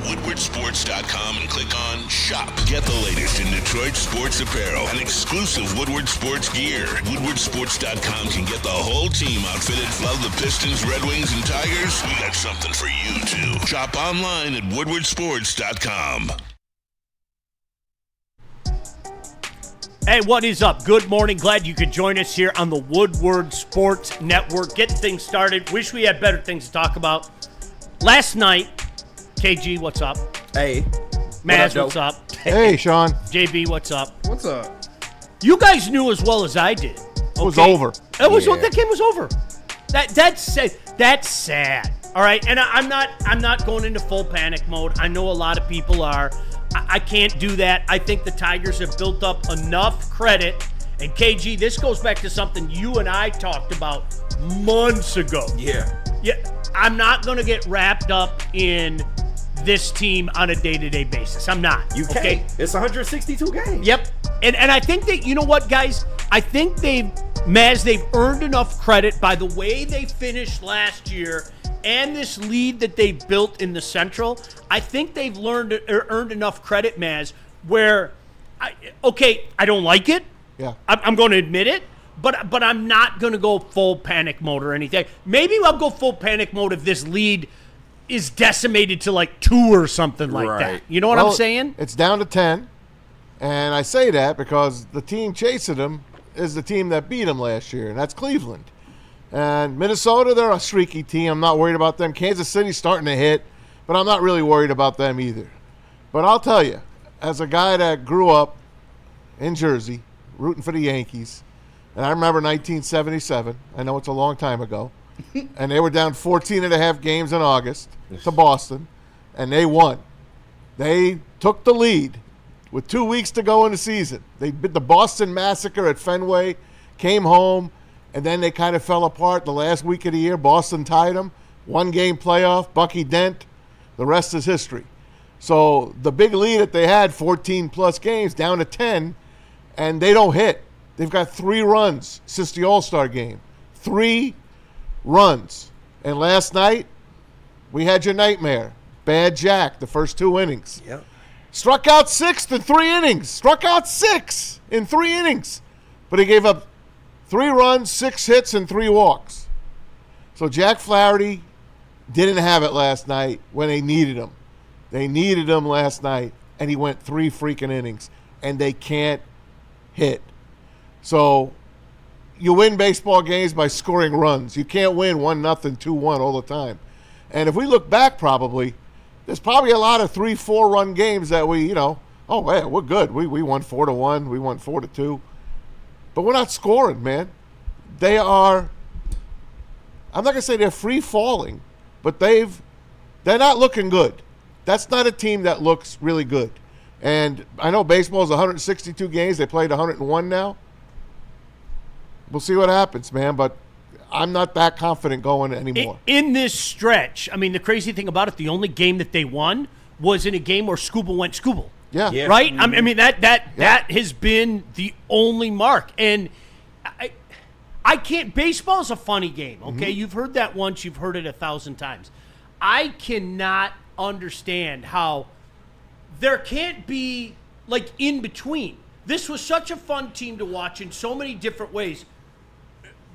WoodwardSports.com and click on Shop. Get the latest in Detroit sports apparel and exclusive Woodward Sports gear. WoodwardSports.com can get the whole team outfitted. Love the Pistons, Red Wings, and Tigers? We got something for you, too. Shop online at WoodwardSports.com. Hey, what is up? Good morning. Glad you could join us here on the Woodward Sports Network. Getting things started. Wish we had better things to talk about. Last night, KG, what's up? Hey. Maz, what's up? Hey, Sean. JB, what's up? What's up? You guys knew as well as I did. It was over. That game was over. That's sad. All right, and I'm not going into full panic mode. I know a lot of people are. I can't do that. I think the Tigers have built up enough credit. And KG, this goes back to something you and I talked about months ago. Yeah. I'm not going to get wrapped up in this team on a day-to-day basis. I'm not. You can't. Okay? It's 162 games. Yep. And I think that, you know what, guys? I think they've earned enough credit by the way they finished last year and this lead that they built in the Central. I think they've earned enough credit, Maz, where, I don't like it. Yeah. I'm going to admit it, but I'm not going to go full panic mode or anything. Maybe I'll go full panic mode if this lead is decimated to like 2 or something like that. You know what I'm saying? It's down to 10, and I say that because the team chasing them is the team that beat them last year, and that's Cleveland. And Minnesota, they're a streaky team. I'm not worried about them. Kansas City's starting to hit, but I'm not really worried about them either. But I'll tell you, as a guy that grew up in Jersey, rooting for the Yankees, and I remember 1977. I know it's a long time ago. And they were down 14 and a half games in August to Boston, and they won. They took the lead with 2 weeks to go in the season. They did the Boston Massacre at Fenway, came home, and then they kind of fell apart the last week of the year. Boston tied them. 1-game playoff, Bucky Dent. The rest is history. So the big lead that they had, 14-plus games, down to 10, and they don't hit. They've got 3 runs since the All-Star game. 3 runs. And last night, we had your nightmare. Bad Jack, the first 2 innings. Yep. Struck out 6 in 3 innings. Struck out 6 in 3 innings. But he gave up 3 runs, 6 hits, and 3 walks. So Jack Flaherty didn't have it last night when they needed him. They needed him last night, and he went 3 freaking innings. And they can't hit. So you win baseball games by scoring runs. You can't win 1-0, 2-1 all the time. And if we look back there's probably a lot of 3-4 run games that we, we're good. We won 4-1. We won 4-2. But we're not scoring, man. They are, I'm not going to say they're free falling, but they're not looking good. That's not a team that looks really good. And I know baseball is 162 games. They played 101 now. We'll see what happens, man, but I'm not that confident going anymore. In this stretch, I mean, the crazy thing about it, the only game that they won was in a game where Scooble went Scooble. Yeah. Right? Mm-hmm. I mean, that has been the only mark. And I can't – baseball is a funny game, okay? Mm-hmm. You've heard that once. You've heard it 1,000 times. I cannot understand how there can't be, like, in between. This was such a fun team to watch in so many different ways.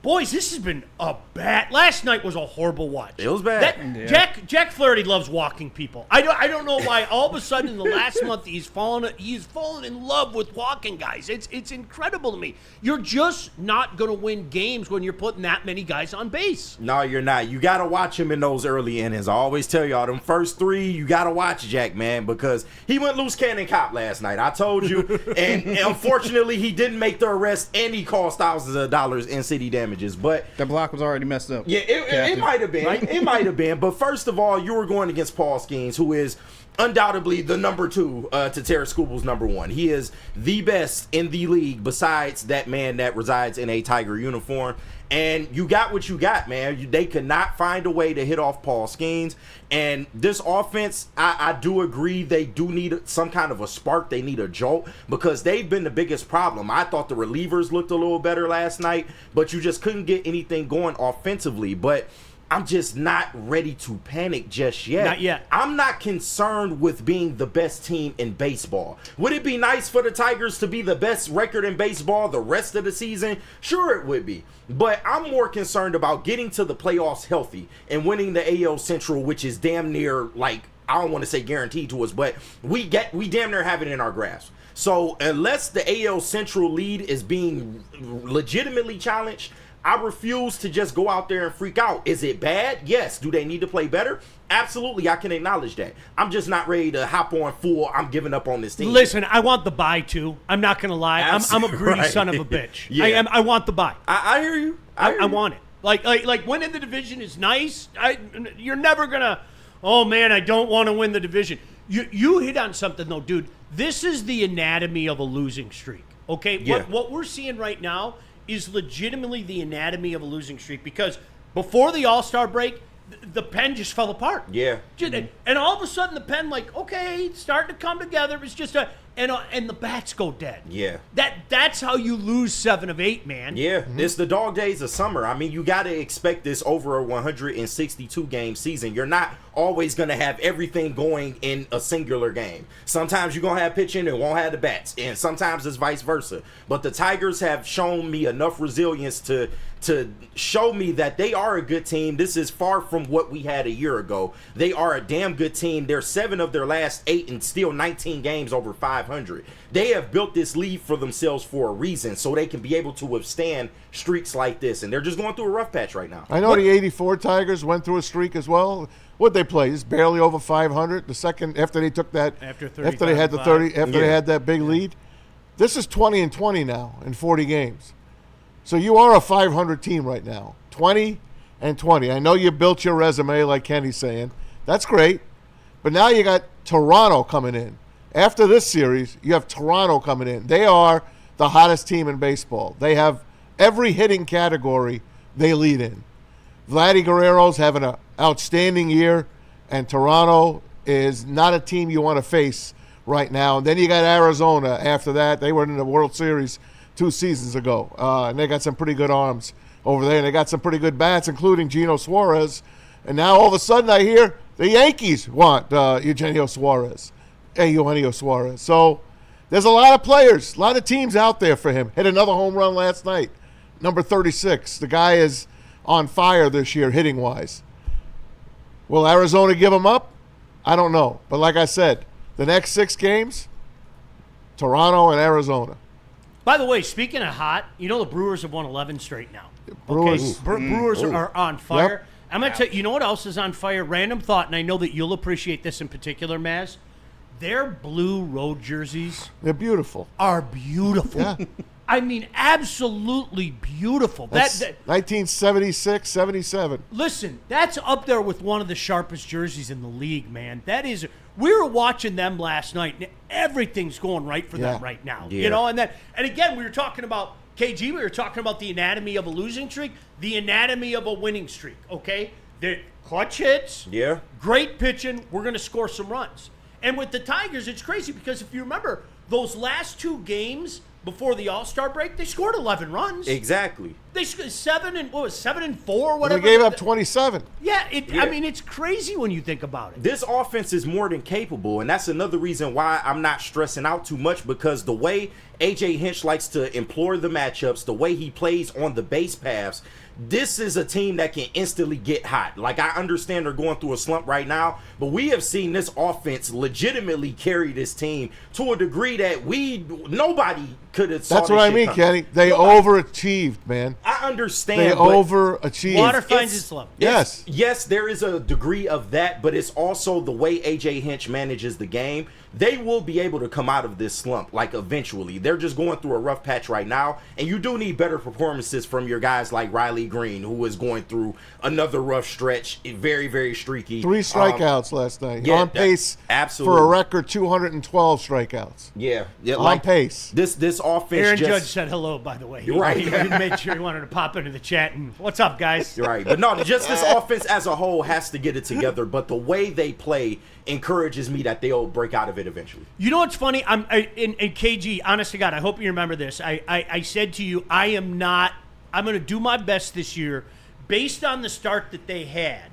Boys, this has been a bad. Last night was a horrible watch. It was bad. Jack Flaherty loves walking people. I don't know why. All of a sudden, in the last month, he's fallen in love with walking guys. It's incredible to me. You're just not going to win games when you're putting that many guys on base. No, you're not. You got to watch him in those early innings. I always tell y'all, them first 3, you got to watch Jack, man, because he went loose cannon cop last night. I told you. and unfortunately, he didn't make the arrest, and he cost thousands of dollars in city damage. But the block was already messed up. Yeah, it might have been. Right? It might have been. But first of all, you were going against Paul Skenes, who is undoubtedly the number 2 to Terry Scooble's number 1. He is the best in the league besides that man that resides in a Tiger uniform. And you got what you got, man. They could not find a way to hit off Paul Skenes. And this offense, I do agree they do need some kind of a spark. They need a jolt because they've been the biggest problem. I thought the relievers looked a little better last night, but you just couldn't get anything going offensively. But I'm just not ready to panic just yet. Not yet. I'm not concerned with being the best team in baseball. Would it be nice for the Tigers to be the best record in baseball the rest of the season? Sure, it would be. But I'm more concerned about getting to the playoffs healthy and winning the AL Central, which is damn near, like, I don't want to say guaranteed to us, but we damn near have it in our grasp. So unless the AL Central lead is being legitimately challenged, I refuse to just go out there and freak out. Is it bad? Yes. Do they need to play better? Absolutely, I can acknowledge that. I'm just not ready to hop on full. I'm giving up on this team. Listen, I want the bye too. I'm not gonna lie. I'm a greedy son of a bitch. Yeah. I want the bye. I hear you. I want it. Like winning the division is nice. You're never gonna. Oh man, I don't want to win the division. You hit on something though, dude. This is the anatomy of a losing streak. Okay, Yeah. What we're seeing right now is legitimately the anatomy of a losing streak, because before the All-Star break, the pen just fell apart. Yeah. And all of a sudden the pen, like, okay, it's starting to come together. It's just and the bats go dead. Yeah. That's how you lose 7 of 8, man. Yeah, It's the dog days of summer. I mean, you got to expect this over a 162-game season. You're not always going to have everything going in a singular game. Sometimes you're going to have pitching and won't have the bats, and sometimes it's vice versa. But the Tigers have shown me enough resilience to show me that they are a good team. This is far from what we had a year ago. They are a damn good team. They're 7 of their last 8 and still 19 games over 500. They have built this lead for themselves for a reason, so they can be able to withstand streaks like this. And they're just going through a rough patch right now. I know the 84 Tigers went through a streak as well. What'd they play? Just barely over 500. The second after they took that, after they had the 30, after they had that big lead. This is 20-20 now in 40 games. So you are a 500 team right now, 20-20. I know you built your resume like Kenny's saying. That's great. But now you got Toronto coming in. After this series, you have Toronto coming in. They are the hottest team in baseball. They have every hitting category they lead in. Vladdy Guerrero's having an outstanding year, and Toronto is not a team you want to face right now. And then you got Arizona after that. They were in the World Series 2 seasons ago, and they got some pretty good arms over there, and they got some pretty good bats, including Geno Suarez. And now all of a sudden I hear the Yankees want Eugenio Suarez. So there's a lot of players, a lot of teams out there for him. Hit another home run last night, number 36. The guy is on fire this year hitting-wise. Will Arizona give him up? I don't know. But like I said, the next 6 games, Toronto and Arizona. By the way, speaking of hot, you know the Brewers have won 11 straight now. Brewers, Brewers are on fire. Yep. I'm going to tell you, you know what else is on fire? Random thought, and I know that you'll appreciate this in particular, Maz. Their blue road jerseys They're beautiful. are beautiful. Yeah. I mean, absolutely beautiful. That's 1976, 77. Listen, that's up there with one of the sharpest jerseys in the league, man. That is. We were watching them last night, and everything's going right for them right now. Yeah. You know, and again, we were talking about KG. We were talking about the anatomy of a losing streak, the anatomy of a winning streak. Okay, they're clutch hits. Yeah. Great pitching. We're going to score some runs. And with the Tigers, it's crazy because if you remember those last 2 games before the All-Star break, they scored 11 runs. Exactly. They scored 7 and 4, whatever. They gave up 27. Yeah, I mean, it's crazy when you think about it. This offense is more than capable, and that's another reason why I'm not stressing out too much, because the way A.J. Hinch likes to employ the matchups, the way he plays on the base paths, this is a team that can instantly get hot. Like, I understand they're going through a slump right now, but we have seen this offense legitimately carry this team to a degree that nobody could have saw. That's what I mean, Kenny. They overachieved, man. I understand. They overachieved. Water finds its level. Yes. Yes, there is a degree of that, but it's also the way A.J. Hinch manages the game. They will be able to come out of this slump, like, eventually. They're just going through a rough patch right now, and you do need better performances from your guys like Riley Green, who is going through another rough stretch, very, very streaky. 3 strikeouts last night. yeah, on pace absolutely. for a record 212 strikeouts. Yeah, On pace. This offense. Aaron just, Judge said hello, by the way. Right. He made sure he wanted to pop into the chat and, what's up, guys? Right, but no, just this offense as a whole has to get it together. But the way they play encourages me that they'll break out of it eventually. You know what's funny? In KG, honest to God, I hope you remember this. I said to you, I'm going to do my best this year based on the start that they had,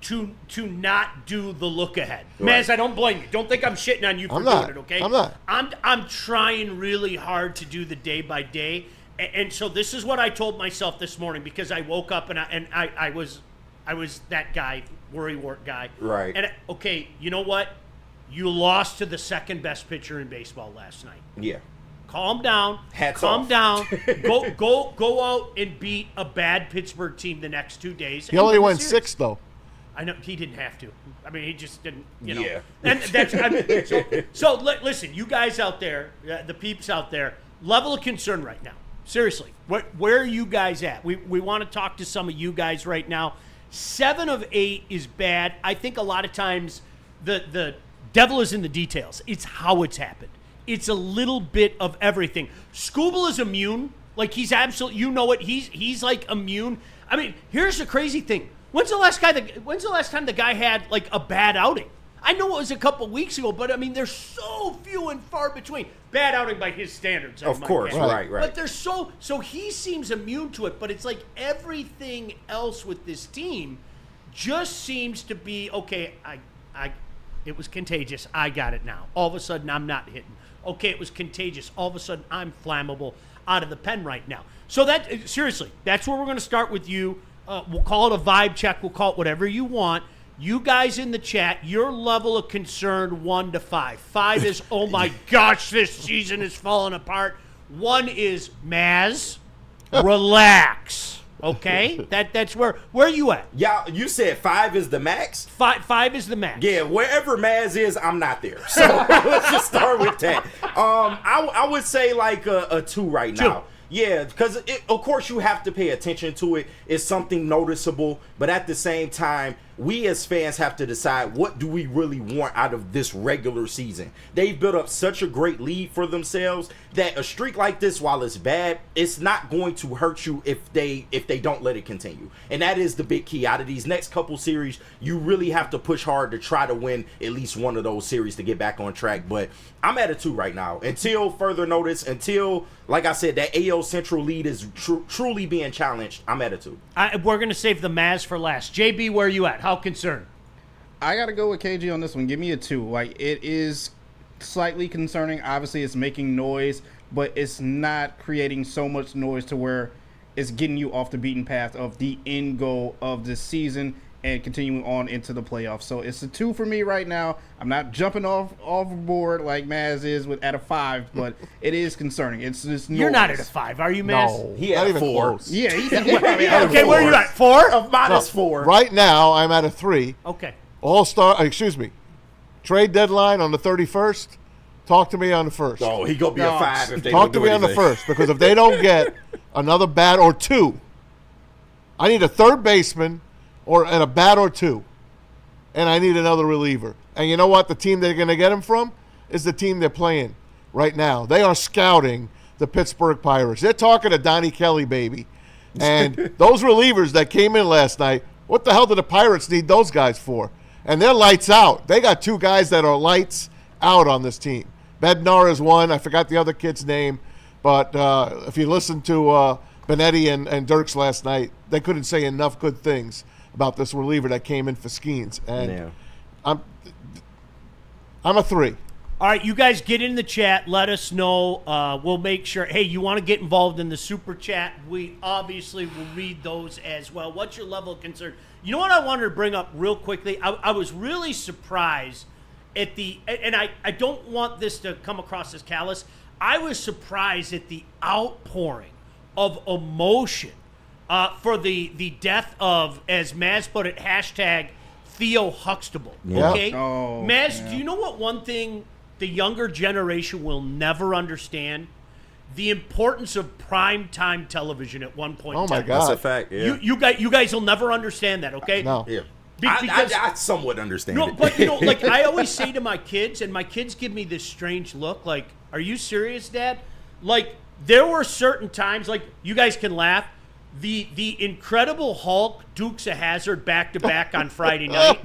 to not do the look ahead. Right. Maz, I don't blame you. Don't think I'm shitting on you for doing it, okay? I'm not. I'm trying really hard to do the day by day. And so this is what I told myself this morning, because I woke up and I was that guy, worrywart guy. Right. And okay, you know what? You lost to the second best pitcher in baseball last night. Yeah. Calm down. Calm down. Go out and beat a bad Pittsburgh team the next 2 days. He only won 6 though. I know he didn't have to. I mean, he just didn't. You know. Yeah. And that's. Listen, you guys out there, the peeps out there, level of concern right now. Seriously, where are you guys at? We want to talk to some of you guys right now. 7 of 8 is bad. I think a lot of times the devil is in the details. It's how it's happened. It's a little bit of everything. Skubal is immune. Like, he's absolutely, you know it. He's like immune. I mean, here's the crazy thing. When's the last time the guy had like a bad outing? I know it was a couple weeks ago, but I mean, there's so few and far between. Bad outing by his standards. Of course, right. But there's so he seems immune to it, but it's like everything else with this team just seems to be, okay, it was contagious. I got it now. All of a sudden, I'm not hitting. Okay, it was contagious. All of a sudden, I'm flammable out of the pen right now. So seriously, that's where we're going to start with you. We'll call it a vibe check. We'll call it whatever you want. You guys in the chat, your level of concern 1 to 5. 5 is, oh my gosh, this season is falling apart. 1 is, Maz, relax. Okay, that's where are you at? Yeah, you said 5 is the max. 5 is the max. Yeah, wherever Maz is, I'm not there. So let's just start with that. I would say like a 2 right now. 2. Yeah, because of course you have to pay attention to it. It's something noticeable, but at the same time, we as fans have to decide, what do we really want out of this regular season? They've built up such a great lead for themselves that a streak like this, while it's bad, it's not going to hurt you if they don't let it continue. And that is the big key. Out of these next couple series, you really have to push hard to try to win at least one of those series to get back on track. But I'm at a 2 right now. Until further notice, until, like I said, that AL Central lead is truly being challenged, I'm at a 2. We're going to save the Maz for last. JB, where are you at? How concerned? I got to go with KG on this one. Give me a 2. Like, it is slightly concerning. Obviously, it's making noise, but it's not creating so much noise to where it's getting you off the beaten path of the end goal of this season and continuing on into the playoffs. So it's a 2 for me right now. I'm not jumping overboard like Maz is at a 5, but it is concerning. It's just noise. You're not at a 5, are you, Maz? No, He not at even 4. close. Yeah, Okay, where are you at? 4? Of -4. Right now, I'm at a 3. Okay. Trade deadline on the 31st. Talk to me on the 1st. Oh, he gonna be a 5 if they Talk don't to do me on the anything. 1st, because if they don't get another bat or 2, I need a third baseman and a bat or 2, and I need another reliever. And you know what? The team they're going to get him from is the team they're playing right now. They are scouting the Pittsburgh Pirates. They're talking to Donnie Kelly, baby. And those relievers that came in last night, what the hell do the Pirates need those guys for? And they're lights out. They got 2 guys that are lights out on this team. Bednar is one. I forgot the other kid's name. But if you listen to Benetti and Dirks last night, they couldn't say enough good things about this reliever that came in for Skenes. And I'm a 3. All right, you guys get in the chat. Let us know. We'll make sure. Hey, you want to get involved in the super chat? We obviously will read those as well. What's your level of concern? You know what I wanted to bring up real quickly? I was really surprised at and I don't want this to come across as callous. I was surprised at the outpouring of emotion for the death of, as Maz put it, hashtag Theo Huxtable. Yeah. Okay? Oh, Maz, yeah. do you know what one thing the younger generation will never understand? The importance of primetime television at one point. Oh, my in time. God. That's a fact. Yeah. You guys will never understand that, okay? No. Yeah. Because I somewhat understand no, it. but you know, like I always say to my kids, and my kids give me this strange look, like, "Are you serious, Dad?" Like, there were certain times, like, you guys can laugh. The Incredible Hulk, Dukes of Hazzard back to back on Friday night.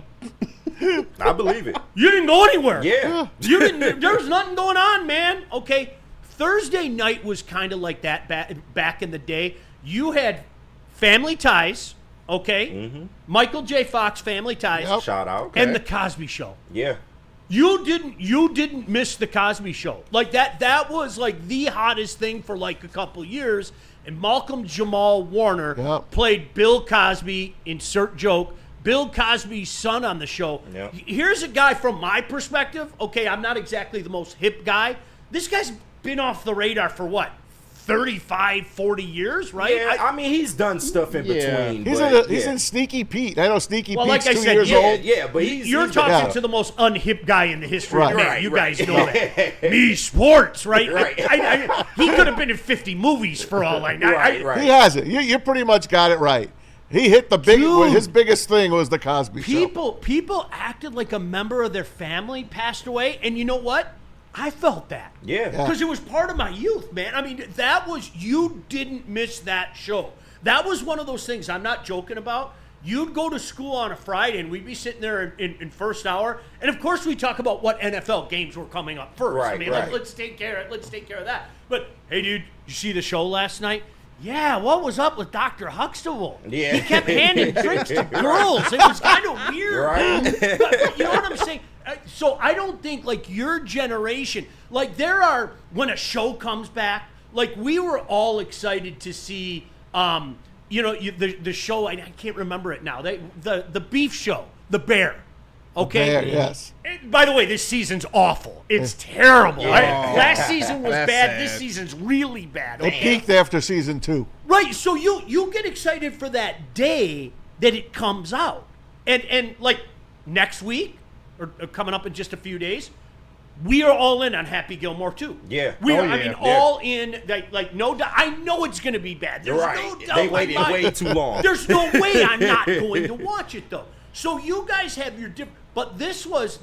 I believe it. You didn't go anywhere. Yeah. You didn't. There was nothing going on, man. Okay. Thursday night was kind of like that back in the day. You had Family Ties, okay? Michael J. Fox, Family Ties, Yep. Shout out. and The Cosby Show. Yeah. You didn't miss The Cosby Show. Like that was like the hottest thing for like a couple years. And Malcolm Jamal Warner Yep. played Bill Cosby, insert joke, Bill Cosby's son on the show. Yep. Here's a guy from my perspective. Okay, I'm not exactly the most hip guy. This guy's been off the radar for what? 35, 40 years, right? Yeah, I mean, he's done stuff in Yeah. between. He's but, he's in Sneaky Pete. I know Sneaky Well, Pete's like I 2 said, years yeah, old. Yeah, but You're he's talking yeah. to the most unhip guy in the history Right. of man. Right, You right. guys know that. Me, sports, right? Right. He could have been in 50 movies for all I know. Right. He has it. You pretty much got it right. He hit the big. Dude. His biggest thing was the Cosby Show. People acted like a member of their family passed away, and you know what? I felt that. Yeah. Because it was part of my youth, man. I mean, you didn't miss that show. That was one of those things I'm not joking about. You'd go to school on a Friday, and we'd be sitting there in first hour, and of course we talk about what NFL games were coming up first. I Right, mean, right. let's take care of that. But, hey, dude, you see the show last night? Yeah, what was up with Dr. Huxtable? Yeah. He kept handing drinks to girls. It was kind of weird. Right. But you know what I'm saying? So I don't think, like, your generation, like, when a show comes back, like, we were all excited to see, the show, I can't remember it now, the beef show, The Bear. Okay? Bear, yes. By the way, this season's awful. It's terrible. Yeah. Last season was That's bad. sad. This season's really bad. It peaked after season 2. Right, so you get excited for that day that it comes out. And like next week, or coming up in just a few days, we are all in on Happy Gilmore too. Yeah. We Oh, are, I yeah. mean, Yeah. all in, like no doubt. I know it's going to be bad. There's Right. no doubt. They in my waited mind. way too long. There's no way I'm not going to watch it though. So you guys have your different, but this was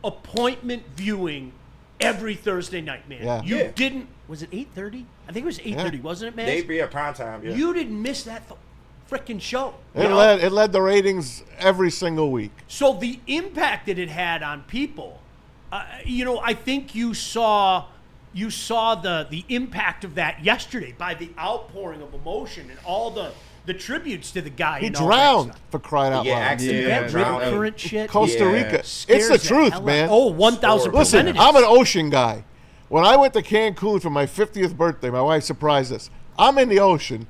appointment viewing every Thursday night, man. Yeah. You Yeah. didn't, was it 8:30? I think it was 8:30, wasn't it, man? They be at prime time. Yeah. You didn't miss that freaking show. It led the ratings every single week. So the impact that it had on people, I think you saw the impact of that yesterday by the outpouring of emotion and all the tributes to the guy. He and all drowned, that stuff. for crying out Yeah, loud. accident Yeah, That drowning. current shit. Costa Yeah. Rica. It's scares the the truth, hell out- man. Oh, 1,000%. Listen, it is. I'm an ocean guy. When I went to Cancun for my 50th birthday, my wife surprised us. I'm in the ocean,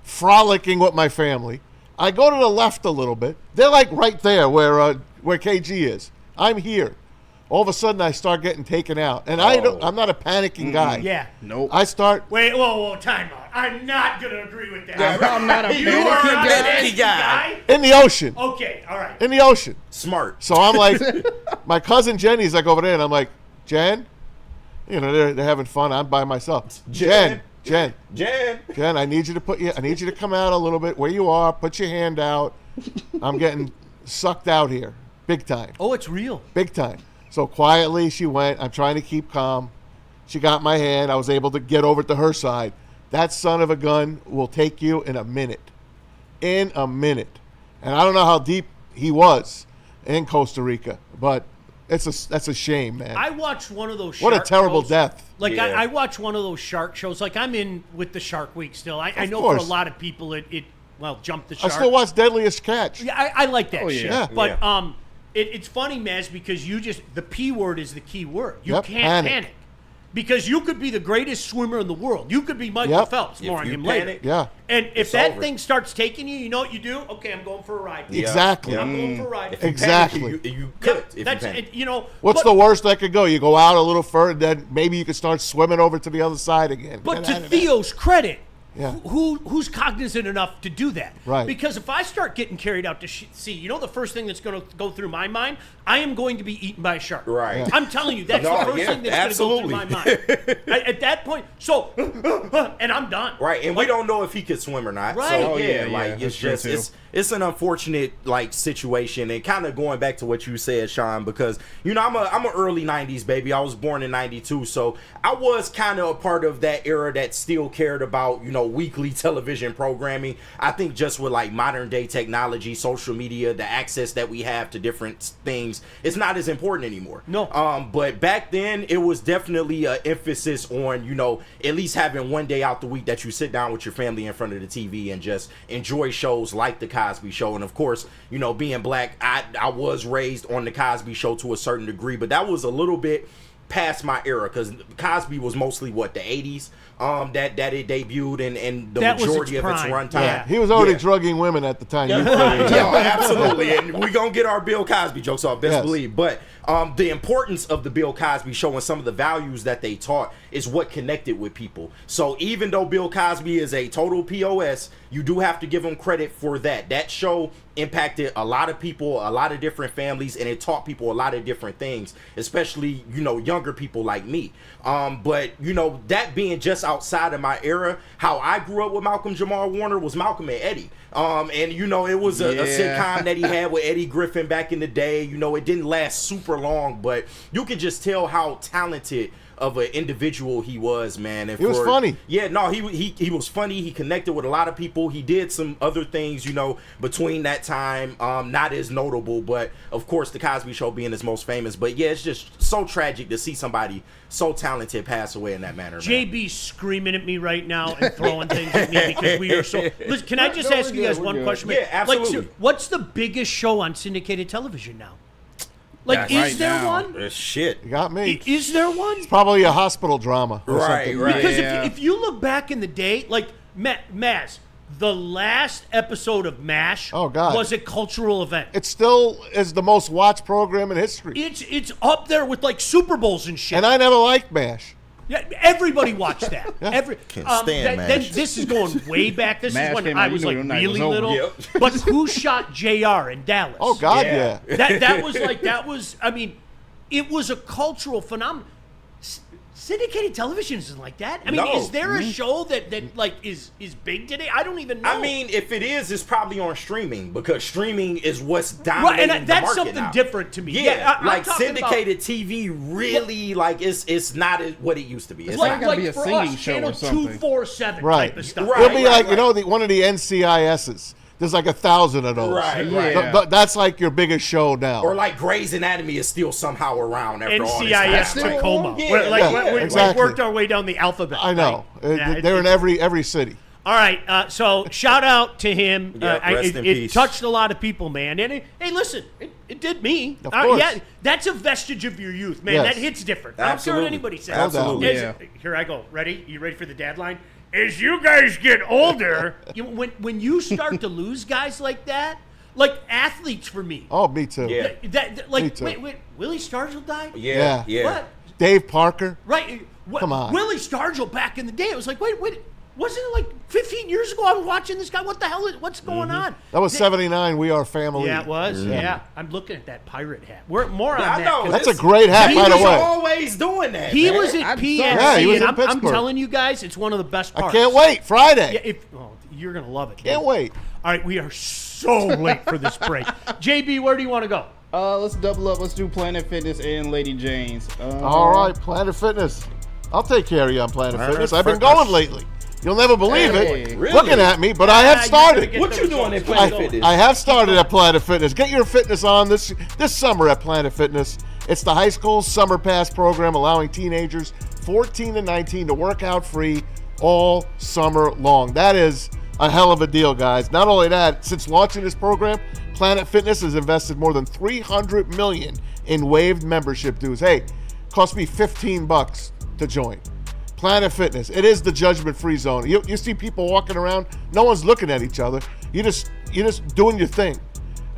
frolicking with my family. I go to the left a little bit. They're like right there where KG is. I'm here. All of a sudden, I start getting taken out, and I'm not a panicking guy. Yeah. Nope. I start. Wait, whoa, time out. I'm not going to agree with that. I'm not a You are not panicky a guy. panicky guy? In the ocean. Okay, all right. In the ocean. Smart. So I'm like, my cousin Jenny's like over there, and I'm like, Jen, they're having fun. I'm by myself. Jen, I need you to come out a little bit where you are. Put your hand out. I'm getting sucked out here, big time, Oh, it's real. big time. So quietly she went. I'm trying to keep calm. She got my hand. I was able to get over to her side. That son of a gun will take you in a minute. In a minute. And I don't know how deep he was in Costa Rica, but that's a shame, man. I watched one of those What a shark terrible shows. death. Like, Yeah. I watch one of those shark shows. Like, I'm in with the Shark Week still. I know course. for a lot of people it jumped the I shark. still watch Deadliest Catch. Yeah, I like that Oh, shit. yeah. But Yeah. it's funny, Maz, because the P word is the key word. You Yep, can't panic. panic. Because you could be the greatest swimmer in the world. You could be Michael Yep. Phelps. More If on you him panic, later. Yeah. And if it's that over. thing starts taking you, you know what you do? Okay, I'm going for a ride. Yeah. Exactly. Yeah. I'm going for a ride. Exactly. You could. If That's you panic. What's but- the worst that could go? You go out a little further, then maybe you could start swimming over to the other side again. But Get to out of there. Theo's credit, Yeah. who's cognizant enough to do that? Right. Because if I start getting carried out to sea, the first thing that's going to go through my mind, I am going to be eaten by a shark. Right. Yeah. I'm telling you, that's No, the first yeah, thing that's going to go through my mind. At that point, and I'm done. Right, and we don't know if he could swim or not. Right. So Oh, yeah, yeah, like that's it's true, just too. it's an unfortunate situation, and kind of going back to what you said, Sean, because I'm a early '90s baby. I was born in '92, so I was kind of a part of that era that still cared about weekly television programming. I think just with like modern day technology, social media, the access that we have to different things, it's not as important anymore. No. But back then it was definitely an emphasis on at least having one day out the week that you sit down with your family in front of the TV and just enjoy shows like The Cosby Show. And of course, you know, being black, I was raised on The Cosby Show to a certain degree, but that was a little bit past my era, because Cosby was mostly the 80s that it debuted, and the That was majority its of its prime. runtime. Yeah. He was already drugging women at the time. Yeah, absolutely. And we're going to get our Bill Cosby jokes off, best Yes. believe. But the importance of the Bill Cosby Show and some of the values that they taught is what connected with people. So even though Bill Cosby is a total POS, you do have to give him credit for that. That show impacted a lot of people, a lot of different families, and it taught people a lot of different things, especially, you know, younger people like me. But, you know, that being just outside of my era, how I grew up with Malcolm Jamal Warner was Malcolm and Eddie. And, you know, it was a sitcom that he had with Eddie Griffin back in the day. You know, it didn't last super long, but you could just tell how talented of an individual he was, man. And He was funny. Yeah, no, he was funny. He connected with a lot of people. He did some other things, you know, between that time, not as notable, but of course the Cosby Show being his most famous. But yeah, it's just so tragic to see somebody so talented pass away in that manner, man. JB's screaming at me right now and throwing things at me because we are so. Listen, can I just ask you guys one question? Yeah, absolutely. Like, what's the biggest show on syndicated television now? Like, Yeah, is right there now. one? Shit. You got me. Is there one? Probably a hospital drama. Or Right, something. right. Because Yeah. if you look back in the day, like Maz, the last episode of MASH Oh, God. was a cultural event. It still is the most watched program in history. It's up there with like Super Bowls and shit. And I never liked MASH. Yeah, everybody watched that. Can't stand then MASH. this is going way back. This MASH is when came I out, was you like knew the night really was over. little. Yep. But who shot JR in Dallas? Oh, God, yeah. That was like, I mean, it was a cultural phenomenon. Syndicated television isn't like that. I mean, No. is there a show that like is big today? I don't even know. I mean, if it is, it's probably on streaming, because streaming is what's right, dominating and the that's market something now. different to me. Yeah, I'm like talking syndicated TV really, like, it's not what it used to be. It's like not. gotta be a for singing us, show or channel something. 247 Right. type of stuff. Right. It'll be like, you know, one of the NCISs. There's like 1,000 of those. Right, Yeah. right. That's like your biggest show now. Or like Grey's Anatomy is still somehow around after all this NCIS time. Tacoma. Yeah, We're, like, yeah, we exactly. worked our way down the alphabet. I know. right? Yeah, They're in every city. All right, so shout out to him. Yeah, rest in it peace. touched a lot of people, man. And hey, listen, it did me. Of course. Yeah, that's a vestige of your youth, man. Yes. That hits different. I don't care Absolutely. what anybody says. Absolutely. As- Yeah. Here I go. Ready? You ready for the dad line? As you guys get older, when you start to lose guys like that, like athletes for me. Oh, me too. Yeah. That Me like too. wait, Willie Stargell died? Yeah, yeah. What? Dave Parker. Right. Come on. Willie Stargell back in the day. It was like, wait, wasn't it like 15 years ago I was watching this guy? What the hell what's going on? That was 79. We Are Family. Yeah, it was. Yeah. I'm looking at that pirate hat. We're more on Yeah, I that. know. 'cause That's a This- great hat, He by the was way. always doing that. He man. was at I'm PNC, sorry. Yeah, he was and in I'm Pittsburgh. telling you guys, it's one of the best I parts. can't wait. Friday. Yeah, you're going to love it. Can't wait. All right, we are so late for this break. JB, where do you want to go? Let's double up. Let's do Planet Fitness and Lady Jane's. All right, Planet Fitness. I'll take care of you on Planet right, Fitness. I've been Fitness. going lately. You'll never believe Hey, it. really? Looking at me, but I have you're started. gonna get What the you doing results. at Keep Planet going. Fitness? I have started at Planet Fitness. Get your fitness on this summer at Planet Fitness. It's the high school summer pass program allowing teenagers 14 to 19 to work out free all summer long. That is a hell of a deal, guys. Not only that, since launching this program, Planet Fitness has invested more than $300 million in waived membership dues. Hey, cost me $15 to join. Planet Fitness, it is the judgment-free zone. You see people walking around, no one's looking at each other. You're just doing your thing,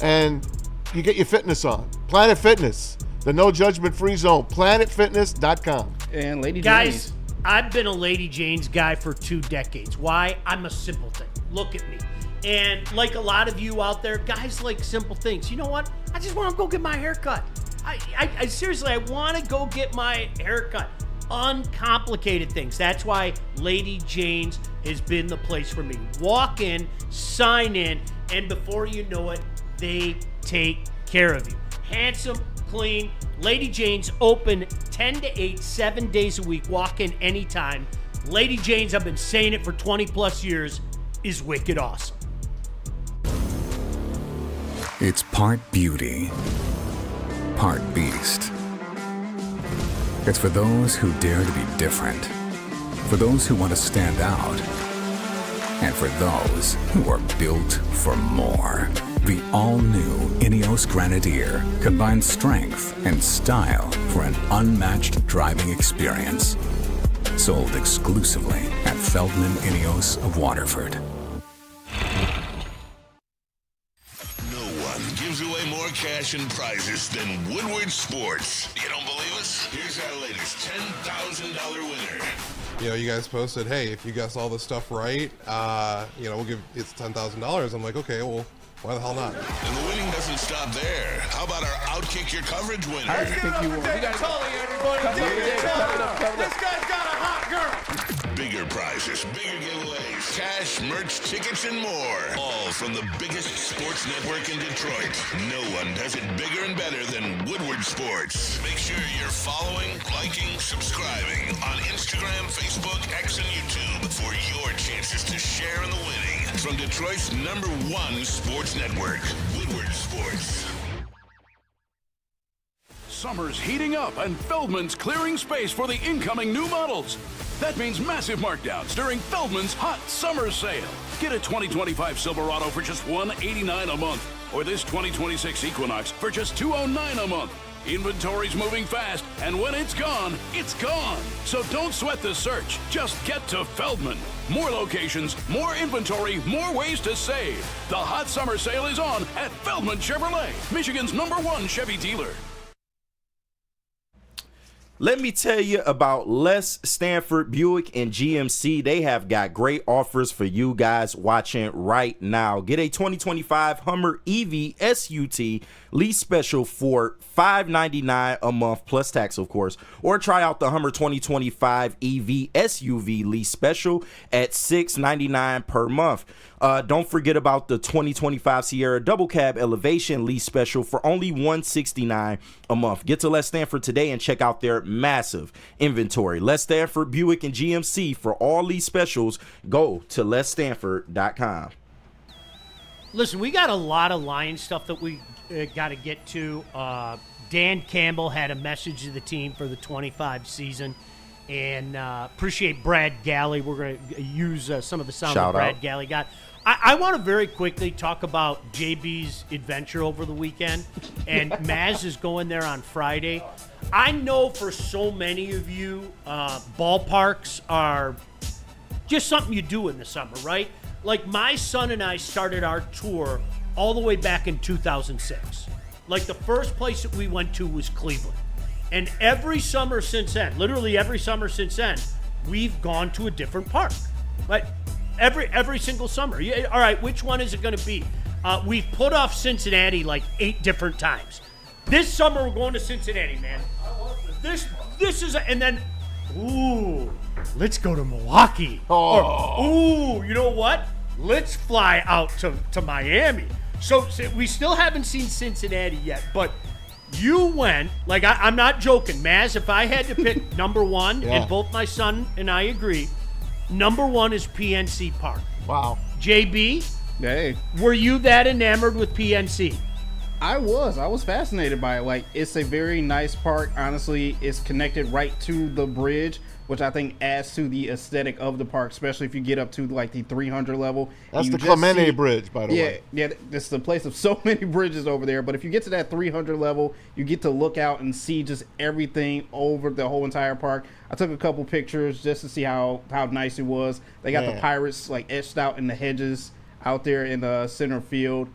and you get your fitness on. Planet Fitness, the no judgment-free zone. PlanetFitness.com. And Lady Guys, Jane's. I've been a Lady Jane's guy for 2 decades. Why? I'm a simpleton. Look at me. And like a lot of you out there, guys like simple things. You know what? I just want to go get my hair cut. I seriously, I want to go get my hair cut. Uncomplicated things. That's why Lady Jane's has been the place for me. Walk in, sign in, and before you know it, they take care of you. Handsome, clean. Lady Jane's open 10 to 8, 7 days a week. Walk in anytime. Lady Jane's, I've been saying it for 20 plus years, is wicked awesome. It's part beauty, part beast. It's for those who dare to be different. For those who want to stand out, and for those who are built for more. The all-new Ineos Grenadier combines strength and style for an unmatched driving experience. Sold exclusively at Feldman Ineos of Waterford. No one gives away more cash and prizes than Woodward Sports. You don't believe us? Here's our latest $10,000 winner. You guys posted, hey, if you guess all this stuff right, we'll give it's $10,000. I'm like, okay, well, why the hell not? And the winning doesn't stop there. How about our Outkick Your Coverage winner? I think you won. This guy's got a hot girl. Bigger prizes, bigger giveaways, cash, merch, tickets, and more. All from the biggest sports network in Detroit. No one does it bigger and better than Woodward Sports. Make sure you're following, liking, subscribing on Instagram, Facebook, X, and YouTube for your chances to share in the winning. From Detroit's #1 sports network, Woodward Sports. Summer's heating up and Feldman's clearing space for the incoming new models. That means massive markdowns during Feldman's Hot Summer Sale. Get a 2025 Silverado for just $189 a month, or this 2026 Equinox for just $209 a month. Inventory's moving fast, and when it's gone, it's gone. So don't sweat the search. Just get to Feldman. More locations, more inventory, more ways to save. The Hot Summer Sale is on at Feldman Chevrolet, Michigan's #1 Chevy dealer. Let me tell you about Les Stanford Buick and GMC. They have got great offers for you guys watching right now. Get a 2025 Hummer EV SUT lease special for $599 a month plus tax, of course, or try out the Hummer 2025 EV SUV lease special at $699 per month. Don't forget about the 2025 Sierra Double Cab Elevation lease special for only $169 a month. Get to Les Stanford today and check out their massive inventory. Les Stanford Buick and GMC for all lease specials. Go to lesstanford.com. Listen, we got a lot of Lions stuff that we got to get to. Dan Campbell had a message to the team for the 25 season. And appreciate Brad Galley. We're going to use some of the sound that Brad Galley got. I want to very quickly talk about JB's adventure over the weekend. And Maz is going there on Friday. I know for so many of you, ballparks are just something you do in the summer, right? Like my son and I started our tour all the way back in 2006. Like the first place that we went to was Cleveland. And every summer since then, literally every summer since then, we've gone to a different park. Right? Every single summer. Yeah, all right, which one is it going to be? We've put off Cincinnati like 8 different times. This summer we're going to Cincinnati, man. This is and then let's go to Milwaukee. Or, you know what? Let's fly out to Miami. So we still haven't seen Cincinnati yet, but you went, like I'm not joking, Maz, if I had to pick #1, and both my son and I agree, #1 is PNC Park. Wow. JB, Hey. were you that enamored with PNC? I was fascinated by it. Like, it's a very nice park. Honestly, it's connected right to the bridge, which I think adds to the aesthetic of the park, especially if you get up to like the 300 level. That's the Clemente Bridge, by the way. Yeah, it's the place of so many bridges over there. But if you get to that 300 level, you get to look out and see just everything over the whole entire park. I took a couple pictures just to see how nice it was. They got the Pirates like etched out in the hedges out there in the center field.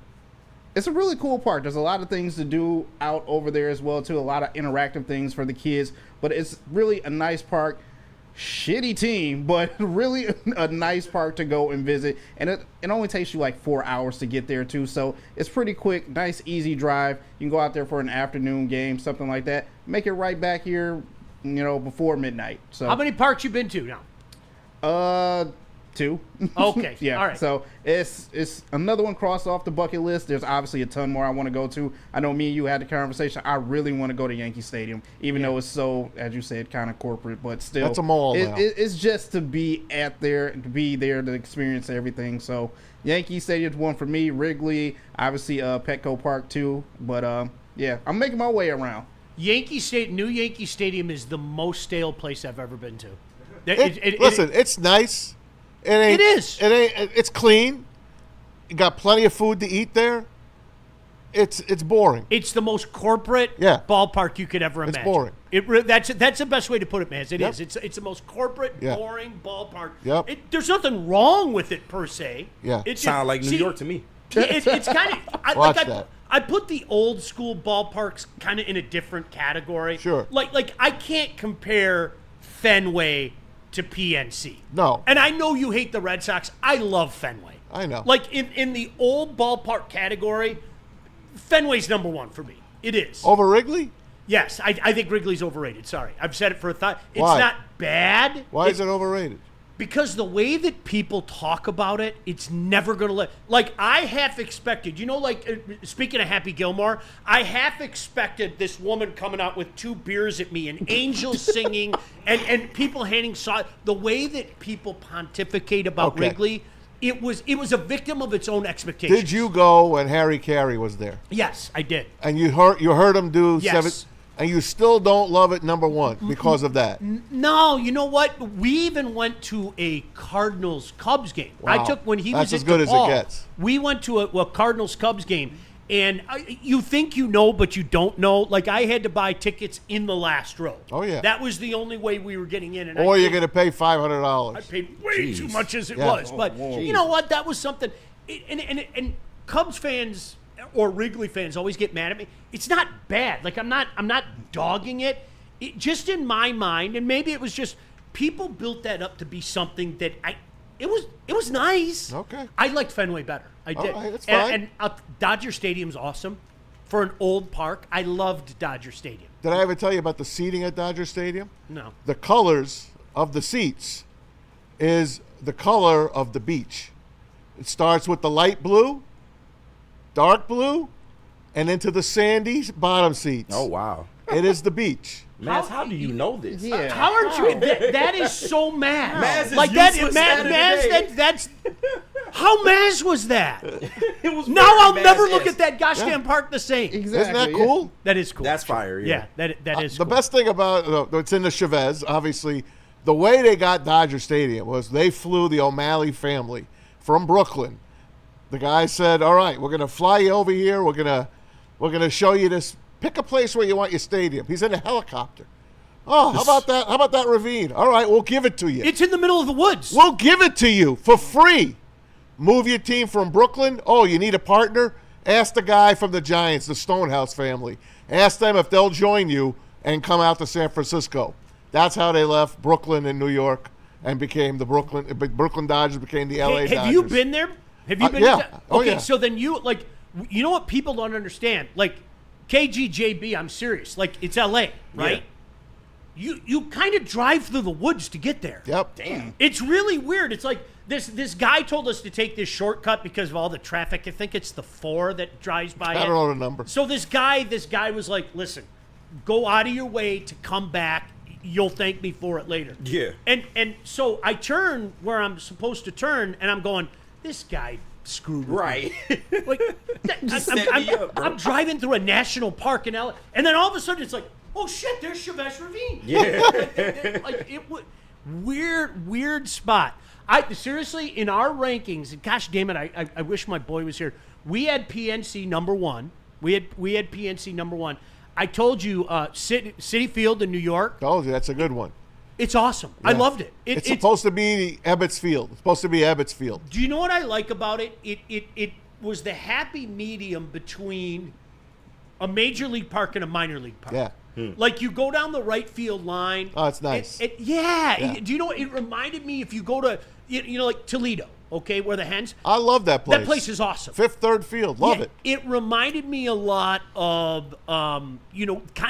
It's a really cool park. There's a lot of things to do out over there as well, too. A lot of interactive things for the kids. But it's really a nice park. Shitty team, but really a nice park to go and visit. And it only takes you like 4 hours to get there, too. So it's pretty quick, nice, easy drive. You can go out there for an afternoon game, something like that. Make it right back here, before midnight. So How many parks you been to now? 2. Okay. Yeah. All right. So it's another one crossed off the bucket list. There's obviously a ton more I want to go to. I know me and you had the conversation. I really want to go to Yankee Stadium, even though it's so, as you said, kind of corporate, but still. That's a mall now. It's just to be at there, to be there to experience everything. So Yankee Stadium's one for me. Wrigley, obviously Petco Park too. But yeah, I'm making my way around. New Yankee Stadium is the most stale place I've ever been to. Listen, it's nice. It is. It's clean. You got plenty of food to eat there. It's boring. It's the most corporate ballpark you could ever imagine. It's boring. That's the best way to put it, man. It is. It's the most corporate, boring ballpark. Yep. There's nothing wrong with it per se. Yeah. It sounds like New York to me. It's kind of Watch that. I put the old school ballparks kind of in a different category. Sure. Like I can't compare Fenway to PNC. No. And I know you hate the Red Sox. I love Fenway. I know. Like in the old ballpark category, Fenway's number one for me. It is. Over Wrigley? Yes, I think Wrigley's overrated. Sorry. I've said it for a thought. It's Why? not bad. Why is it overrated? Because the way that people talk about it, it's never going to let... Like, I half expected... speaking of Happy Gilmore, I half expected this woman coming out with 2 beers at me and angels singing and people handing... The way that people pontificate about Wrigley, it was a victim of its own expectations. Did you go when Harry Carey was there? Yes, I did. And you heard him do Yes. 7... And you still don't love it, number one, because of that. No, you know what? We even went to a Cardinals-Cubs game. Wow. I took when he That's was as at good as it DePaul. gets. We went to a Cardinals-Cubs game, and you think you know, but you don't know. Like, I had to buy tickets in the last row. Oh, yeah. That was the only way we were getting in. And Or you're going to pay $500. I paid way too much as it Yeah. was. But you know what? That was something. And Cubs fans or Wrigley fans always get mad at me. It's not bad. Like, I'm not dogging it. Just in my mind, and maybe it was just people built that up to be something that it was nice. Okay. I liked Fenway better. I did. All right, that's fine. And Dodger Stadium's awesome. For an old park, I loved Dodger Stadium. Did I ever tell you about the seating at Dodger Stadium? No. The colors of the seats is the color of the beach. It starts with the light blue, dark blue, and into the sandy bottom seats. Oh, wow. It is the beach. Maz, how do you know this? Yeah. How aren't you? That is so Maz. Maz is like that. useless Maz. That's how Maz was that. It was Now very I'll never Maz-esque. look at that goddamn park the same. Exactly. Isn't that cool? That is cool. That's fire, yeah. that is The cool. best thing about it's in the Chavez, obviously, the way they got Dodger Stadium was they flew the O'Malley family from Brooklyn. The guy said, "All right, we're gonna fly you over here. We're gonna show you this. Pick a place where you want your stadium." He's in a helicopter. Oh, how about that? How about that ravine? All right, we'll give it to you. It's in the middle of the woods. We'll give it to you for free. Move your team from Brooklyn. Oh, you need a partner? Ask the guy from the Giants, the Stonehouse family. Ask them if they'll join you and come out to San Francisco. That's how they left Brooklyn and New York and became the Brooklyn Dodgers became the LA Dodgers. Have you been there? Have you been? yeah. To, Oh, okay, yeah. so then you know what people don't understand? Like KGJB, I'm serious. Like it's LA, right? You kind of drive through the woods to get there. Yep. Damn. It's really weird. It's like this guy told us to take this shortcut because of all the traffic. I think it's the 4 that drives by. I don't know the number. So this guy was like, "Listen, go out of your way to come back. You'll thank me for it later." Yeah. And so I turn where I'm supposed to turn, and I'm going, "This guy screwed with Right. me." Like, Just set me up, bro. I'm driving through a national park in LA, and then all of a sudden it's like, "Oh shit, there's Chavez Ravine." Yeah. Like it was weird spot. Seriously, in our rankings, and gosh damn it, I wish my boy was here. We had PNC number 1. We had PNC number 1. I told you, Citi Field in New York. Told you that's a good one. It's awesome. I Yeah. loved it. It's supposed to be Ebbets Field. It's supposed to be Ebbets Field. Do you know what I like about it? It was the happy medium between a major league park and a minor league park. Yeah. Like you go down the right field line. Oh, it's nice. Yeah. Do you know what it reminded me? If you go to like Toledo, okay, where the Hens. I love that place. That place is awesome. Fifth Third Field. Love it. It reminded me a lot of, kind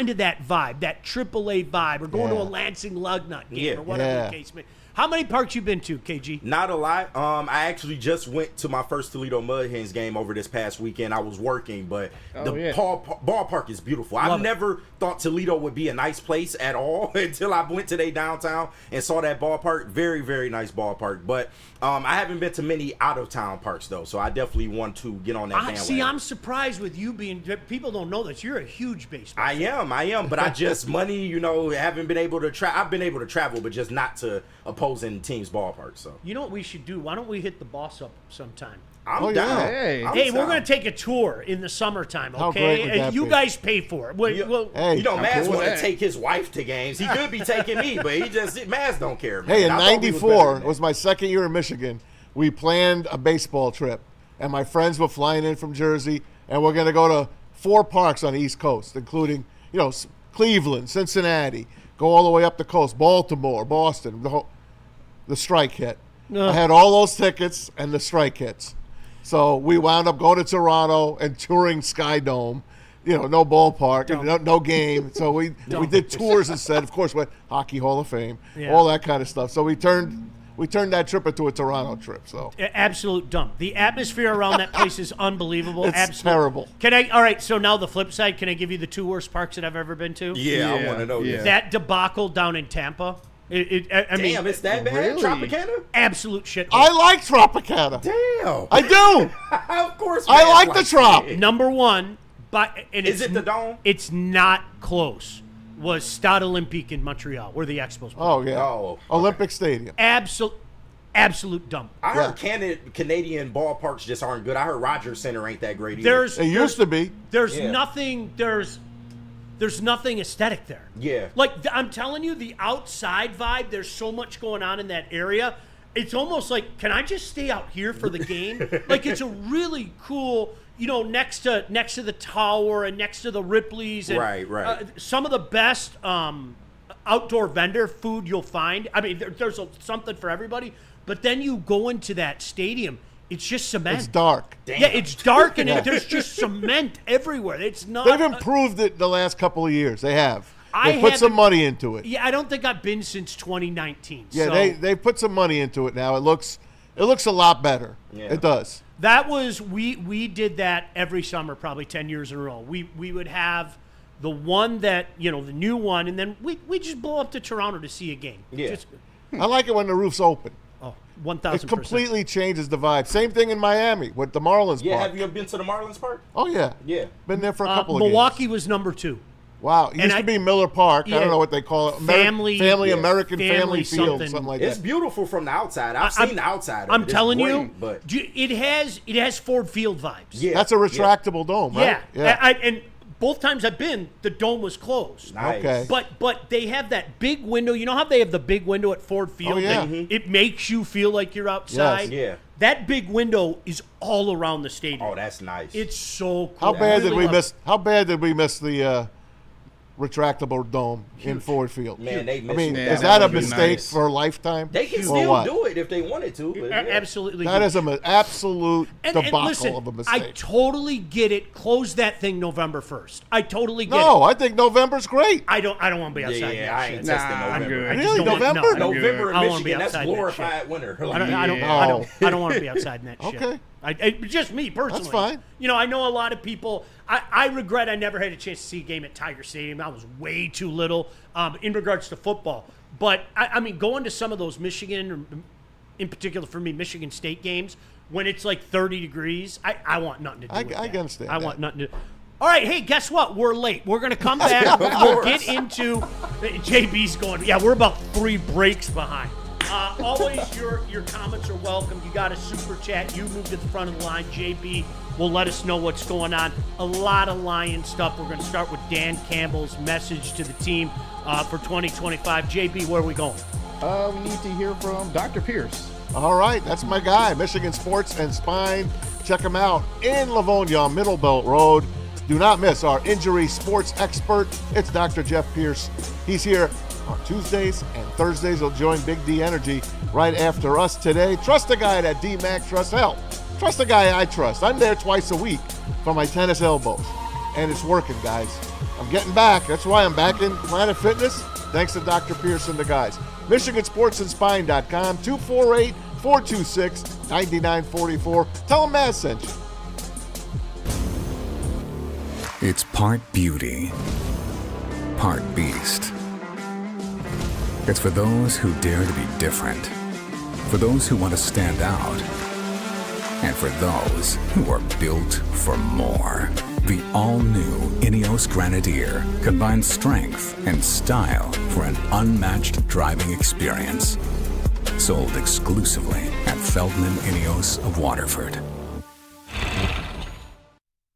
of that vibe, that AAA vibe. Or going to a Lansing Lugnut game or whatever the case may be. How many parks you been to, KG? Not a lot. I actually just went to my first Toledo Mud Hens game over this past weekend. I was working, but ballpark is beautiful. I've never thought Toledo would be a nice place at all until I went to their downtown and saw that ballpark. Very, very nice ballpark. But I haven't been to many out-of-town parks, though, so I definitely want to get on that bandwagon. See, I'm surprised with you being – people don't know this. You're a huge baseball fan. I am, but I just, money, haven't been able to – I've been able to travel, but just not to – opposing teams' ballparks. So You know what we should do? Why don't we hit the boss up sometime? I'm down. Hey. I'm Hey, we're down. going to take a tour in the summertime, How okay? great would that You be? guys pay for it. Hey, You know, Maz cool with want to that. take his wife to games. He could be taking me, but Maz don't care. Man. Hey, in I thought we was better '94, than it was my second year in Michigan. We planned a baseball trip, and my friends were flying in from Jersey, and we're going to go to 4 parks on the East Coast, including, Cleveland, Cincinnati, go all the way up the coast, Baltimore, Boston, the strike hit. I had all those tickets and the strike hits. So we wound up going to Toronto and touring Sky Dome. No ballpark, and no game. So we did tours instead. Of course, went Hockey Hall of Fame, all that kind of stuff. So we turned that trip into a Toronto trip. So Absolute dump. The atmosphere around that place is unbelievable. It's terrible. All right, so now the flip side, can I give you the 2 worst parks that I've ever been to? Yeah, I want to know. yeah. Yeah. That debacle down in Tampa. I mean, Damn, it's that bad, Really? Tropicana? absolute shit. I like Tropicana. Damn. I do. Of course. I Maz like the likes Trop. it. Number 1, Is it the Dome? It's not close. Was Stade Olympique in Montreal, where the Expos play. Oh yeah. Oh, Olympic Stadium. Absolute dump. I heard Canadian ballparks just aren't good. I heard Rogers Center ain't that great either. There's It used to be. There's Yeah. nothing. There's nothing aesthetic there. Yeah. Like I'm telling you, the outside vibe. There's so much going on in that area. It's almost like, can I just stay out here for the game? Like it's a really cool. Next to the tower and next to the Ripley's. And, Right. some of the best outdoor vendor food you'll find. I mean, there's something for everybody. But then you go into that stadium. It's just cement. It's dark. Damn. Yeah, it's dark and there's just cement everywhere. It's not. They've improved it the last couple of years. They have. I They put some haven't- money into it. Yeah, I don't think I've been since 2019. Yeah, so they put some money into it now. It looks a lot better. Yeah. It does. that was we did that every summer, probably 10 years in a row. We would have the one that the new one, and then we just blow up to Toronto to see a game. Yeah. Just, I like it when the roof's open. oh, 1,000%. It completely changes the vibe. Same thing in Miami with the Marlins Yeah, Park. have you ever been to the Marlins Park? Oh yeah. Yeah. Been there for a couple of Milwaukee games. was number 2. Wow. It used to be Miller Park. I Yeah. don't know what they call it. Family- American family Family Field, something. something like It's that. beautiful from the outside. I've I'm- seen the outside of I'm it. It's telling great, you, but it has Ford Field vibes. yeah, That's a retractable dome, right? Yeah. And both times I've been, the dome was closed. Nice. Okay. But they have that big window. You know how they have the big window at Ford Field? Oh, yeah. that It makes you feel like you're outside. Yeah. That big window is all around the stadium. Oh, that's nice. It's so cool. How bad did Really we love miss? How bad did we miss the retractable dome in Ford Field? Man, they I missed mean, it. is that that a would be mistake nice. for a lifetime? They can Or still what? do it if they wanted to. But it. yeah. Absolutely. That is an absolute and debacle listen, of a I mistake. totally get it. Close that thing November 1st. I totally get No, it. I think November's great. I don't want to be outside Yeah, that I shit. ain't testing Nah, I'm November. good. I just Really? don't want- November? no, I don't- November I in don't wanna be Michigan, that's outside that glorified shit. winter. I don't No. want to be outside in that shit. Okay. Just me personally. fine. I know a lot of people. I regret I never had a chance to see a game at Tiger Stadium. I was way too little in regards to football. But I mean, going to some of those Michigan, or in particular for me, Michigan State games when it's like 30 degrees, I want nothing to do with I that. understand I that. want nothing to. All right, hey, guess what? We're late. We're going to come back. We'll get into JB's going. Yeah, we're about 3 breaks behind. Always your comments are welcome. You got a super chat. You move to the front of the line. JB will let us know what's going on. A lot of Lion stuff. We're going to start with Dan Campbell's message to the team for 2025. JB, where are we going? We need to hear from Dr. Pierce. All right, that's my guy, Michigan Sports and Spine. Check him out in Livonia on Middle Belt Road. Do not miss our injury sports expert. It's Dr. Jeff Pierce. He's here on Tuesdays and Thursdays. He'll join Big D Energy right after us today. Trust the guy that D-Mac trusts. Hell, trust the guy I trust. I'm there twice a week for my tennis elbows. And it's working, guys. I'm getting back. That's why I'm back in Planet Fitness. Thanks to Dr. Pierce and the guys. MichiganSportsAndSpine.com, 248-426-9944. Tell them Maz sent you. It's part beauty, part beast. It's for those who dare to be different, for those who want to stand out, and for those who are built for more. The all-new Ineos Grenadier combines strength and style for an unmatched driving experience. Sold exclusively at Feldman Ineos of Waterford.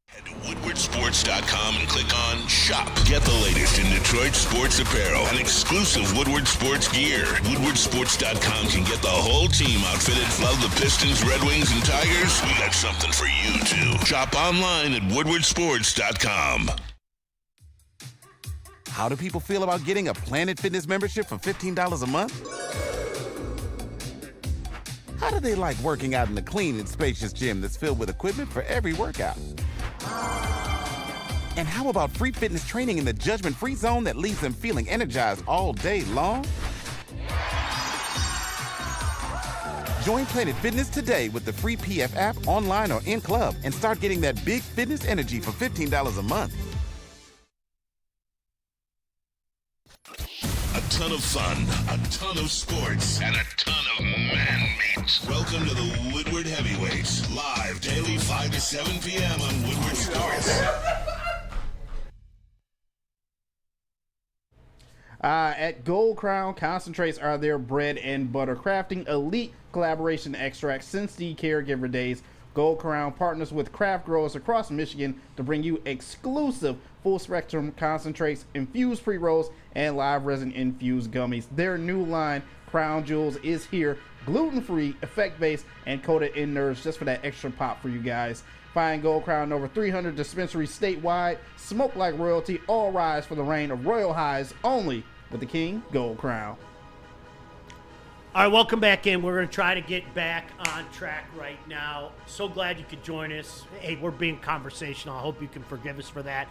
Head to WoodwardSports.com and click on Shop. Get the latest in Detroit sports apparel and exclusive Woodward sports gear. WoodwardSports.com can get the whole team outfitted. Love the Pistons, Red Wings, and Tigers? We got something for you, too. Shop online at WoodwardSports.com. How do people feel about getting a Planet Fitness membership for $15 a month? How do they like working out in a clean and spacious gym that's filled with equipment for every workout? And how about free fitness training in the judgment-free zone that leaves them feeling energized all day long? Join Planet Fitness today with the free PF app, online or in club, and start getting that big fitness energy for $15 a month. A ton of fun, a ton of sports, and a ton of man-meat. Welcome to the Woodward Heavyweights, live daily 5 to 7 p.m. on Woodward Sports. At Gold Crown, concentrates are their bread and butter, crafting elite collaboration extracts since the caregiver days. Gold Crown partners with craft growers across Michigan to bring you exclusive full-spectrum concentrates, infused pre-rolls, and live resin-infused gummies. Their new line, Crown Jewels, is here. Gluten-free, effect-based, and coated in nerves just for that extra pop for you guys. Find Gold Crown in over 300 dispensaries statewide. Smoke like royalty. All rise for the reign of royal highs only with the King Gold Crown. All right, welcome back in. We're going to try to get back on track right now. So glad you could join us. Hey, we're being conversational. I hope you can forgive us for that.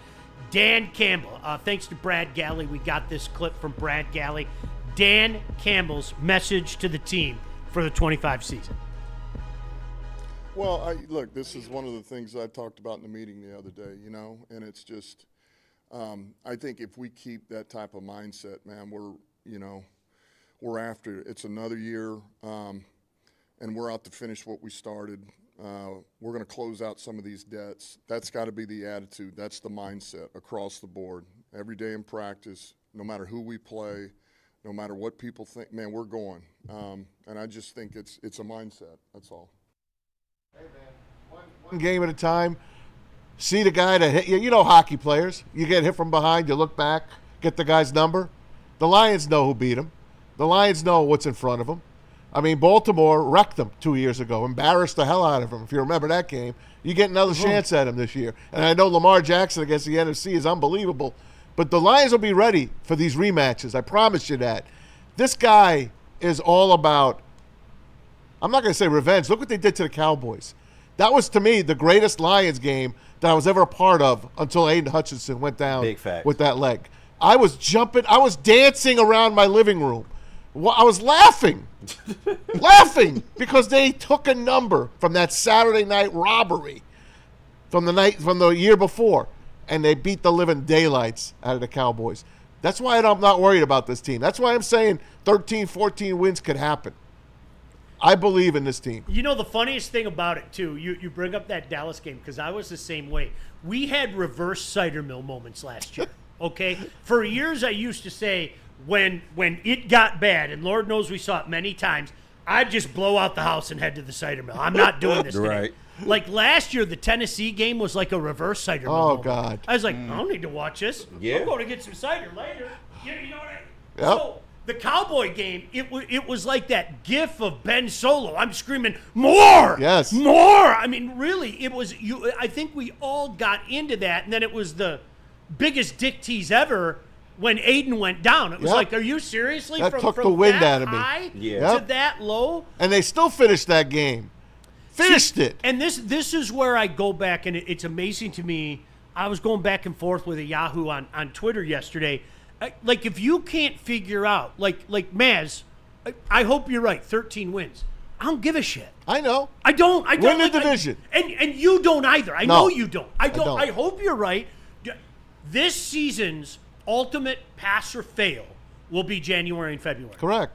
Dan Campbell, thanks to Brad Galley, we got this clip from Brad Galley. Dan Campbell's message to the team for the 25 season. Well, look, this is one of the things I talked about in the meeting the other day, and it's just, I think if we keep that type of mindset, man, we're after it. It's another year, and we're out to finish what we started. We're going to close out some of these debts. That's got to be the attitude. That's the mindset across the board. Every day in practice, no matter who we play, no matter what people think, man, we're going. And I just think it's a mindset. That's all. Hey, man, one game at a time. See the guy that hit you. You know hockey players. You get hit from behind, you look back, get the guy's number. The Lions know who beat him. The Lions know what's in front of them. I mean, Baltimore wrecked them 2 years ago, embarrassed the hell out of them. If you remember that game, you get another chance at him this year. And I know Lamar Jackson against the NFC is unbelievable, but the Lions will be ready for these rematches. I promise you that. This guy is all about, I'm not going to say revenge. Look what they did to the Cowboys. That was, to me, the greatest Lions game that I was ever a part of until Aiden Hutchinson went down with that leg. I was jumping. I was dancing around my living room. I was laughing because they took a number from that Saturday night robbery from the year before, and they beat the living daylights out of the Cowboys. That's why I'm not worried about this team. That's why I'm saying 13, 14 wins could happen. I believe in this team. You know, the funniest thing about it, too, you bring up that Dallas game, because I was the same way. We had reverse cider mill moments last year, okay? For years, I used to say, when it got bad, and Lord knows we saw it many times, I'd just blow out the house and head to the cider mill. I'm not doing this today. Right. Like last year, the Tennessee game was like a reverse cider mill moment. God. I was like, I don't need to watch this. Yeah. I'm going to get some cider later. You know what I mean? Yep. So, the Cowboy game, it was like that gif of Ben Solo. I'm screaming, more! Yes. More! I mean, really, it was, I think we all got into that, and then it was the biggest dick tease ever when Aiden went down. It was like, are you seriously? That took from the wind that out of me. High Yeah. to that low? And they still finished that game. Finished it. And this is where I go back, and it's amazing to me. I was going back and forth with a Yahoo on Twitter yesterday. Like, if you can't figure out, like Maz, I hope you're right, 13 wins. I don't give a shit. I know. I don't. Win the division. And you don't either. I know you don't. I don't. I hope you're right. This season's ultimate pass or fail will be January and February. Correct.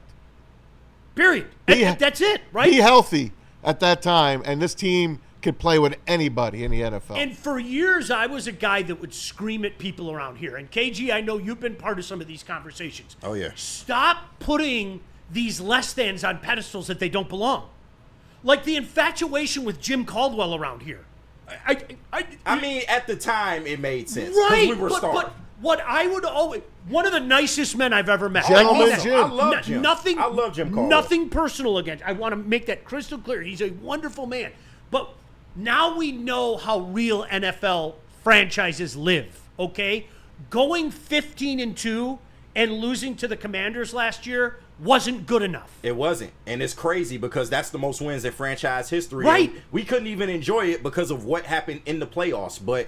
Period. That's it, right? Be healthy at that time, and this team could play with anybody in the NFL. And for years, I was a guy that would scream at people around here. And KG, I know you've been part of some of these conversations. Oh, yeah. Stop putting these less thans on pedestals that they don't belong. Like the infatuation with Jim Caldwell around here. I mean, at the time, it made sense. Right, We were starved. but what I would always, one of the nicest men I've ever met. Gentleman Jim. I love Jim. Nothing. I love Jim Caldwell. Nothing personal against. I want to make that crystal clear. He's a wonderful man. But now we know how real NFL franchises live. Okay, going 15-2 and losing to the Commanders last year wasn't good enough. It wasn't. And it's crazy because that's the most wins in franchise history. Right. And we couldn't even enjoy it because of what happened in the playoffs. But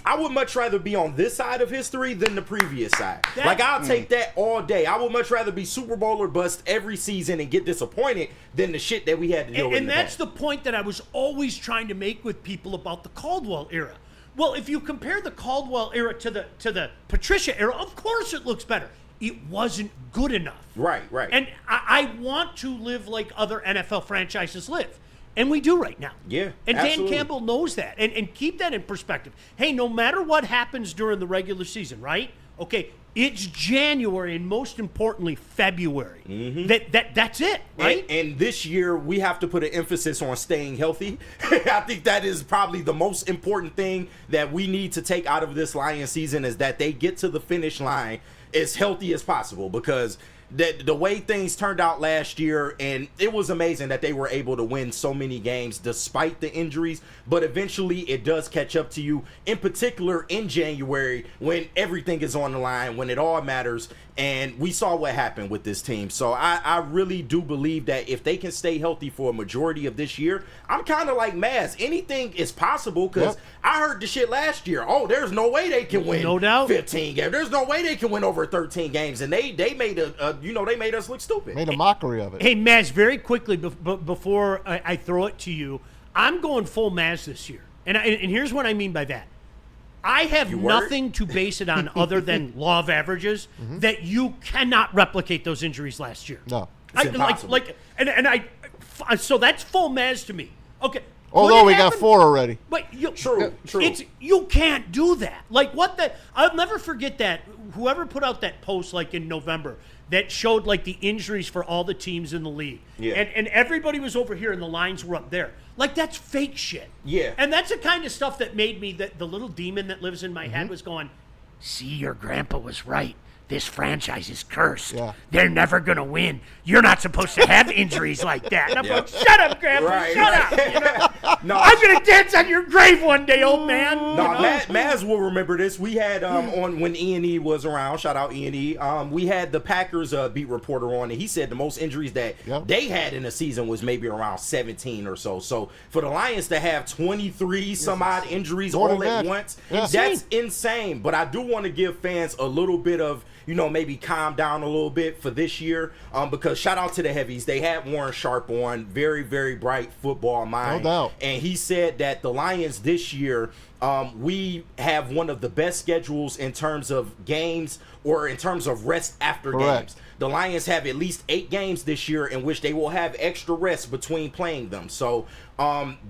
I would much rather be on this side of history than the previous side. I'll take that all day. I would much rather be Super Bowl or bust every season and get disappointed than the shit that we had to deal with. And that's the point that I was always trying to make with people about the Caldwell era. Well, if you compare the Caldwell era to the Patricia era, of course it looks better. It wasn't good enough. Right. And I want to live like other NFL franchises live. And we do right now. Yeah, And absolutely. Dan Campbell knows that. And keep that in perspective. Hey, no matter what happens during the regular season, right? Okay, it's January and most importantly, February. Mm-hmm. That's it, right? And this year, we have to put an emphasis on staying healthy. I think that is probably the most important thing that we need to take out of this Lions season is that they get to the finish line as healthy as possible because the way things turned out last year, and it was amazing that they were able to win so many games despite the injuries, but eventually it does catch up to you, in particular in January when everything is on the line, when it all matters, and we saw what happened with this team. So I really do believe that if they can stay healthy for a majority of this year, I'm kind of like Maz. Anything is possible because I heard the shit last year. Oh, there's no way they can win No doubt. 15 games. There's no way they can win over 13 games, and they made they made us look stupid. Made a mockery of it. Hey, Maz, very quickly before I throw it to you, I'm going full Maz this year. And here's what I mean by that. I have nothing to base it on other than law of averages that you cannot replicate those injuries last year. No. It's impossible. So that's full Maz to me. Okay. Although we got 4 already. But True. You can't do that. Like what the I'll never forget that whoever put out that post like in November that showed like the injuries for all the teams in the league. Yeah. And everybody was over here and the lines were up there. Like that's fake shit. Yeah. And that's the kind of stuff that made me the little demon that lives in my head was going, see, your grandpa was right. This franchise is cursed. Yeah. They're never going to win. You're not supposed to have injuries like that. And I'm going, shut up, Grandpa. Shut up. You know? No, I'm going to dance on your grave one day, old man. No, Maz will remember this. We had on when E&E was around. Shout out E&E. We had the Packers beat reporter on, and he said the most injuries that they had in a season was maybe around 17 or so. So for the Lions to have 23 some odd injuries all at once, that's insane. But I do want to give fans a little bit of maybe calm down a little bit for this year because shout out to the heavies. They had Warren Sharp on, very, very bright football mind. No doubt. And he said that the Lions this year, we have one of the best schedules in terms of games or in terms of rest after games. The Lions have at least 8 games this year in which they will have extra rest between playing them. So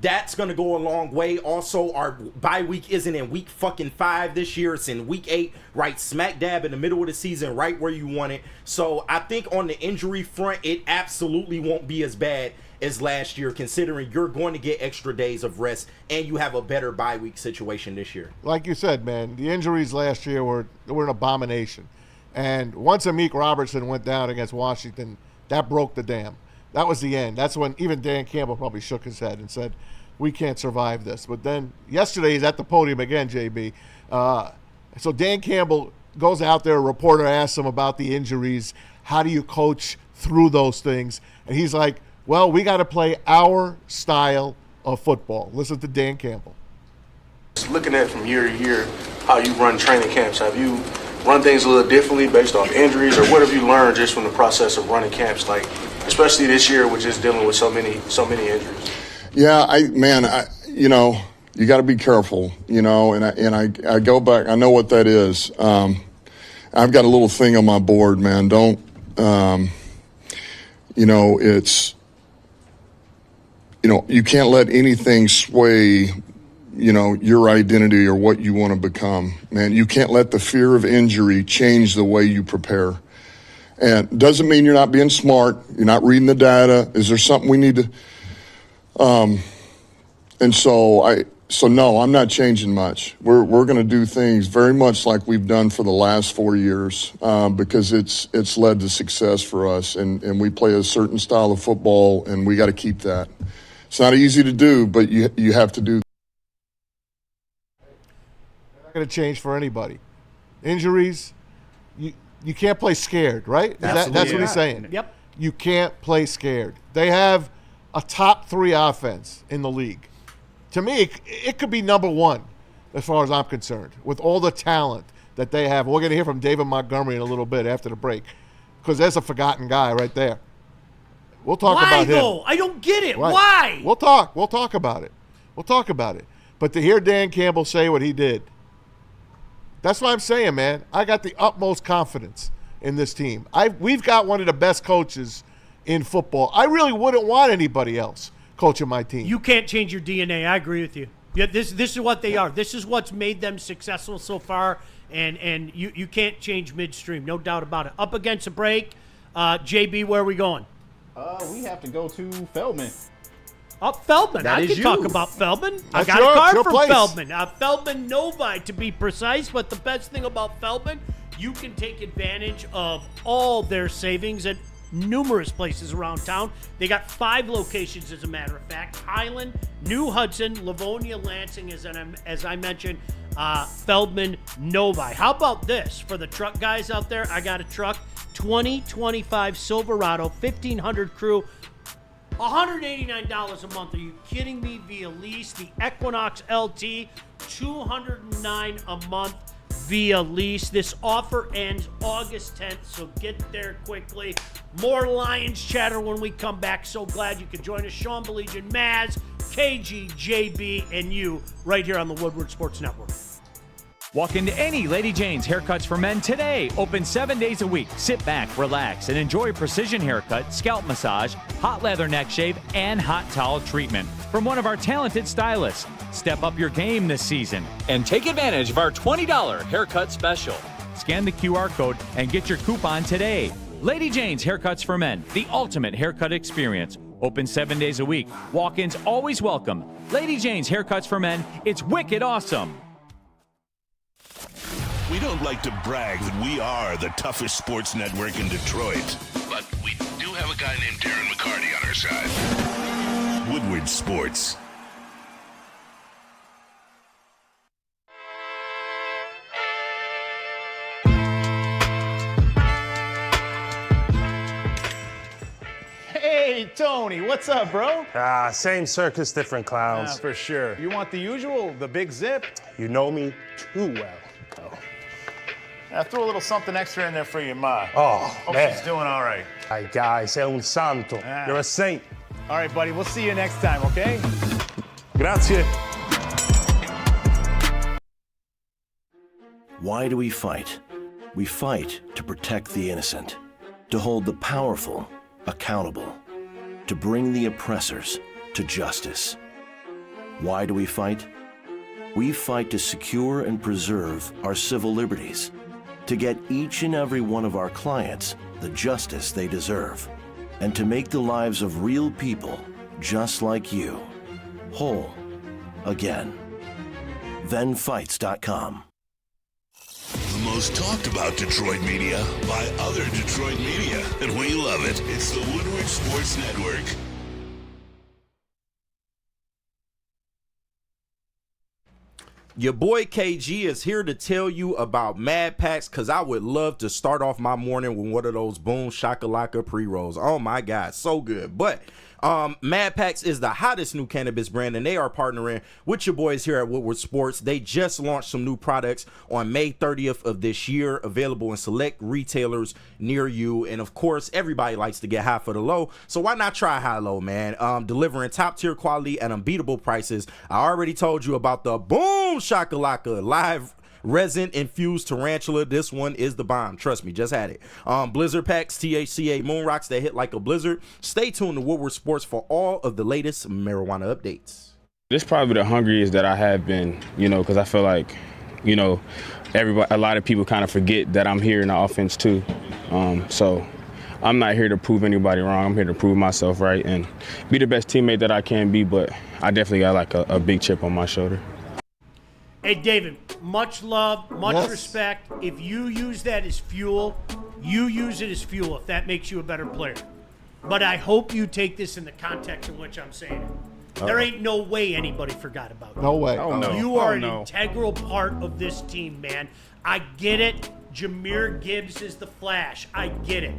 that's going to go a long way. Also, our bye week isn't in week fucking 5 this year. It's in week 8, right smack dab in the middle of the season, right where you want it. So I think on the injury front, it absolutely won't be as bad as last year, considering you're going to get extra days of rest and you have a better bye week situation this year. Like you said, man, the injuries last year were an abomination. And once Amik Robertson went down against Washington, that broke the dam. That was the end. That's when even Dan Campbell probably shook his head and said, we can't survive this. But then yesterday he's at the podium again, JB. So Dan Campbell goes out there, a reporter asks him about the injuries. How do you coach through those things? And he's like, well, we got to play our style of football. Listen to Dan Campbell. Just looking at from year to year how you run training camps, have you run things a little differently based off injuries, or what have you learned just from the process of running camps, like especially this year with just dealing with so many injuries? Yeah, you got to be careful, and I go back. I know what that is. I've got a little thing on my board, man. Don't, it's, you can't let anything sway, your identity or what you want to become, man. You can't let the fear of injury change the way you prepare. And doesn't mean you're not being smart. You're not reading the data. Is there something we need to? So no, I'm not changing much. We're going to do things very much like we've done for the last 4 years because it's led to success for us, and we play a certain style of football, and we got to keep that. It's not easy to do, but you have to do. Not going to change for anybody. Injuries, you can't play scared, right? That's what he's saying. Yep. You can't play scared. They have a top 3 offense in the league. To me, it could be number 1 as far as I'm concerned with all the talent that they have. We're going to hear from David Montgomery in a little bit after the break because there's a forgotten guy right there. We'll talk about him. Why, though? I don't get it. Right. Why? We'll talk about it. But to hear Dan Campbell say what he did, that's what I'm saying, man. I got the utmost confidence in this team. We've got one of the best coaches in football. I really wouldn't want anybody else coaching my team. You can't change your DNA. I agree with you. Yeah, this is what they are. This is what's made them successful so far, and you can't change midstream, no doubt about it. Up against a break, JB, where are we going? We have to go to Feldman. Feldman. That I is can you. talk about Feldman. I That's got a card your from place. Feldman. Feldman Novi, to be precise. But the best thing about Feldman, you can take advantage of all their savings at numerous places around town. They got 5 locations, as a matter of fact. Highland, New Hudson, Livonia, Lansing, as I mentioned, Feldman Novi. How about this? For the truck guys out there, I got a truck, 2025 Silverado, 1500 crew, $189 a month. Are you kidding me? Via lease. The Equinox LT, $209 a month via lease. This offer ends August 10th, so get there quickly. More Lions chatter when we come back. So glad you could join us. Sean Baligian, Maz, KG, JB, and you right here on the Woodward Sports Network. Walk into any Lady Jane's Haircuts for Men today. Open 7 days a week. Sit back, relax, and enjoy precision haircut, scalp massage, hot leather neck shave, and hot towel treatment from one of our talented stylists. Step up your game this season and take advantage of our $20 haircut special. Scan the QR code and get your coupon today. Lady Jane's Haircuts for Men, the ultimate haircut experience. Open 7 days a week. Walk-ins always welcome. Lady Jane's Haircuts for Men. It's wicked awesome. We don't like to brag that we are the toughest sports network in Detroit, but we do have a guy named Darren McCarty on our side. Woodward Sports. Hey, Tony, what's up, bro? Same circus, different clowns. For sure. You want the usual, the big zip? You know me too well. I threw a little something extra in there for your ma. Oh, Hope man. she's doing all right. Ay, guy, sei un santo. You're a saint. All right, buddy, we'll see you next time, okay? Grazie. Why do we fight? We fight to protect the innocent, to hold the powerful accountable, to bring the oppressors to justice. Why do we fight? We fight to secure and preserve our civil liberties, to get each and every one of our clients the justice they deserve, and to make the lives of real people just like you whole again. ThenFights.com. The most talked about Detroit media by other Detroit media, and we love it. It's the Woodward Sports Network. Your boy KG is here to tell you about Mad Packs, because I would love to start off my morning with one of those Boom Shakalaka pre-rolls. Oh my God, so good. But Mad Packs is the hottest new cannabis brand, and they are partnering with your boys here at Woodward Sports. They just launched some new products on May 30th of this year, available in select retailers near you. And of course, everybody likes to get high for the low, so why not try high low, man? Delivering top tier quality at unbeatable prices. I already told you about the Boom Shakalaka live resin infused tarantula. This one is the bomb. Trust me, just had it. Blizzard packs, THCA moon rocks that hit like a blizzard. Stay tuned to Woodward Sports for all of the latest marijuana updates. This is probably the hungriest that I have been, because I feel like, a lot of people kind of forget that I'm here in the offense too. So I'm not here to prove anybody wrong. I'm here to prove myself right and be the best teammate that I can be, but I definitely got like a big chip on my shoulder. Hey, David, much love, much respect. If you use that as fuel, you use it as fuel if that makes you a better player. But I hope you take this in the context in which I'm saying it. There ain't no way anybody forgot about you. No way. Oh, no. You are Oh, an no. integral part of this team, man. I get it. Jameer Gibbs is the Flash. I get it.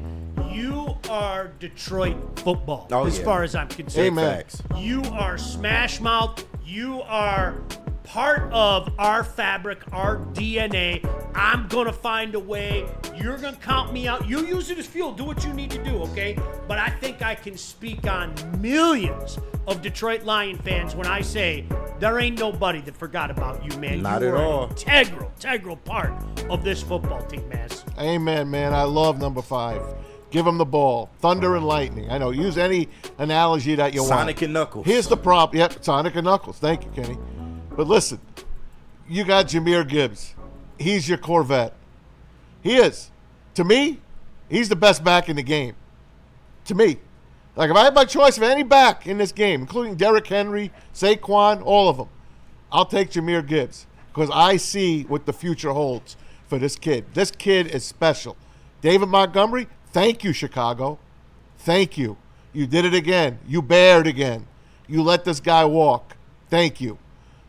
You are Detroit football, as far as I'm concerned. Amen. You are smash mouth. You are part of our fabric, our DNA. I'm going to find a way. You're going to count me out. You use it as fuel. Do what you need to do, okay? But I think I can speak on millions of Detroit Lion fans when I say there ain't nobody that forgot about you, man. Not you at are all. an integral part of this football team, man. Amen, man. I love number 5. Give him the ball. Thunder and lightning. I know. Use any analogy that you want. Sonic and Knuckles. Here's the problem. Yep, Sonic and Knuckles. Thank you, Kenny. But listen, you got Jameer Gibbs. He's your Corvette. He is. To me, he's the best back in the game. To me. Like, if I had my choice of any back in this game, including Derrick Henry, Saquon, all of them, I'll take Jameer Gibbs because I see what the future holds for this kid. This kid is special. David Montgomery, thank you, Chicago. Thank you. You did it again. You bared again. You let this guy walk. Thank you.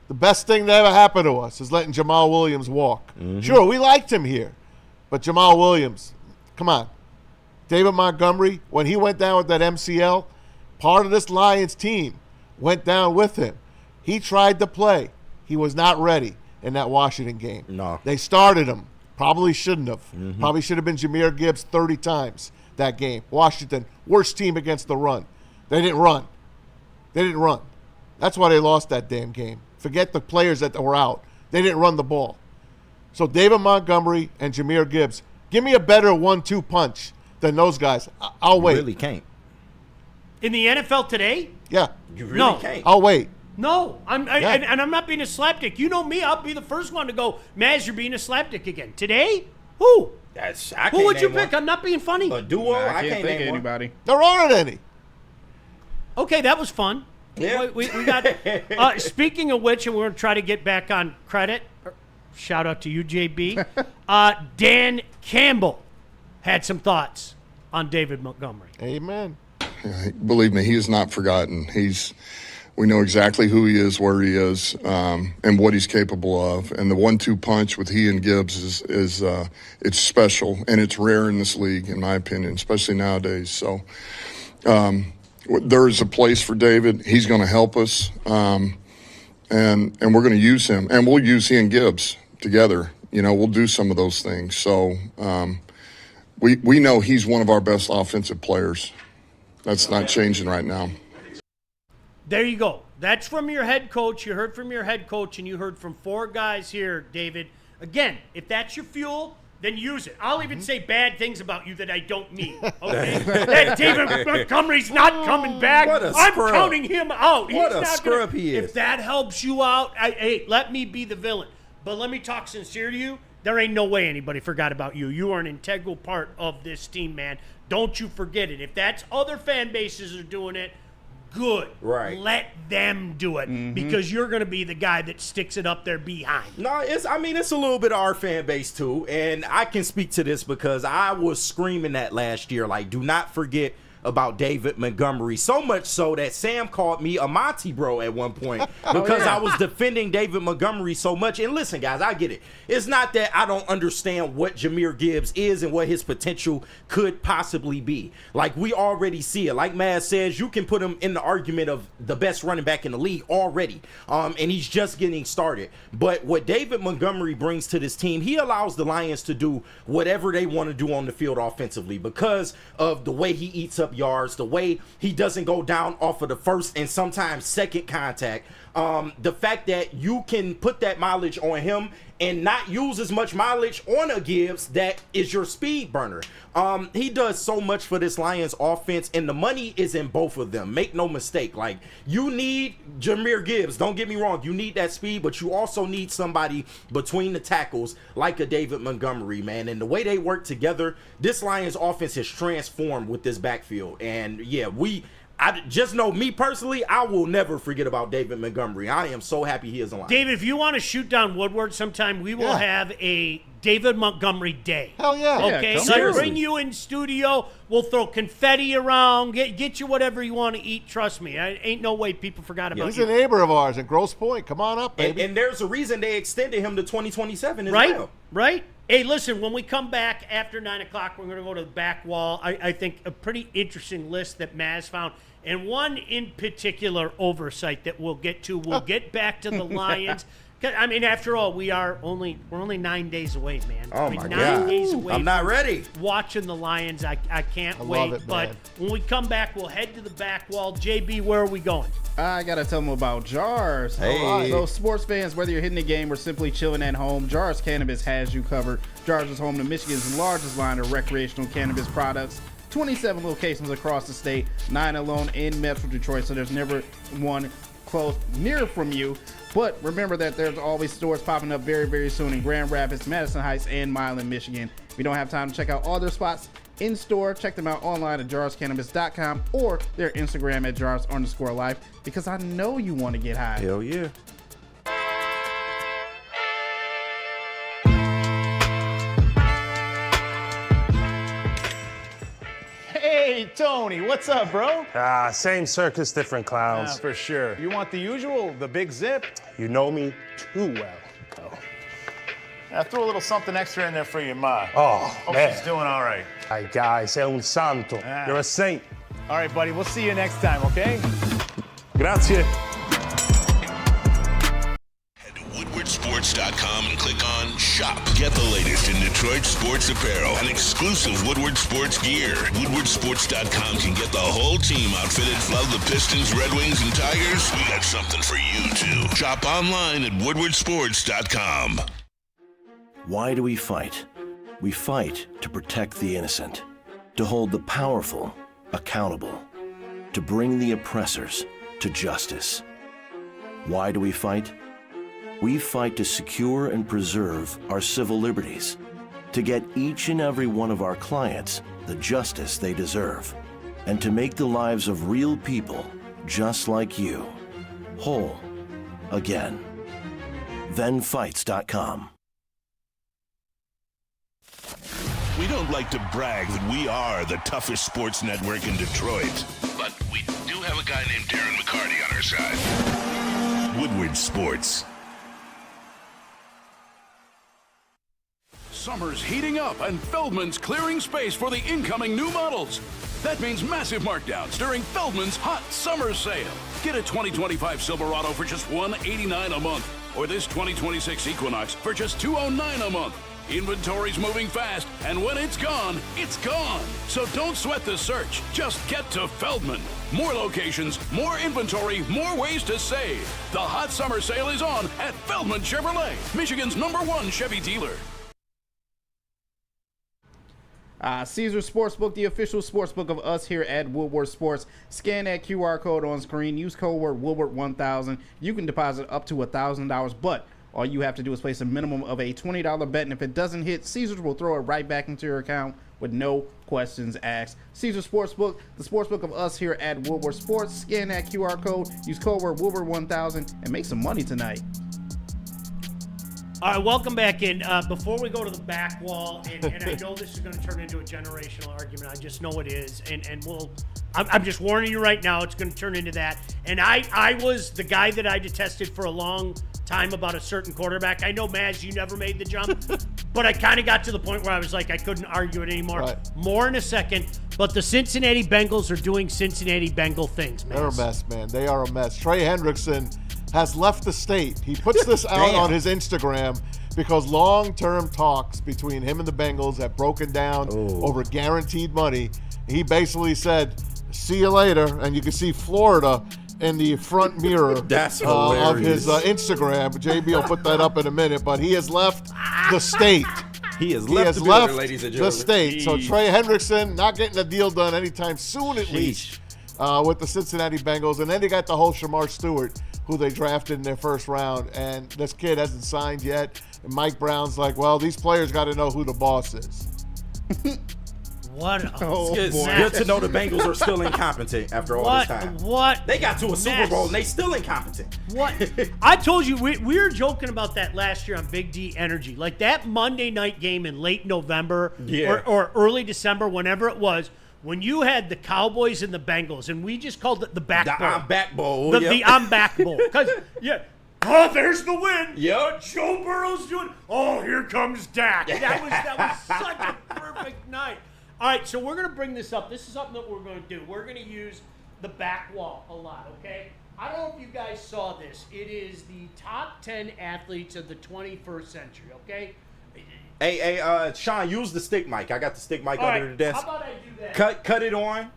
The best thing that ever happened to us is letting Jamal Williams walk. Sure, we liked him here, but Jamal Williams, come on. David Montgomery, when he went down with that MCL, part of this Lions team went down with him. He tried to play. He was not ready in that Washington game. No. They started him. Probably shouldn't have. Probably should have been Jameer Gibbs 30 times that game. Washington, worst team against the run. They didn't run. That's why they lost that damn game. Forget the players that were out. They didn't run the ball. So David Montgomery and Jameer Gibbs, give me a better 1-2 punch than those guys. I'll wait. You really can't. In the NFL today? Yeah. You really can't. I'll wait. No, and I'm not being a slapdick. You know me, I'll be the first one to go, Maz, you're being a slapdick again. Today? Who? Who would you pick? I'm not being funny. A duo? I can't think of anybody. There aren't any. Okay, that was fun. Yeah. We got. Speaking of which, and we're going to try to get back on credit. Shout out to you, JB. Dan Campbell had some thoughts on David Montgomery. Amen. Believe me, he is not forgotten. We know exactly who he is, where he is, and what he's capable of. And the 1-2 punch with he and Gibbs is it's special, and it's rare in this league, in my opinion, especially nowadays. So there is a place for David. He's going to help us, and we're going to use him, and we'll use he and Gibbs together. You know, we'll do some of those things. So we know he's one of our best offensive players. That's not changing right now. There you go. That's from your head coach. You heard from your head coach, and you heard from 4 guys here, David. Again, if that's your fuel, then use it. I'll even say bad things about you that I don't mean. Okay? That David Montgomery's not coming back. What a I'm scrub. counting him out. What He's a not scrub gonna, he is. If that helps you out, hey, let me be the villain. But let me talk sincere to you. There ain't no way anybody forgot about you. You are an integral part of this team, man. Don't you forget it. If that's other fan bases are doing it, good. Right. Let them do it because you're going to be the guy that sticks it up their behind. No, it's a little bit of our fan base too, and I can speak to this because I was screaming that last year, like, do not forget about David Montgomery, so much so that Sam called me a Monty bro at one point because I was defending David Montgomery so much. And listen, guys, I get it. It's not that I don't understand what Jameer Gibbs is and what his potential could possibly be. Like, we already see it. Like Maz says, you can put him in the argument of the best running back in the league already, and he's just getting started. But what David Montgomery brings to this team, he allows the Lions to do whatever they want to do on the field offensively because of the way he eats up yards, the way he doesn't go down off of the first and sometimes second contact, the fact that you can put that mileage on him and not use as much mileage on a Gibbs that is your speed burner. He does so much for this Lions offense, and the money is in both of them. Make no mistake. Like, you need Jahmyr Gibbs. Don't get me wrong. You need that speed, but you also need somebody between the tackles like a David Montgomery, man. And the way they work together, this Lions offense has transformed with this backfield. And, yeah, I just know, me personally, I will never forget about David Montgomery. I am so happy he is alive. David, if you want to shoot down Woodward sometime, we will have a David Montgomery day. Hell yeah. Okay, Yeah, so bring you in studio. We'll throw confetti around. Get you whatever you want to eat. Trust me, ain't no way people forgot about He's you. a neighbor of ours in Grosse Pointe. Come on up, baby. And there's a reason they extended him to 2027 as right? well. Right? Hey, listen, when we come back after 9 o'clock, we're going to go to the back wall. I think a pretty interesting list that Maz found. And one in particular oversight that we'll get to. We'll get back to the Lions. I mean, after all, we're only 9 days away, man. Oh, my 9 God. days away. I'm not from ready. Watching the Lions, I can't wait. love it, but man. when we come back, we'll head to the back wall. JB, where are we going? I gotta tell them about Jars. Hey. Alright, so sports fans, whether you're hitting the game or simply chilling at home, Jars Cannabis has you covered. Jars is home to Michigan's largest line of recreational cannabis products. 27 locations across the state, 9 alone in Metro Detroit, so there's never one close near from you. But remember that there's always stores popping up very, very soon in Grand Rapids, Madison Heights, and Milan, Michigan. If you don't have time to check out all their spots in store, check them out online at jarscannabis.com or their Instagram at jars_life, because I know you want to get high. Hell yeah. Hey, Tony, what's up, bro? Same circus, different clowns. For sure. You want the usual, the big zip? You know me too well. I threw a little something extra in there for your ma. Oh, Hope man. she's doing all right. Ay, guy, sei un santo. You're a saint. All right, buddy, we'll see you next time, okay? Grazie. WoodwardSports.com and click on Shop. Get the latest in Detroit sports apparel and exclusive Woodward Sports gear. WoodwardSports.com can get the whole team outfitted. Love the Pistons, Red Wings, and Tigers? We got something for you, too. Shop online at WoodwardSports.com. Why do we fight? We fight to protect the innocent, to hold the powerful accountable, to bring the oppressors to justice. Why do we fight? We fight to secure and preserve our civil liberties, to get each and every one of our clients the justice they deserve, and to make the lives of real people just like you whole again. ThenFights.com. We don't like to brag that we are the toughest sports network in Detroit, but we do have a guy named Darren McCarty on our side. Woodward Sports. Summer's heating up and Feldman's clearing space for the incoming new models. That means massive markdowns during Feldman's hot summer sale. Get a 2025 Silverado for just $189 a month, or this 2026 Equinox for just $209 a month. Inventory's moving fast, and when it's gone, it's gone. So don't sweat the search. Just get to Feldman. More locations, more inventory, more ways to save. The hot summer sale is on at Feldman Chevrolet, Michigan's #1 Chevy dealer. Caesar Sportsbook, the official sportsbook of us here at Woodward Sports. Scan that QR code on screen. Use code word Woodward1000. You can deposit up to $1,000, but all you have to do is place a minimum of a $20 bet, and if it doesn't hit, Caesars will throw it right back into your account with no questions asked. Caesar Sportsbook, the sportsbook of us here at Woodward Sports. Scan that QR code. Use code word Woodward1000 and make some money tonight. All right, welcome back in. Before we go to the back wall, and I know this is going to turn into a generational argument. I just know it is, and I'm just warning you right now, it's going to turn into that. And I was the guy that I detested for a long time about a certain quarterback. I know, Maz, you never made the jump, but I kind of got to the point where I was like, I couldn't argue it anymore. Right. More in a second, but the Cincinnati Bengals are doing Cincinnati Bengal things, Maz. They're a mess, man. They are a mess. Trey Hendrickson has left the state. He puts this out on his Instagram because long-term talks between him and the Bengals have broken down over guaranteed money. He basically said, "See you later," and you can see Florida in the front mirror That's of his hilarious. Instagram. JB will put that up in a minute, but he has left the state. He has left the building, ladies and the gentlemen. state. So Trey Hendrickson not getting a deal done anytime soon, at least, with the Cincinnati Bengals. And then they got the whole Shamar Stewart, who they drafted in their first round, and this kid hasn't signed yet. And Mike Brown's like, well, these players got to know who the boss is. What? It's good to know the Bengals are still incompetent after all this time. They got to a Super Bowl and they still incompetent. What? I told you, we were joking about that last year on Big D Energy. Like that Monday night game in late November or early December, whenever it was, when you had the Cowboys and the Bengals, and we just called it the back bowl. I'm back bowl. The I'm back bowl. Because, oh, there's the win. Yep. Joe Burrow's doing, oh, here comes Dak. That was such a perfect night. All right, so we're going to bring this up. This is something that we're going to do. We're going to use the back wall a lot, okay? I don't know if you guys saw this. It is the top 10 athletes of the 21st century, okay? Hey, Sean, use the stick mic. I got the stick mic under the desk. How about I do that? Cut it on,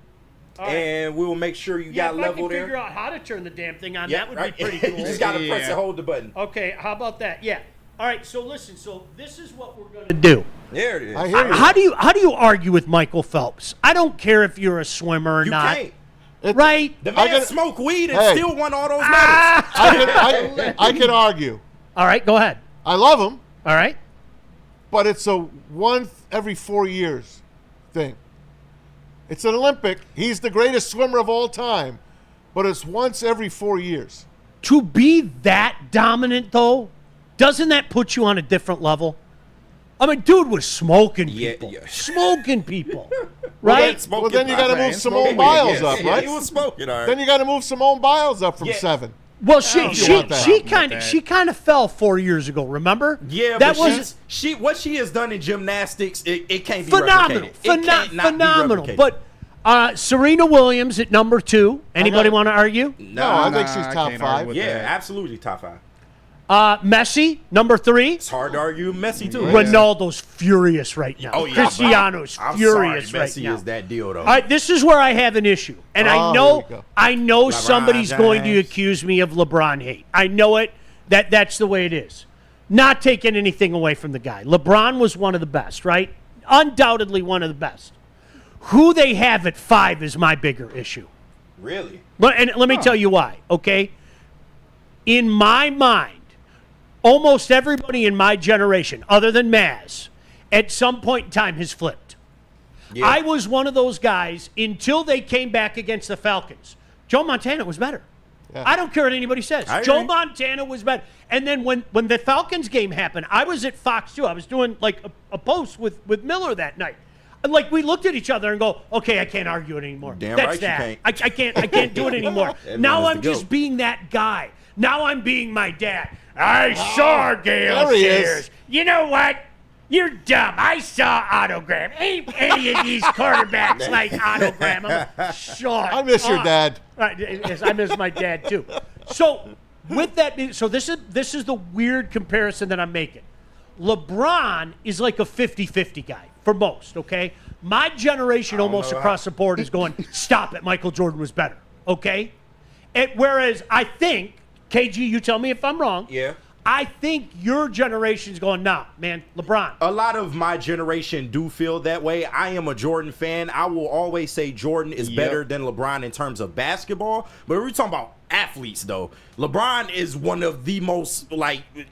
and we'll make sure you got level if I can there. figure out how to turn the damn thing on, that would be pretty cool. You just got to press and hold the button. Okay, how about that? Yeah. All right, so listen. So this is what we're going to do. There it is. I hear you. How do you argue with Michael Phelps? I don't care if you're a swimmer or not. Can't. Right? The man smoked weed and still won all those medals. I can argue. All right, go ahead. I love him. All right. But it's a once every 4 years thing. It's an Olympic. He's the greatest swimmer of all time, but it's once every 4 years. To be that dominant, though, doesn't that put you on a different level? I mean, dude was smoking people. Smoking people. Right? Well, then you got to move Simone Biles up, right? He was smoking, all right. Then you got to move Simone Biles up from 7. Well, she kind of fell 4 years ago. Remember? Yeah, that but was what she has done in gymnastics. It can't be phenomenal. replicated. Phenomenal. Be replicated. But Serena Williams at number 2. Anybody want to argue? No, I think she's top 5. Yeah, absolutely top 5. Messi, number 3. It's hard to argue Messi too. Ronaldo's furious right now. Oh, yeah, Cristiano's furious sorry, right Messi now. is that deal though. All right, this is where I have an issue, and I know somebody's going to accuse me of LeBron hate. I know it. That's the way it is. Not taking anything away from the guy. LeBron was one of the best, right? Undoubtedly one of the best. Who they have at 5 is my bigger issue. Really? And let me tell you why. Okay. In my mind, almost everybody in my generation, other than Maz, at some point in time has flipped. Yeah. I was one of those guys until they came back against the Falcons. Joe Montana was better. Yeah. I don't care what anybody says. Joe Montana was better. And then when the Falcons game happened, I was at Fox 2. I was doing like a post with Miller that night. And like we looked at each other and go, okay, I can't argue it anymore. Damn That's right that. you can't. I can't do it anymore. Now I'm just being that guy. Now I'm being my dad. I saw Gale Sayers. You know what? You're dumb. I saw autogram. Ain't any of these quarterbacks like autogram. I'm short. I miss your dad. Yes, I miss my dad too. So with that, this is the weird comparison that I'm making. LeBron is like a 50-50 guy for most, okay? My generation almost across the board is going, stop it, Michael Jordan was better, okay? Whereas I think, KG, you tell me if I'm wrong. Yeah. I think your generation's going, nah, man, LeBron. A lot of my generation do feel that way. I am a Jordan fan. I will always say Jordan is better than LeBron in terms of basketball. But we're talking about athletes, though. LeBron is one of the most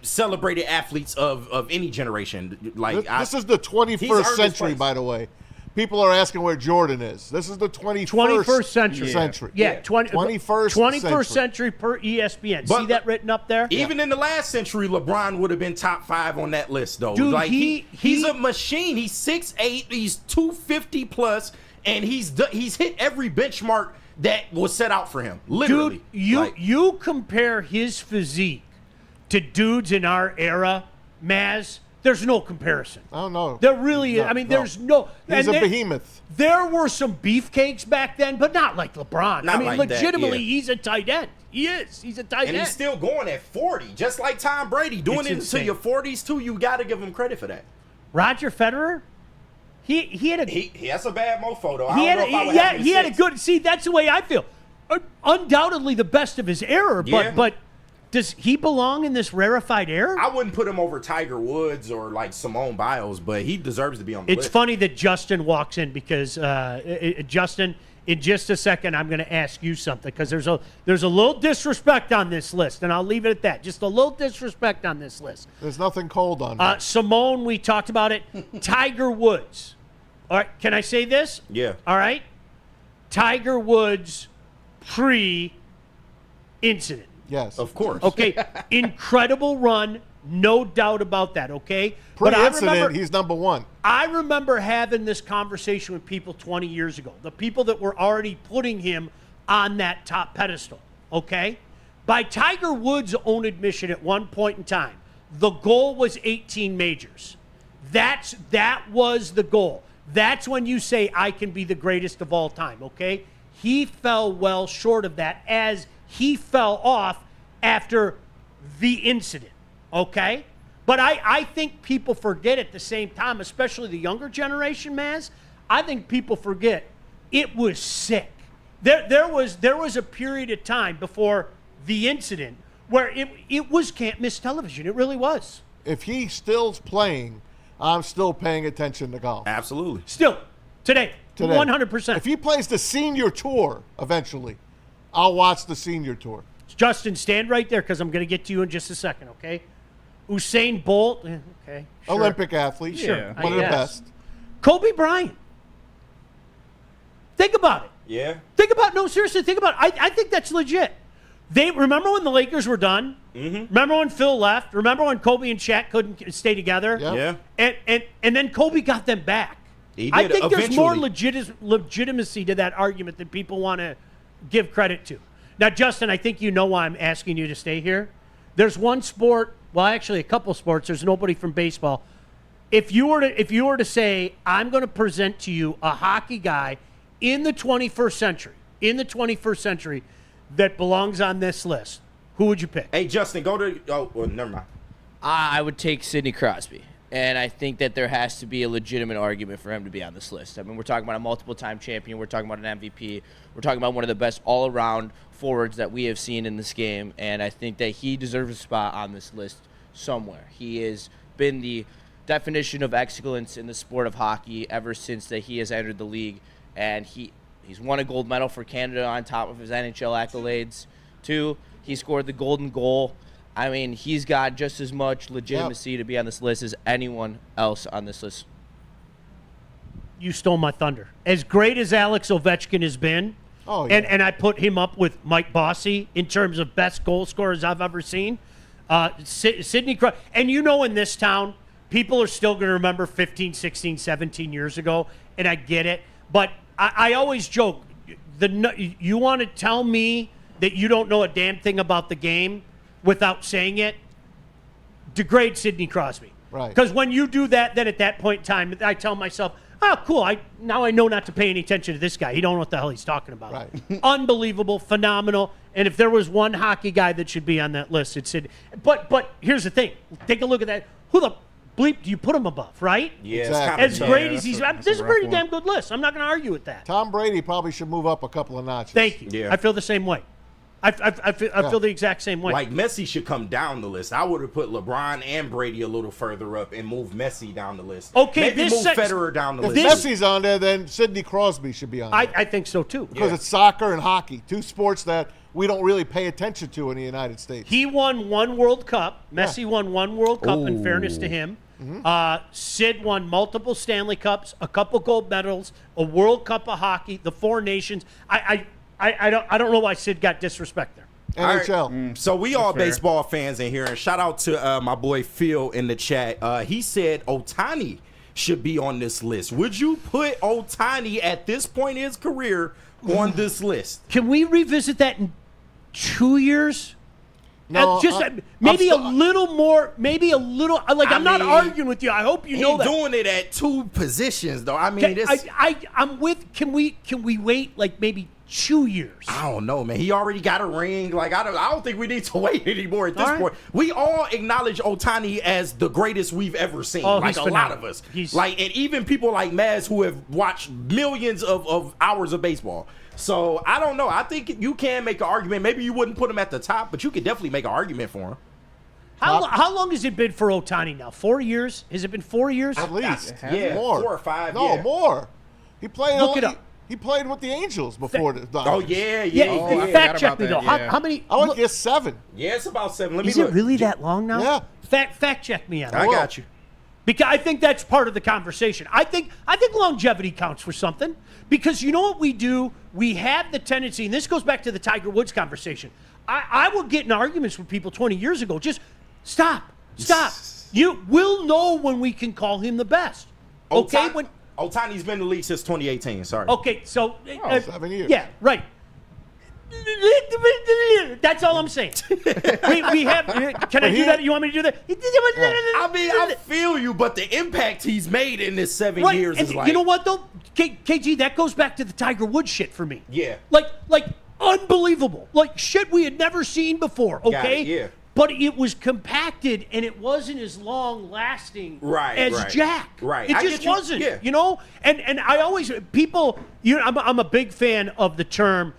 celebrated athletes of any generation. This is the 21st century, by the way. People are asking where Jordan is. This is the 21st century. Yeah, 21st century per ESPN. See that written up there? Even in the last century, LeBron would have been top 5 on that list, though. Dude, he's a machine. He's 6'8", he's 250 plus, and he's hit every benchmark that was set out for him. Literally. Dude, you compare his physique to dudes in our era, Maz. There's no comparison. Oh, no. There really is. I mean, there's no. He's a behemoth. There were some beefcakes back then, but not like LeBron. Not I mean, like legitimately, that, he's a tight end. He is. He's a tight end. And he's still going at 40, just like Tom Brady. Doing it into your 40s, too. You got to give him credit for that. Roger Federer, He had a he has a bad mofo though. he had a good. See, that's the way I feel. Undoubtedly the best of his era, but does he belong in this rarefied air? I wouldn't put him over Tiger Woods or like Simone Biles, but he deserves to be on the list. It's funny that Justin walks in because Justin, in just a second, I'm going to ask you something because there's a little disrespect on this list, and I'll leave it at that. Just a little disrespect on this list. There's nothing cold on it. Simone, we talked about it. Tiger Woods. All right, can I say this? Yeah. All right. Tiger Woods pre-incident. Yes. Of course. Okay. Incredible run, no doubt about that, okay? Pre-incident, he's number one. I remember having this conversation with people 20 years ago, the people that were already putting him on that top pedestal, okay? By Tiger Woods' own admission at one point in time, the goal was 18 majors. That was the goal. That's when you say, I can be the greatest of all time, okay? He fell well short of that as he fell off after the incident, okay? But I think people forget at the same time, especially the younger generation, Maz, I think people forget it was sick. There was a period of time before the incident where it was can't miss television. It really was. If he's still playing, I'm still paying attention to golf. Absolutely. Still, today. 100%. If he plays the senior tour eventually, I'll watch the senior tour. Justin, stand right there because I'm going to get to you in just a second, okay? Usain Bolt, okay. Sure. Olympic athlete, sure. One of the best. Kobe Bryant. Think about it. Yeah. Seriously, think about it. I think that's legit. Remember when the Lakers were done? Mm-hmm. Remember when Phil left? Remember when Kobe and Shaq couldn't stay together? Yeah. And then Kobe got them back. He did, I think there's more eventually. legitimacy to that argument than people want to give credit to. Now, Justin, I think you know why I'm asking you to stay here. There's one sport, well, actually a couple sports. There's nobody from baseball. If you were to say, I'm going to present to you a hockey guy in the 21st century, that belongs on this list, who would you pick? Hey, Justin, go to. Oh, well, never mind. I would take Sidney Crosby. And I think that there has to be a legitimate argument for him to be on this list. I mean, we're talking about a multiple-time champion. We're talking about an MVP. We're talking about one of the best all-around forwards that we have seen in this game. And I think that he deserves a spot on this list somewhere. He has been the definition of excellence in the sport of hockey ever since that he has entered the league. And he's won a gold medal for Canada on top of his NHL accolades, too. He scored the golden goal. I mean, he's got just as much legitimacy to be on this list as anyone else on this list. You stole my thunder. As great as Alex Ovechkin has been, and I put him up with Mike Bossy in terms of best goal scorers I've ever seen, Sidney Crosby. And you know in this town, people are still going to remember 15, 16, 17 years ago, and I get it. But I always joke, you want to tell me that you don't know a damn thing about the game without saying it, degrade Sidney Crosby. Right. Because when you do that, then at that point in time, I tell myself, oh, cool, now I know not to pay any attention to this guy. He don't know what the hell he's talking about. Right. Unbelievable, phenomenal. And if there was one hockey guy that should be on that list, it's Sidney. But here's the thing. Take a look at that. Who the bleep do you put him above, right? Yeah, Exactly. it's As kinda great tough. as he's... that's This is a a pretty rough damn good list. I'm not going to argue with that. Tom Brady probably should move up a couple of notches. Thank you. Yeah. I feel the same way. I feel the exact same way. Like Messi should come down the list. I would have put LeBron and Brady a little further up and moved Messi down the list. Okay, maybe move Federer down the If list. Messi's on there, then Sidney Crosby should be on there. I think so, too. Because it's soccer and hockey, two sports that we don't really pay attention to in the United States. He won one World Cup. Messi won one World Cup, in fairness to him. Sid won multiple Stanley Cups, a couple gold medals, a World Cup of hockey, the Four Nations. I don't know why Sid got disrespect there. NHL. So we all baseball fans in here, and shout out to my boy Phil in the chat. He said Ohtani should be on this list. Would you put Ohtani at this point in his career on this list? Can we revisit that in 2 years? No, maybe a little more. Maybe a little. I'm not arguing with you. I hope you know that. He's doing it at two positions, though. I mean, I'm with. Can we wait like maybe 2 years. I don't know, man. He already got a ring. Like, I don't think we need to wait anymore at this point. We all acknowledge Ohtani as the greatest we've ever seen. Oh, like, he's a lot of us. Like, and even people like Maz who have watched millions of hours of baseball. So, I don't know. I think you can make an argument. Maybe you wouldn't put him at the top, but you could definitely make an argument for him. How long has it been for Ohtani now? 4 years? Has it been 4 years? At least. Yeah, more. 4 or 5. No, yeah. more. He played. Look it up. He played with the Angels before the Oh, Dodgers. yeah. Fact check me, though. How many? I would guess 7. Yeah, it's about 7. Let me Is look. it really that long now? Yeah. Fact check me on it. I got you. Because I think that's part of the conversation. I think longevity counts for something. Because you know what we do? We have the tendency, and this goes back to the Tiger Woods conversation. I would get in arguments with people 20 years ago. Just stop. You will know when we can call him the best. Okay? Ohtani's been in the league since 2018. Sorry. Okay, so 7 years. Yeah, right. That's all I'm saying. we have. Can I do that? You want me to do that? I mean, I feel you, but the impact he's made in this 7 years and is like. You know what though, KG? That goes back to the Tiger Woods shit for me. Yeah. Like unbelievable. Like shit we had never seen before. Okay. Yeah. But it was compacted and it wasn't as long lasting as Jack. Right. It just wasn't. Yeah. You know? And I always people. I'm a big fan of the term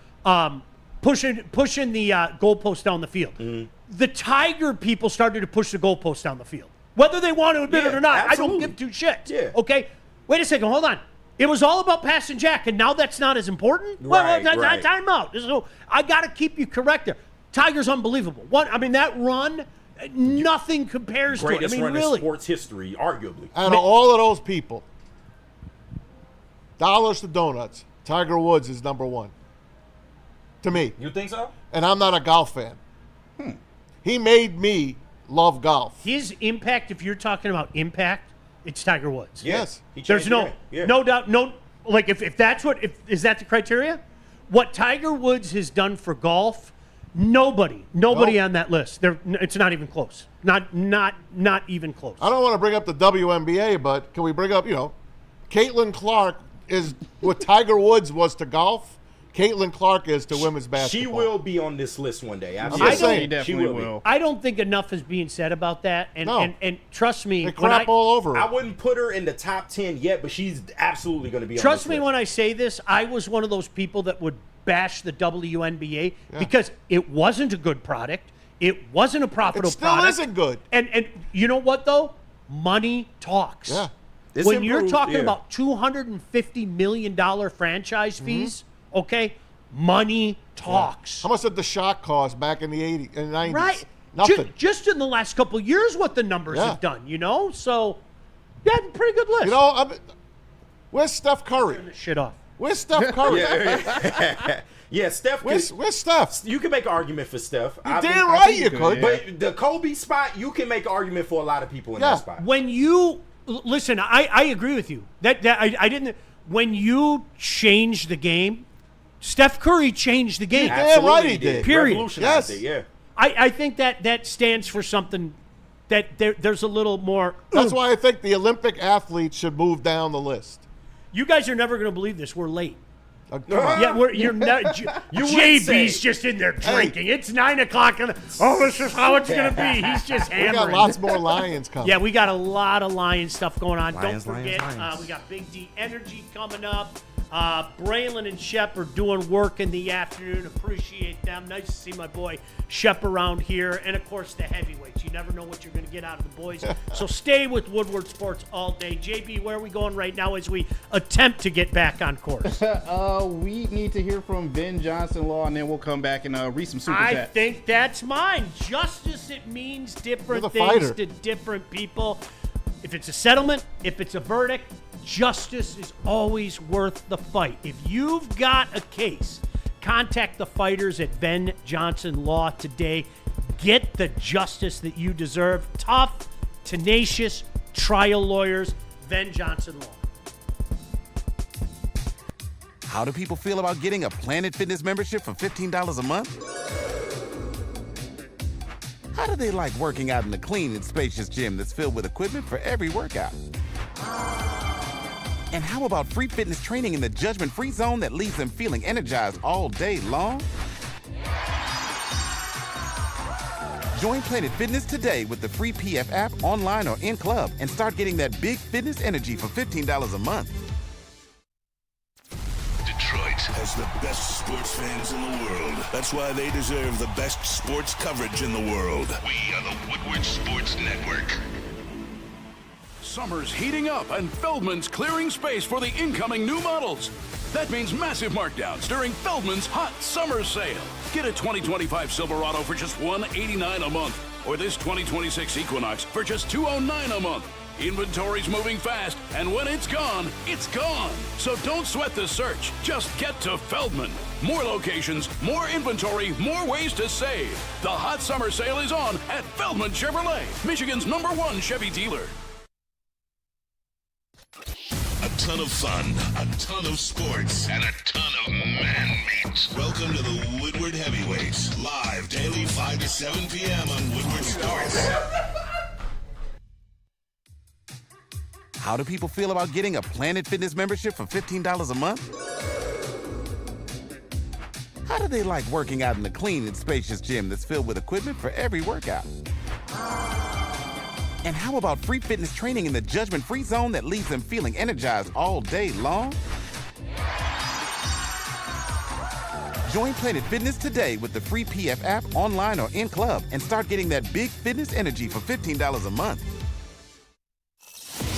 pushing the goalpost down the field. Mm-hmm. The Tiger people started to push the goalpost down the field, whether they want to admit it or not. Absolutely. I don't give two shits. Yeah. Okay. Wait a second. Hold on. It was all about passing Jack, and now that's not as important. Right. Time out. So I got to keep you correct there. Tiger's unbelievable. That run, nothing compares to it. Greatest run in sports history, arguably. Out of all of those people, dollars to donuts, Tiger Woods is number 1. To me. You think so? And I'm not a golf fan. He made me love golf. His impact, if you're talking about impact, it's Tiger Woods. Yes. There's no doubt, like if that's is that the criteria? What Tiger Woods has done for golf, nobody on that list. It's not even close. Not even close. I don't want to bring up the WNBA, but can we bring up, Caitlin Clark is what Tiger Woods was to golf. Caitlin Clark is to women's basketball. She will be on this list one day. She will. I don't think enough is being said about that. And trust me, they crap all over her. I wouldn't put her in the top 10 yet, but she's absolutely going to be on this Trust me list. when I say this, I was one of those people that would bash the WNBA because it wasn't a good product. It wasn't a profitable product. It still isn't good. And you know what, though? Money talks. Yeah. When you're talking about $250 million franchise fees, okay, money talks. How much did the shot cost back in the 80s and 90s? Right. Nothing. Just in the last couple of years, what the numbers have done, So, pretty good list. Where's Steph Curry? Turn this shit off. Where's Steph Curry? Yeah, Steph. Where's Steph? You can make an argument for Steph. You damn right you could. But the Kobe spot, you can make an argument for a lot of people in that spot. When you listen, I agree with you. I didn't. When you change the game, Steph Curry changed the game. Damn right he did. Period. Revolutionized it, yeah. I think that stands for something that there's a little more. That's why I think the Olympic athletes should move down the list. You guys are never going to believe this. We're late. Come on. Yeah, you're not. JB's just in there drinking. It's 9 o'clock, and this is how it's going to be. He's just hammering. We got lots more Lions coming. Yeah, we got a lot of Lions stuff going on. Lions, Don't forget, Lions. we got Big D Energy coming up. Braylon and Shep are doing work in the afternoon. Appreciate them. Nice to see my boy Shep around here. And, of course, the heavyweights. You never know what you're going to get out of the boys. So stay with Woodward Sports all day. JB, where are we going right now as we attempt to get back on course? We need to hear from Ben Johnson Law, and then we'll come back and read some super I chats. think that's mine. Justice, it means different You're the things fighter. to different people. If it's a settlement, if it's a verdict, justice is always worth the fight. If you've got a case, contact the fighters at Ben Johnson Law today. Get the justice that you deserve. Tough, tenacious trial lawyers. Ben Johnson Law. How do people feel about getting a Planet Fitness membership for $15 a month? How do they like working out in a clean and spacious gym that's filled with equipment for every workout? And how about free fitness training in the judgment-free zone that leaves them feeling energized all day long? Join Planet Fitness today with the free PF app, online or in club, and start getting that big fitness energy for $15 a month. Detroit has the best sports fans in the world. That's why they deserve the best sports coverage in the world. We are the Woodward Sports Network. Summer's heating up and Feldman's clearing space for the incoming new models. That means massive markdowns during Feldman's hot summer sale. Get a 2025 Silverado for just $189 a month, or this 2026 Equinox for just $209 a month. Inventory's moving fast, and when it's gone, it's gone. So don't sweat the search. Just get to Feldman. More locations, more inventory, more ways to save. The hot summer sale is on at Feldman Chevrolet, Michigan's #1 Chevy dealer. A ton of fun, a ton of sports, and a ton of man meat. Welcome to the Woodward Heavyweights, live daily 5 to 7 p.m. on Woodward Sports. How do people feel about getting a Planet Fitness membership for $15 a month? How do they like working out in a clean and spacious gym that's filled with equipment for every workout? And how about free fitness training in the judgment-free zone that leaves them feeling energized all day long? Join Planet Fitness today with the free PF app, online or in club, and start getting that big fitness energy for $15 a month.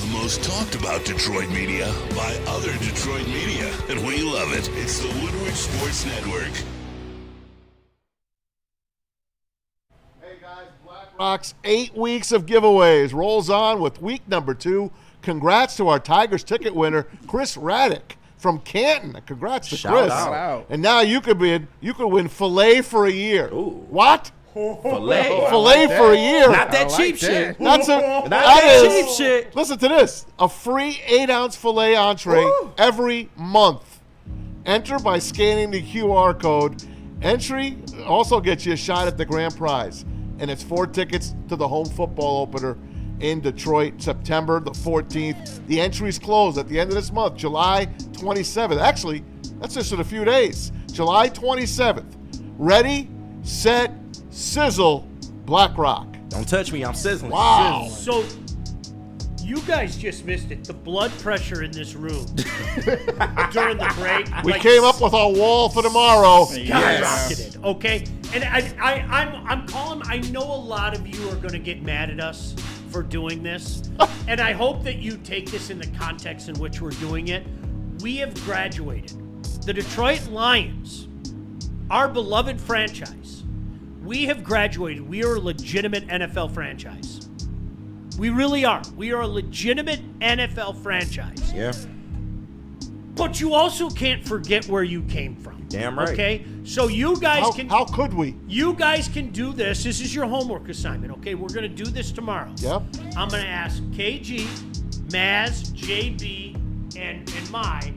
The most talked about Detroit media by other Detroit media, and we love it. It's the Woodward Sports Network. Rock's 8 weeks of giveaways rolls on with week number 2. Congrats to our Tigers ticket winner, Chris Raddick from Canton. Congrats to Shout Chris. out. And now you could win filet for a year. Ooh. What? Filet. Filet for a year. Not that cheap shit. That's that cheap shit. Listen to this. A free 8-ounce filet entree every month. Enter by scanning the QR code. Entry also gets you a shot at the grand prize. And it's 4 tickets to the home football opener in Detroit, September the 14th. The entries close at the end of this month, July 27th. Actually, that's just in a few days. July 27th. Ready, set, sizzle, Black Rock. Don't touch me, I'm sizzling. Wow. So, you guys just missed it. The blood pressure in this room during the break. We came up with our wall for tomorrow. Skyrocketed, okay? And I'm calling. I know a lot of you are going to get mad at us for doing this, and I hope that you take this in the context in which we're doing it. We have graduated. The Detroit Lions, our beloved franchise, we have graduated. We are a legitimate NFL franchise. We really are. We are a legitimate NFL franchise. Yeah. But you also can't forget where you came from. Damn right. Okay? So you guys How could we? You guys can do this. This is your homework assignment, okay? We're going to do this tomorrow. Yep. I'm going to ask KG, Maz, JB, and my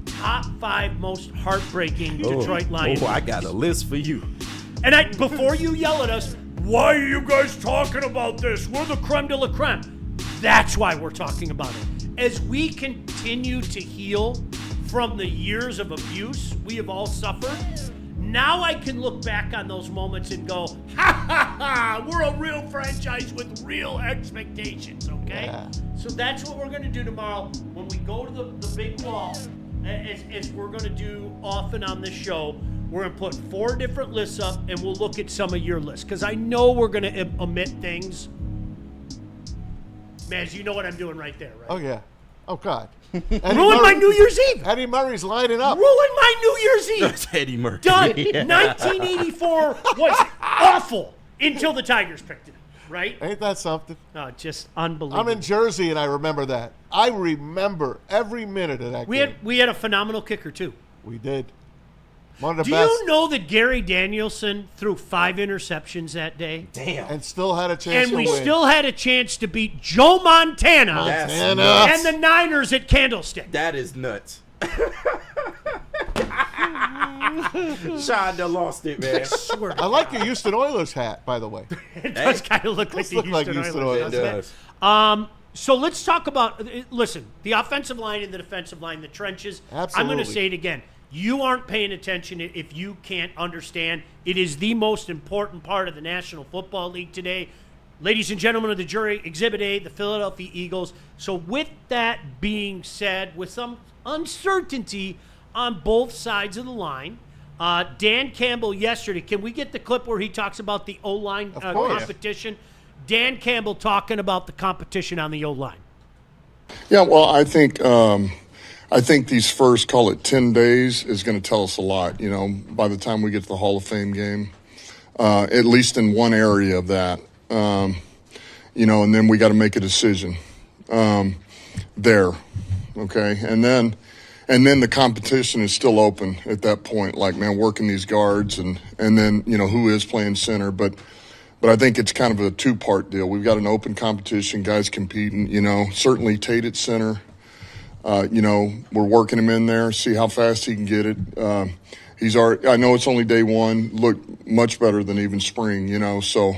top 5 most heartbreaking Detroit Lions. Oh, I got a list for you. And before you yell at us, why are you guys talking about this? We're the creme de la creme. That's why we're talking about it. As we continue to heal from the years of abuse we have all suffered, now I can look back on those moments and go, ha ha ha, we're a real franchise with real expectations, okay? Yeah. So that's what we're going to do tomorrow when we go to the big wall, as we're going to do often on this show. We're going to put 4 different lists up, and we'll look at some of your lists, because I know we're going to omit things. Maz, you know what I'm doing right there, right? Oh, yeah. Oh, God. Ruin my New Year's Eve. Eddie Murray's lining up. Ruin my New Year's Eve. That's Eddie Murray. Done. Yeah. 1984 was awful until the Tigers picked it up, right? Ain't that something? No, just unbelievable. I'm in Jersey, and I remember that. I remember every minute of that game. We had a phenomenal kicker, too. We did. One of the Do best. you know that Gary Danielson threw 5 interceptions that day? Damn. And still had a chance And we to win. still had a chance to beat Joe Montana and the Niners at Candlestick. That is nuts. Sean done lost it, man. I like your Houston Oilers hat, by the way. It does kind of look like the Houston Houston Oilers. Oilers. It does. So let's talk about, listen, the offensive line and the defensive line, the trenches. Absolutely. I'm going to say it again. You aren't paying attention if you can't understand. It is the most important part of the National Football League today. Ladies and gentlemen of the jury, Exhibit A, the Philadelphia Eagles. So with that being said, with some uncertainty on both sides of the line, Dan Campbell yesterday, can we get the clip where he talks about the O-line competition? Dan Campbell talking about the competition on the O-line. Yeah, well, I think these first, call it 10 days, is going to tell us a lot. You know, by the time we get to the Hall of Fame game, at least in one area of that, you know, and then we got to make a decision there, okay? And then the competition is still open at that point, like, man, working these guards and then, you know, who is playing center. But I think it's kind of a two-part deal. We've got an open competition, guys competing, you know, certainly Tate at center. You know, we're working him in there, see how fast he can get it. He's already, I know it's only day one, looked much better than even spring, you know, so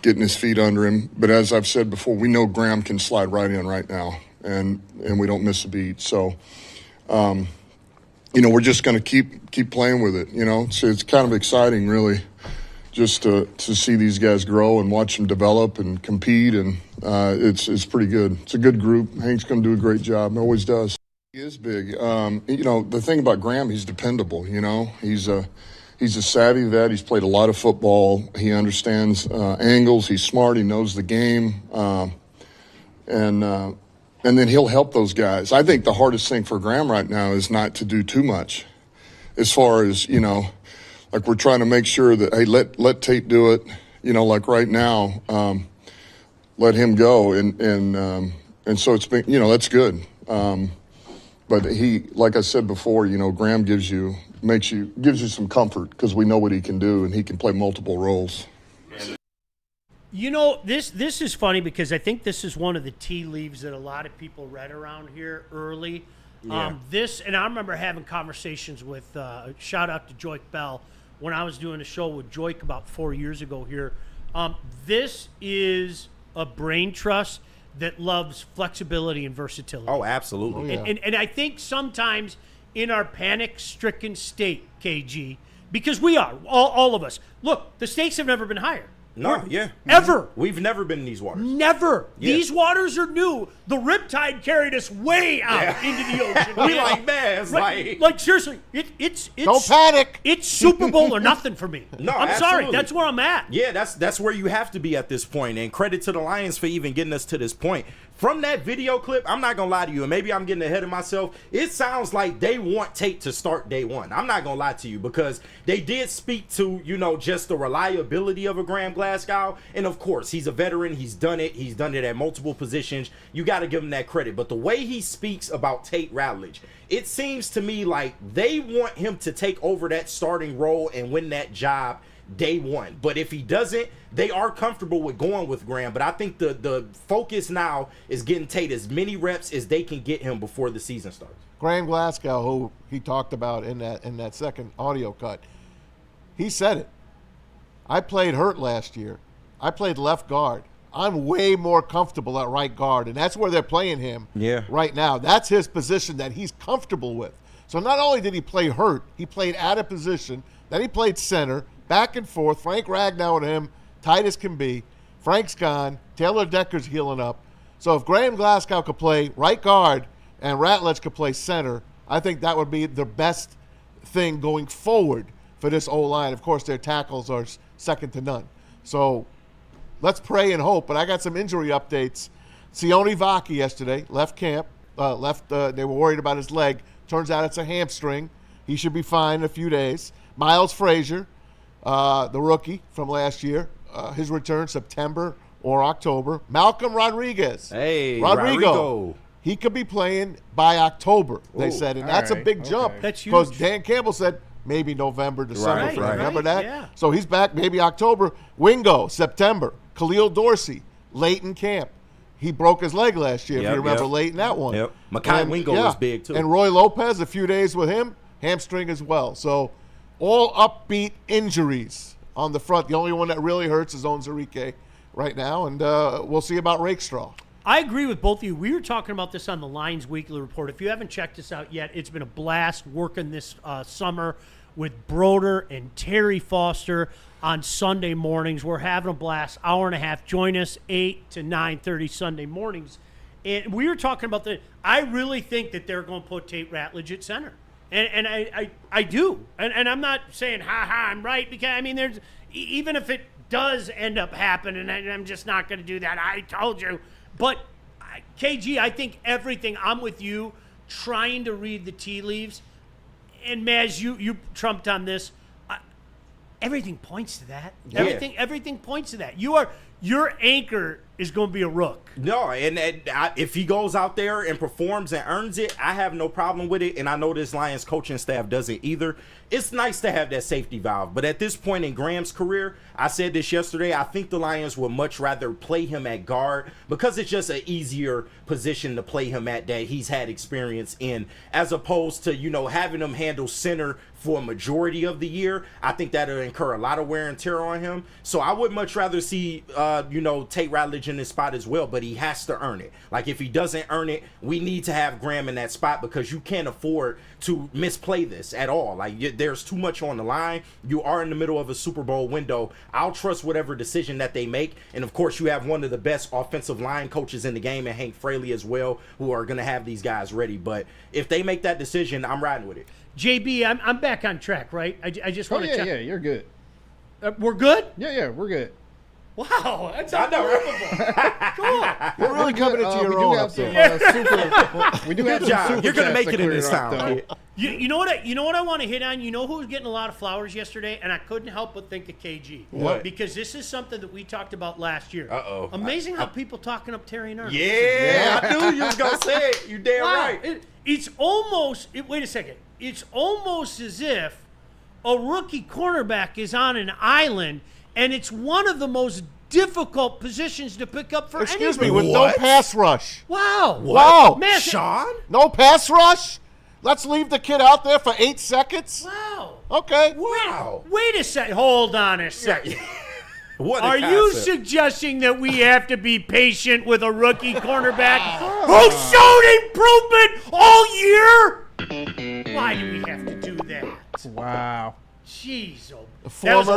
getting his feet under him. But as I've said before, we know Graham can slide right in right now, and we don't miss a beat. So, you know, we're just going to keep playing with it, you know. So it's kind of exciting, really, just to see these guys grow and watch them develop and compete, and it's pretty good. It's a good group. Hank's going to do a great job. Always does. He is big. You know, the thing about Graham, he's dependable, you know. He's a savvy vet. He's played a lot of football. He understands angles. He's smart. He knows the game. And then he'll help those guys. I think the hardest thing for Graham right now is not to do too much as far as, you know, like we're trying to make sure that, hey, let Tate do it, you know, like right now, let him go. And so it's been, you know, that's good. But he, like I said before, you know, Graham gives you some comfort because we know what he can do and he can play multiple roles. You know, this is funny because I think this is one of the tea leaves that a lot of people read around here early. Yeah. And I remember having conversations with, shout out to Joik Bell, when I was doing a show with Joik about 4 years ago here. This is a brain trust that loves flexibility and versatility. Oh, absolutely. And I think sometimes in our panic-stricken state, KG, because we are, all of us, look, the stakes have never been higher. No, yeah. Ever. We've never been in these waters. Never. Yeah. These waters are new. The riptide carried us way out into the ocean. We like, man, it's like seriously, it's don't panic. It's Super Bowl or nothing for me. No, I'm sorry. That's where I'm at. Yeah, that's where you have to be at this point. And credit to the Lions for even getting us to this point. From that video clip, I'm not going to lie to you, and maybe I'm getting ahead of myself. It sounds like they want Tate to start day one. I'm not going to lie to you because they did speak to, you know, just the reliability of a Graham Glasgow. And, of course, he's a veteran. He's done it. He's done it at multiple positions. You got to give him that credit. But the way he speaks about Tate Ratledge, it seems to me like they want him to take over that starting role and win that job day one. But if he doesn't, they are comfortable with going with Graham. But I think the focus now is getting Tate as many reps as they can get him before the season starts. Graham Glasgow, who he talked about in that second audio cut, he said it. I played hurt last year. I played left guard. I'm way more comfortable at right guard, and that's where they're playing him right now. That's his position that he's comfortable with. So not only did he play hurt, he played out of position, then he played center, back and forth. Frank Ragnow and him, tight as can be. Frank's gone. Taylor Decker's healing up. So if Graham Glasgow could play right guard and Ratledge could play center, I think that would be the best thing going forward for this O-line. Of course, their tackles are second to none. So let's pray and hope. But I got some injury updates. Sione Vaki yesterday left camp. They were worried about his leg. Turns out it's a hamstring. He should be fine in a few days. Miles Frazier, the rookie from last year, his return September or October. Malcolm Rodriguez. Hey, Rodrigo. He could be playing by October, they said, and that's a big jump. That's huge. Because Dan Campbell said maybe November, December. Right. Remember that? Yeah. So he's back maybe October. Wingo, September. Khalil Dorsey, late in camp. He broke his leg last year, if you remember, late in that one. Yep. Makai Wingo was big, too. And Roy Lopez, a few days with him, hamstring as well. So all upbeat injuries on the front. The only one that really hurts is Onzarike right now, and we'll see about Rakestraw. I agree with both of you. We were talking about this on the Lions Weekly Report. If you haven't checked this out yet, it's been a blast working this summer with Broder and Terry Foster on Sunday mornings. We're having a blast, hour and a half. Join us 8 to 9:30 Sunday mornings. And we were talking about I really think that they're going to put Tate Ratledge at center. And I do. And I'm not saying, I'm right, because, I mean, there's even if it does end up happening, and I'm just not going to do that. I told you. But, KG, I think everything, I'm with you, trying to read the tea leaves. And, Maz, you trumped on this. Everything points to that. Yeah. Everything points to that. Your anchor is going to be a rook. No, and if he goes out there and performs and earns it, I have no problem with it, and I know this Lions coaching staff doesn't either. It's nice to have that safety valve, but at this point in Graham's career, I said this yesterday, I think the Lions would much rather play him at guard because it's just an easier position to play him at that he's had experience in, as opposed to, having him handle center for a majority of the year. I think that'll incur a lot of wear and tear on him. So I would much rather see, Tate Ratledge in this spot as well, but he has to earn it. Like, if he doesn't earn it, we need to have Graham in that spot because you can't afford to misplay this at all. Like, there's too much on the line. You are in the middle of a Super Bowl window. I'll trust whatever decision that they make. And, of course, you have one of the best offensive line coaches in the game, and Hank Fraley as well, who are going to have these guys ready. But if they make that decision, I'm riding with it. JB, I'm back on track, right? I just want to check. Yeah, you're good. We're good? Yeah, we're good. Wow, that's unbelievable. Cool. You're really coming into your own up there. We do have Good job. You're going to make it in this clear up, town. You know what I want to hit on? You know who was getting a lot of flowers yesterday? And I couldn't help but think of KG. What? Because this is something that we talked about last year. Uh-oh. Amazing how people talking up Terry and Ermanni. Yeah, I knew you was going to say it. You damn right. It's almost, wait a second. It's almost as if a rookie cornerback is on an island, and it's one of the most difficult positions to pick up for Excuse anybody. me, with no pass rush. Wow. Wow. Man, Sean? No pass rush? Let's leave the kid out there for 8 seconds? Wow. Okay. Wow. Wait a second. Hold on a second. What a Are you concept. suggesting that we have to be patient with a rookie cornerback who showed improvement all year? Why do we have to do that? Wow. Jeez, that former- was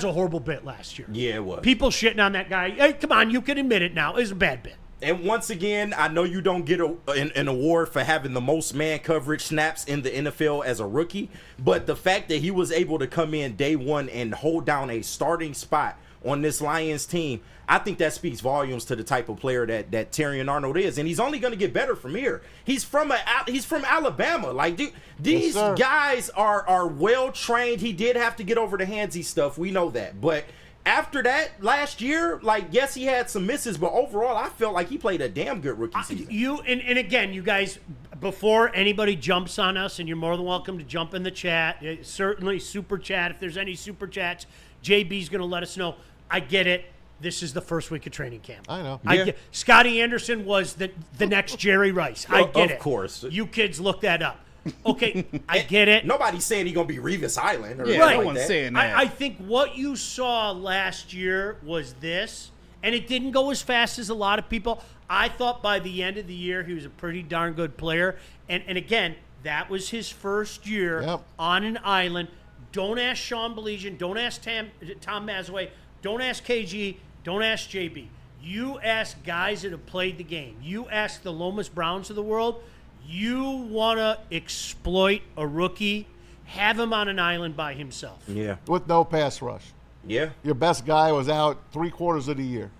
a horrible bit last year. Yeah, it was. People shitting on that guy. Hey, come on, you can admit it now. It was a bad bit. And once again, I know you don't get an award for having the most man coverage snaps in the NFL as a rookie, but the fact that he was able to come in day one and hold down a starting spot on this Lions team, I think that speaks volumes to the type of player that Terrion Arnold is, and he's only going to get better from here. He's from Alabama. Like, dude, these guys are well trained. He did have to get over the handsy stuff. We know that, but after that, last year, like, yes, he had some misses, but overall, I felt like he played a damn good rookie season. And again, you guys, before anybody jumps on us, and you're more than welcome to jump in the chat, certainly super chat. If there's any super chats, JB's going to let us know. I get it. This is the first week of training camp. I know. Scotty Anderson was the next Jerry Rice. I get it. Of course. You kids look that up. Okay, I get it. Nobody's saying he's going to be Revis Island. Or right. No one's saying that. I think what you saw last year was this, and it didn't go as fast as a lot of people. I thought by the end of the year he was a pretty darn good player. And again, that was his first year on an island. Don't ask Sean Baligian. Don't ask Tom Mazaway. Don't ask KG. Don't ask JB. You ask guys that have played the game. You ask the Lomas Browns of the world. You want to exploit a rookie, have him on an island by himself. Yeah. With no pass rush. Yeah. Your best guy was out 3/4 of the year.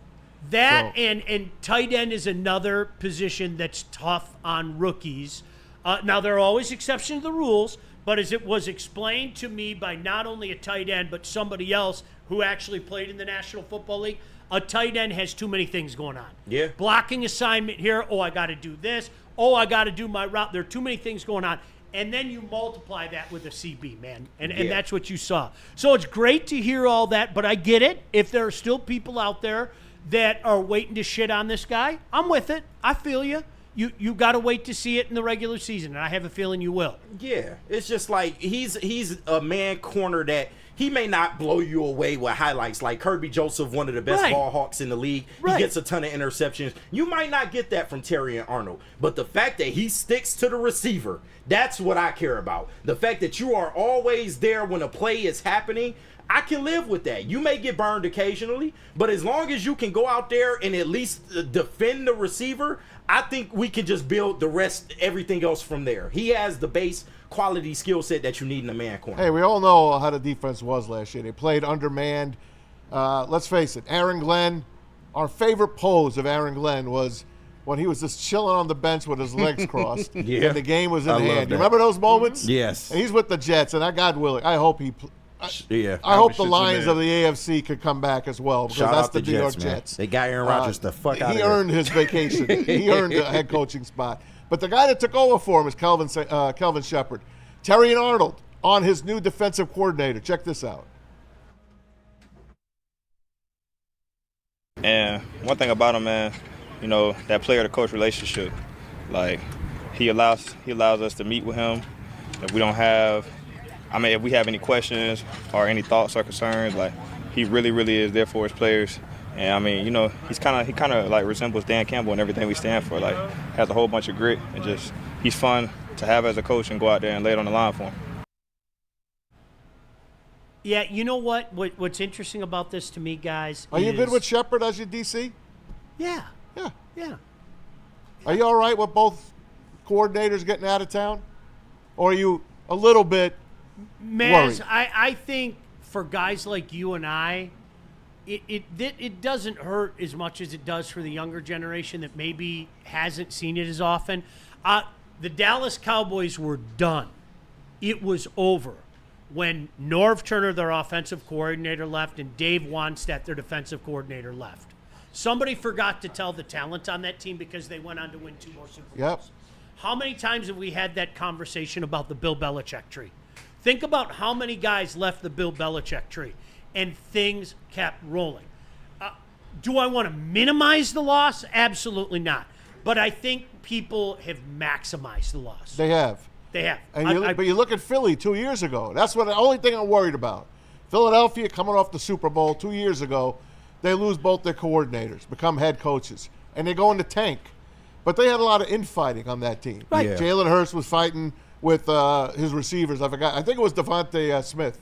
That and tight end is another position that's tough on rookies. Now, there are always exceptions to the rules, but as it was explained to me by not only a tight end but somebody else who actually played in the National Football League, a tight end has too many things going on. Yeah. Blocking assignment here. Oh, I got to do this. Oh, I got to do my route. There are too many things going on. And then you multiply that with a CB, man. And that's what you saw. So it's great to hear all that, but I get it. If there are still people out there that are waiting to shit on this guy, I'm with it. I feel you. You got to wait to see it in the regular season, and I have a feeling you will. Yeah. It's just like he's a man corner that he may not blow you away with highlights like Kirby Joseph, one of the best ball hawks in the league. He gets a ton of interceptions. You might not get that from Terry and Arnold, but the fact that he sticks to the receiver, that's what I care about. The fact that you are always there when a play is happening, I can live with that. You may get burned occasionally, but as long as you can go out there and at least defend the receiver, I think we can just build the rest, everything else from there. He has the base quality skill set that you need in a man corner. Hey, we all know how the defense was last year. They played undermanned. Let's face it, Aaron Glenn, our favorite pose of Aaron Glenn was when he was just chilling on the bench with his legs crossed and the game was in hand. You remember those moments? Yes. And he's with the Jets, and God willing, I hope he I hope the Lions of the AFC could come back as well, because that's the New York Jets. They got Aaron Rodgers the fuck out of He here. earned his vacation. He earned a head coaching spot. But the guy that took over for him is Kelvin Shepard. Terry and Arnold on his new defensive coordinator. Check this out. And one thing about him, man, you know, that player to coach relationship. Like, he allows us to meet with him. If we don't have, if we have any questions or any thoughts or concerns, like, he really, really is there for his players. And you know, he kind of like resembles Dan Campbell and everything we stand for. Like, has a whole bunch of grit and just, he's fun to have as a coach and go out there and lay it on the line for him. Yeah, you know what's interesting about this to me, guys? Are you good with Shepard as your DC? Yeah. Yeah. Yeah. Are you all right with both coordinators getting out of town? Or are you a little bit Maz, worried? I think for guys like you and I, it doesn't hurt as much as it does for the younger generation that maybe hasn't seen it as often. The Dallas Cowboys were done. It was over when Norv Turner, their offensive coordinator, left and Dave Wanstedt, their defensive coordinator, left. Somebody forgot to tell the talent on that team because they went on to win 2 more Super Bowls. Yep. How many times have we had that conversation about the Bill Belichick tree? Think about how many guys left the Bill Belichick tree, and things kept rolling. Do I want to minimize the loss? Absolutely not. But I think people have maximized the loss. They have. They have. And but you look at Philly 2 years ago. That's the only thing I'm worried about. Philadelphia coming off the Super Bowl 2 years ago, they lose both their coordinators, become head coaches, and they go in the tank. But they had a lot of infighting on that team. Right. Yeah. Jalen Hurts was fighting with his receivers. I forgot. I think it was Devontae Smith.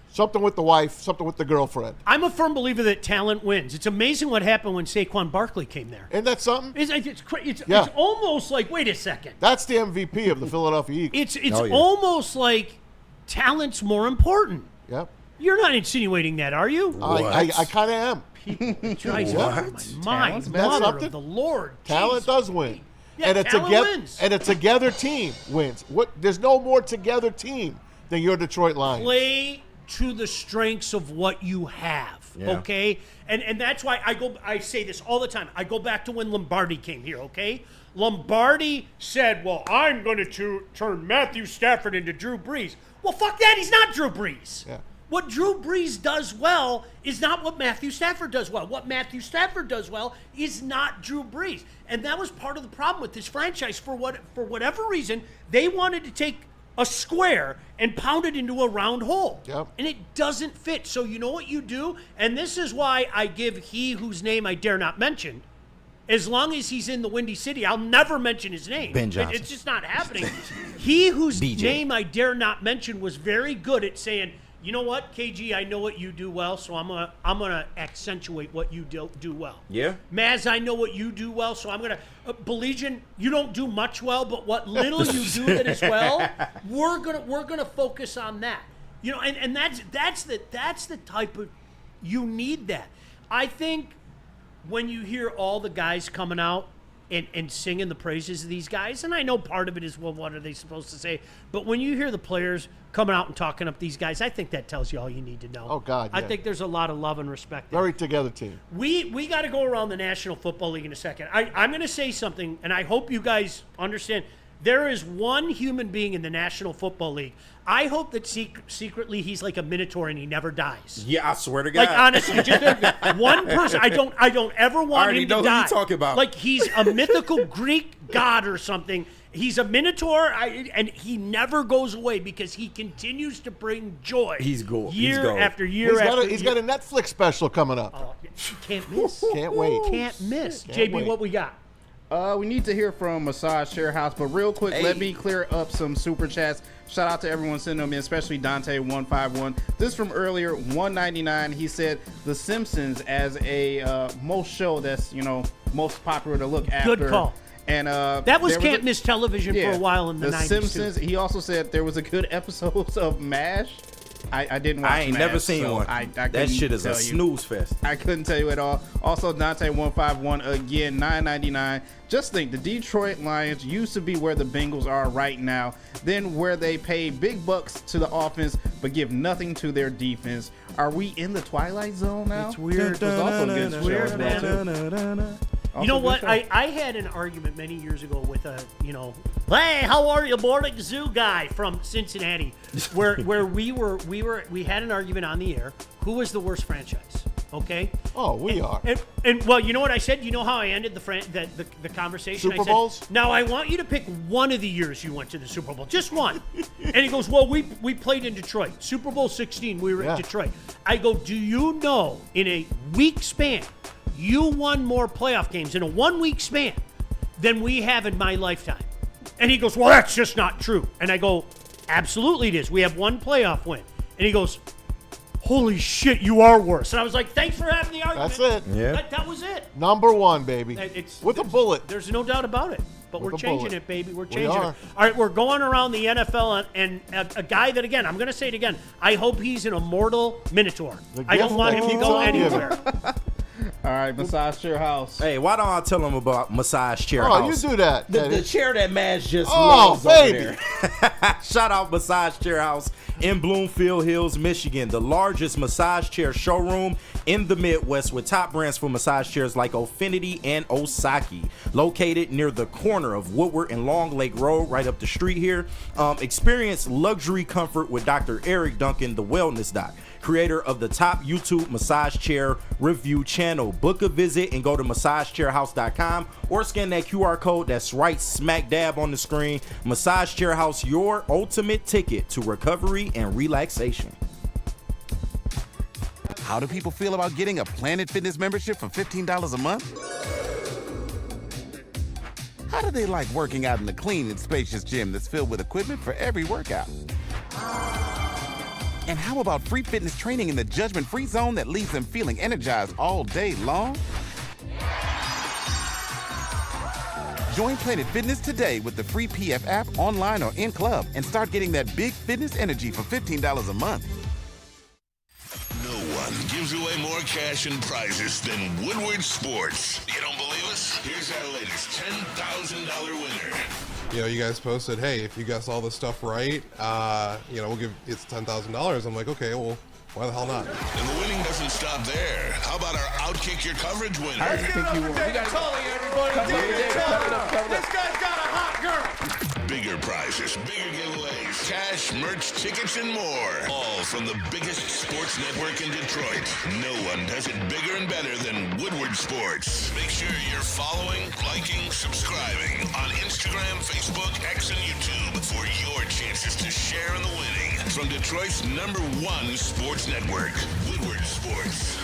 Something with the wife, something with the girlfriend. I'm a firm believer that talent wins. It's amazing what happened when Saquon Barkley came there. Isn't that something? It's almost like, wait a second. That's the MVP of the Philadelphia Eagles. It's almost like talent's more important. Yep. You're not insinuating that, are you? I kind of am. It drives me out of my mind. That's Mother something. of the Lord. Talent does win. Yeah, and talent wins. And a together team wins. There's no more together team than your Detroit Lions. Play to the strengths of what you have, okay? And that's why I say this all the time. I go back to when Lombardi came here, okay? Lombardi said, well, I'm going to turn Matthew Stafford into Drew Brees. Well, fuck that. He's not Drew Brees. Yeah. What Drew Brees does well is not what Matthew Stafford does well. What Matthew Stafford does well is not Drew Brees. And that was part of the problem with this franchise. For whatever reason, they wanted to take a square and pound it into a round hole. Yep. And it doesn't fit. So you know what you do? And this is why I give he whose name I dare not mention. As long as he's in the Windy City, I'll never mention his name. Ben Johnson. It's just not happening. He whose DJ. name I dare not mention was very good at saying, you know what, KG, I know what you do well, so I'm gonna accentuate what you do well. Yeah. Maz, I know what you do well, so I'm gonna Baligian, you don't do much well, but what little you do that is well, we're gonna focus on that. You know, and that's the type of, you need that. I think when you hear all the guys coming out and singing the praises of these guys, and I know part of it is, well, what are they supposed to say? But when you hear the players coming out and talking up these guys, I think that tells you all you need to know. Oh, God, I yeah. think there's a lot of love and respect there. Very together team. We got to go around the National Football League in a second. I'm going to say something, and I hope you guys understand. There is one human being in the National Football League. I hope that secretly he's like a Minotaur and he never dies. Yeah, I swear to God. Like, honestly, just one person. I don't ever want him to die. know who you're talking about. Like, he's a mythical Greek god or something. He's a minotaur, and he never goes away because he continues to bring joy. He's gold. Year after year after year. He's got a Netflix special coming up. Oh, can't miss. Can't wait. Can't miss. Can't JB, wait. what we got? We need to hear from Massage Chair House, but real quick, let me clear up some super chats. Shout out to everyone sending them in, especially Dante151. This from earlier, 199. He said The Simpsons as a most show that's most popular to look after. Good call. And that was can't miss television for a while in the 90s. The Simpsons. Too. He also said there was a good episodes of MASH. I didn't watch I ain't MASH, never seen so one. That shit is a snooze fest. I couldn't tell you at all. Also, Dante151 again, $9.99. Just think, the Detroit Lions used to be where the Bengals are right now, then where they pay big bucks to the offense but give nothing to their defense. Are we in the Twilight Zone now? It's weird. It was also a good show weird, as well, too. You know what? I had an argument many years ago with a, hey, how are you, boarding zoo guy from Cincinnati, where we had an argument on the air. Who was the worst franchise? Okay. Oh, we are. And well, you know what I said? You know how I ended the conversation? Super I said, Bowls? Now I want you to pick one of the years you went to the Super Bowl, just one. And he goes, well, we played in Detroit, Super Bowl 16. We were in Detroit. I go, do you know in a week span? You won more playoff games in a 1 week span than we have in my lifetime. And he goes, well, that's just not true. And I go, absolutely it is. We have one playoff win. And he goes, holy shit, you are worse. And I was like, thanks for having the argument. That's it. Yeah. That was it. Number one, baby. With a bullet. There's no doubt about it. But we're changing bullet. it, baby. We're We changing are. it. All right, we're going around the NFL, and a guy that, again, I'm going to say it again, I hope he's an immortal Minotaur. I don't want him to go anywhere. All right, Massage Chair House. Hey, why don't I tell them about Massage Chair Oh, House? you do that. The chair that Madge just Oh, loves baby. over there. Shout out Massage Chair House in Bloomfield Hills, Michigan, the largest massage chair showroom in the Midwest with top brands for massage chairs like Ofinity and Osaki. Located near the corner of Woodward and Long Lake Road, right up the street here. Experience luxury comfort with Dr. Eric Duncan, the Wellness Doc, creator of the top YouTube massage chair review channel. Book a visit and go to massagechairhouse.com or scan that QR code that's right smack dab on the screen. Massage Chair House, your ultimate ticket to recovery and relaxation. How do people feel about getting a Planet Fitness membership for $15 a month? How do they like working out in a clean and spacious gym that's filled with equipment for every workout? And how about free fitness training in the judgment-free zone that leaves them feeling energized all day long? Join Planet Fitness today with the free PF app, online or in club, and start getting that big fitness energy for $15 a month. No one gives away more cash and prizes than Woodward Sports. You don't believe us? Here's our latest $10,000 winner. You guys posted, hey, if you guess all this stuff right, we'll give it's $10,000. I'm like, okay, well, why the hell not? And the winning doesn't stop there. How about our Outkick Your Coverage winner? I think you will. This guy's got a hot girl. Bigger prizes, bigger giveaways, cash, merch, tickets, and more. All from the biggest sports network in Detroit. No one does it bigger and better than Woodward Sports. Make sure you're following, liking, subscribing on Instagram, Facebook, X, and YouTube for your chances to share in the winning. From Detroit's #1 sports network, Woodward Sports.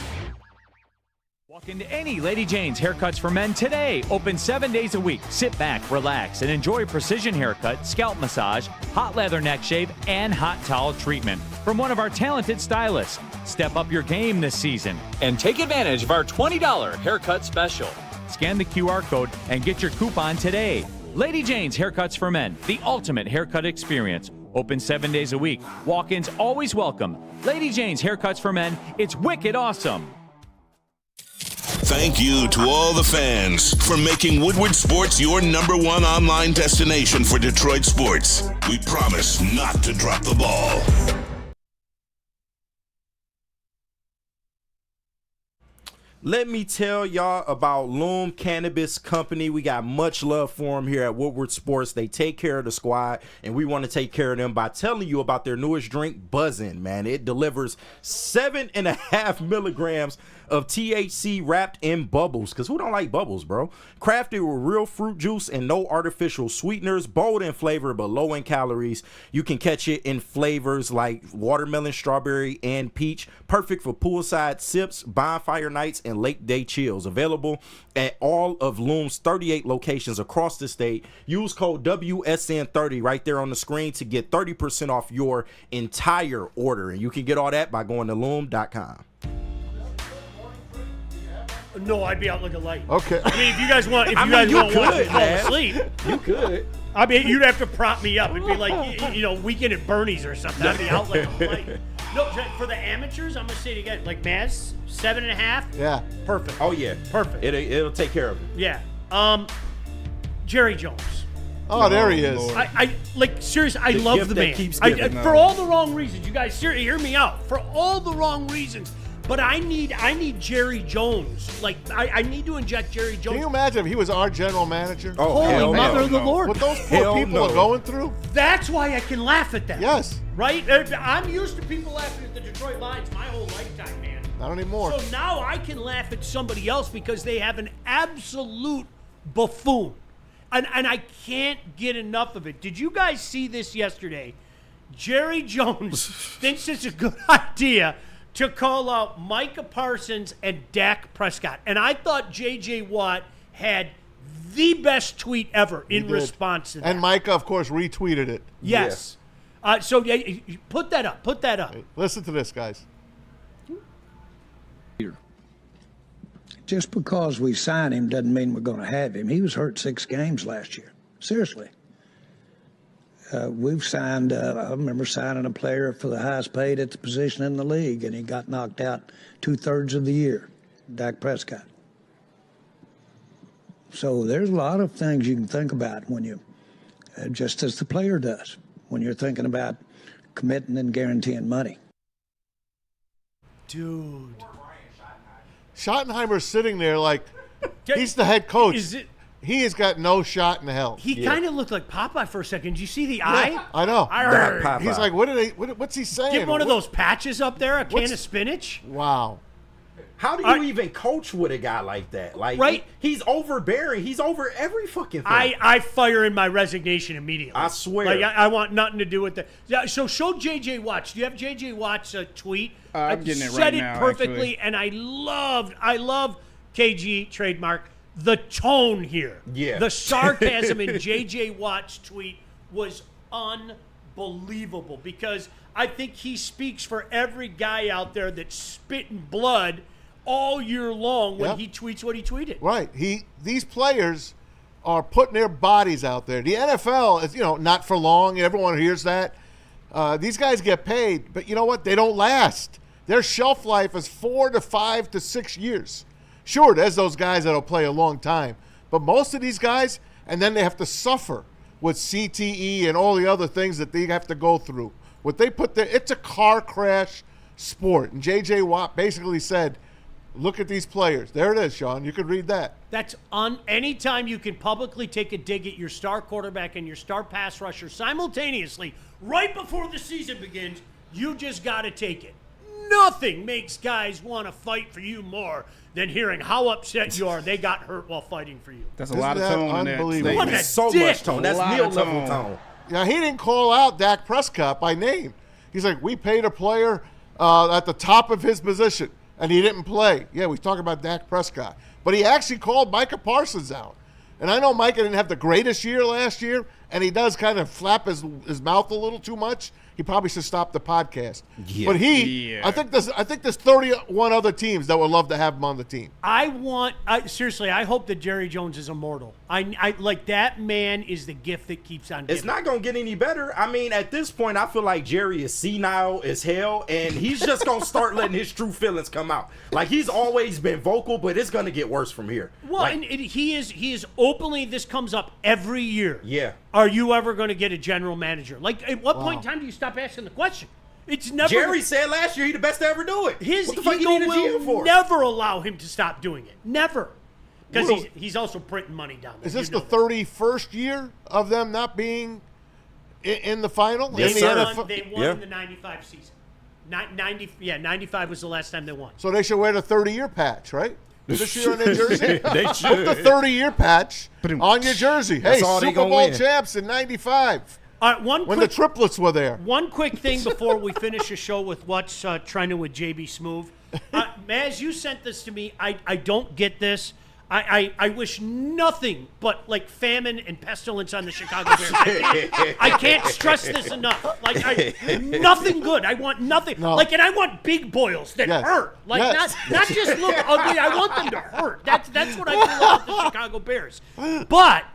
Walk into any Lady Jane's Haircuts for Men today. Open 7 days a week. Sit back, relax, and enjoy precision haircut, scalp massage, hot leather neck shave, and hot towel treatment from one of our talented stylists. Step up your game this season and take advantage of our $20 haircut special. Scan the QR code and get your coupon today. Lady Jane's Haircuts for Men, the ultimate haircut experience. Open 7 days a week. Walk-ins always welcome. Lady Jane's Haircuts for Men. It's wicked awesome. Thank you to all the fans for making Woodward Sports your #1 online destination for Detroit sports. We promise not to drop the ball. Let me tell y'all about Loom Cannabis Company. We got much love for them here at Woodward Sports. They take care of the squad, and we want to take care of them by telling you about their newest drink, Buzzin', man. It delivers 7.5 milligrams of THC wrapped in bubbles, because who don't like bubbles, bro? Crafted with real fruit juice and no artificial sweeteners, bold in flavor but low in calories. You can catch it in flavors like watermelon, strawberry, and peach. Perfect for poolside sips, bonfire nights, and lake day chills. Available at all of Loom's 38 locations across the state. Use code WSN30 right there on the screen to get 30% off your entire order. And you can get all that by going to loom.com. No, I'd be out like a light. Okay. I mean, if you guys want, to fall asleep, you could. I mean, you'd have to prop me up. It'd be like, Weekend at Bernie's or something. I'd be out like a light. No, for the amateurs, I'm gonna say it again. Like Maz, 7.5. Yeah. Perfect. Oh yeah. Perfect. It'll take care of it. Yeah. Jerry Jones. Oh, there he is. Lord. I seriously, I love gift the that man. keeps giving. For all the wrong reasons. You guys, seriously, hear me out. For all the wrong reasons. But I need Jerry Jones. Like, I need to inject Jerry Jones. Can you imagine if he was our general manager? Oh, Holy mother of the Lord. What those poor people are going through? That's why I can laugh at that. Yes. Right? I'm used to people laughing at the Detroit Lions my whole lifetime, man. Not anymore. So now I can laugh at somebody else because they have an absolute buffoon. And I can't get enough of it. Did you guys see this yesterday? Jerry Jones thinks it's a good idea to call out Micah Parsons and Dak Prescott. And I thought J.J. Watt had the best tweet ever in response to that. And Micah, of course, retweeted it. Yes. So put that up. Put that up. Listen to this, guys. Just because we signed him doesn't mean we're going to have him. He was hurt 6 games last year. Seriously. We've signed, I remember signing a player for the highest paid at the position in the league, and he got knocked out 2/3 of the year, Dak Prescott. So there's a lot of things you can think about when you, just as the player does, when you're thinking about committing and guaranteeing money. Dude. Schottenheimer's sitting there like, he's the head coach. He has got no shot in hell. He kind of looked like Popeye for a second. Did you see the eye? I know. Arr. He's like, what's he saying? Get one of those patches up there, a can of spinach. Wow. How do you even coach with a guy like that? Like, right? He's overbearing. He's over every fucking thing. I fire in my resignation immediately. I swear. Like, I want nothing to do with that. Yeah, so show J.J. Watts. Do you have J.J. Watts' tweet? I'm getting it right now, said it perfectly, actually. And I love KG trademark. The tone here, yeah, the sarcasm in J.J. Watt's tweet was unbelievable because I think he speaks for every guy out there that's spitting blood all year long when he tweets what he tweeted. Right. These players are putting their bodies out there. The NFL is, not for long. Everyone hears that. These guys get paid, but you know what? They don't last. Their shelf life is 4 to 5 to 6 years. Sure, there's those guys that'll play a long time, but most of these guys, and then they have to suffer with CTE and all the other things that they have to go through. What they put there, it's a car crash sport. And J.J. Watt basically said, look at these players. There it is, Sean. You could read that. That's anytime you can publicly take a dig at your star quarterback and your star pass rusher simultaneously right before the season begins, you just got to take it. Nothing makes guys want to fight for you more than hearing how upset you are they got hurt while fighting for you. That's a lot of tone in unbelievable. What a so dick. much tone. That's Neil level tone. Yeah, he didn't call out Dak Prescott by name. He's like, we paid a player at the top of his position, and he didn't play. Yeah, we talk about Dak Prescott. But he actually called Micah Parsons out. And I know Micah didn't have the greatest year last year, and he does kind of flap his mouth a little too much. He probably should stop the podcast. Yeah. But I think there's 31 other teams that would love to have him on the team. Seriously, I hope that Jerry Jones is immortal. I like that man is the gift that keeps on giving. It's not going to get any better. I mean, at this point, I feel like Jerry is senile as hell, and he's just going to start letting his true feelings come out. Like, he's always been vocal, but it's going to get worse from here. Well, and he is openly, this comes up every year. Yeah. Are you ever going to get a general manager? Like, at what point in time do you stop asking the question? It's never. Jerry said last year he the best to ever do it. What the fuck ego you need a GM will for? never allow him to stop doing it. Never. Because he's also printing money down there. Is this the 31st year of them not being in the final? Yes, in the sir. NFL? They won in the 95 season. 95 was the last time they won. So they should wear the 30-year patch, right? This year on their jersey? They Put should. the 30-year patch on your jersey. That's Hey, all they Super gonna Bowl win. champs in 95. All right, when the triplets were there. One quick thing before we finish the show with what's trending with JB Smoove. Maz, you sent this to me. I don't get this. I wish nothing but like famine and pestilence on the Chicago Bears. I can't stress this enough. Like nothing good. I want nothing. No. Like, and I want big boils that Yes. hurt. Like Yes. not just look ugly. I want them to hurt. That's what I feel about the Chicago Bears. But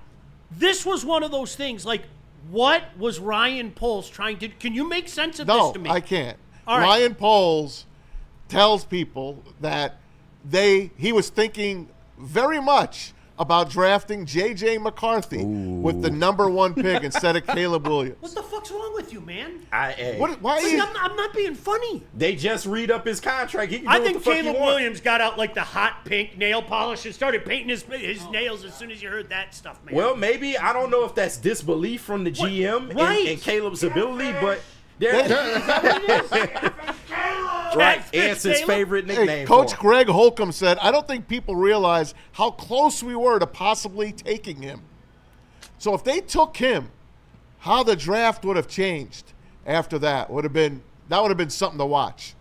this was one of those things. Like, what was Ryan Poles trying to? Can you make sense of this to me? No, I can't. All right. Ryan Poles tells people that he was thinking very much about drafting J.J. McCarthy with the #1 pick instead of Caleb Williams. What the fuck's wrong with you, man? Why are you? I'm not being funny. They just read up his contract. He can do I what think the fuck he Caleb wants. Williams got out like the hot pink nail polish and started painting his nails as soon as you heard that stuff, man. Well, maybe. I don't know if that's disbelief from the GM and Caleb's ability, but right. It's his favorite nickname. Hey, Coach for him. Greg Holcomb said, I don't think people realize how close we were to possibly taking him. So if they took him, how the draft would have changed after that would have been something to watch.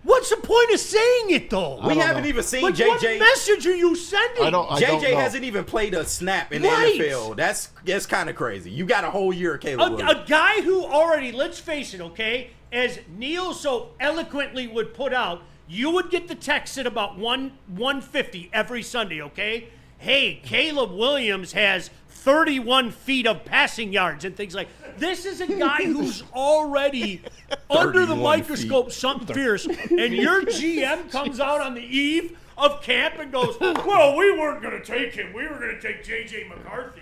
What's the point of saying it, though? We haven't even seen like, JJ. What message are you sending? JJ hasn't even played a snap in the NFL. That's kind of crazy. You got a whole year of Caleb Williams. A guy who already, let's face it, okay, as Neil so eloquently would put out, you would get the text at about 150 every Sunday, okay? Hey, Caleb Williams has 31 feet of passing yards and things like this. Is a guy who's already under the microscope something fierce, and your GM comes out on the eve of camp and goes, well, we weren't going to take him. We were going to take J.J. McCarthy.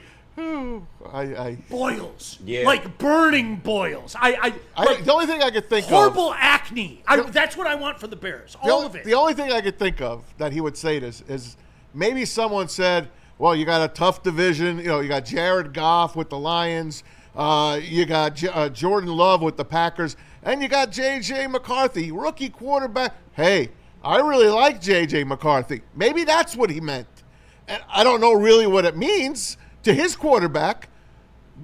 Boils. Yeah. Like burning boils. The only thing I could think horrible of. acne. That's what I want for the Bears. All of it. The only thing I could think of that he would say this is maybe someone said, well, you got a tough division. You know, you got Jared Goff with the Lions. You got Jordan Love with the Packers. And you got J.J. McCarthy, rookie quarterback. Hey, I really like J.J. McCarthy. Maybe that's what he meant. And I don't know really what it means to his quarterback,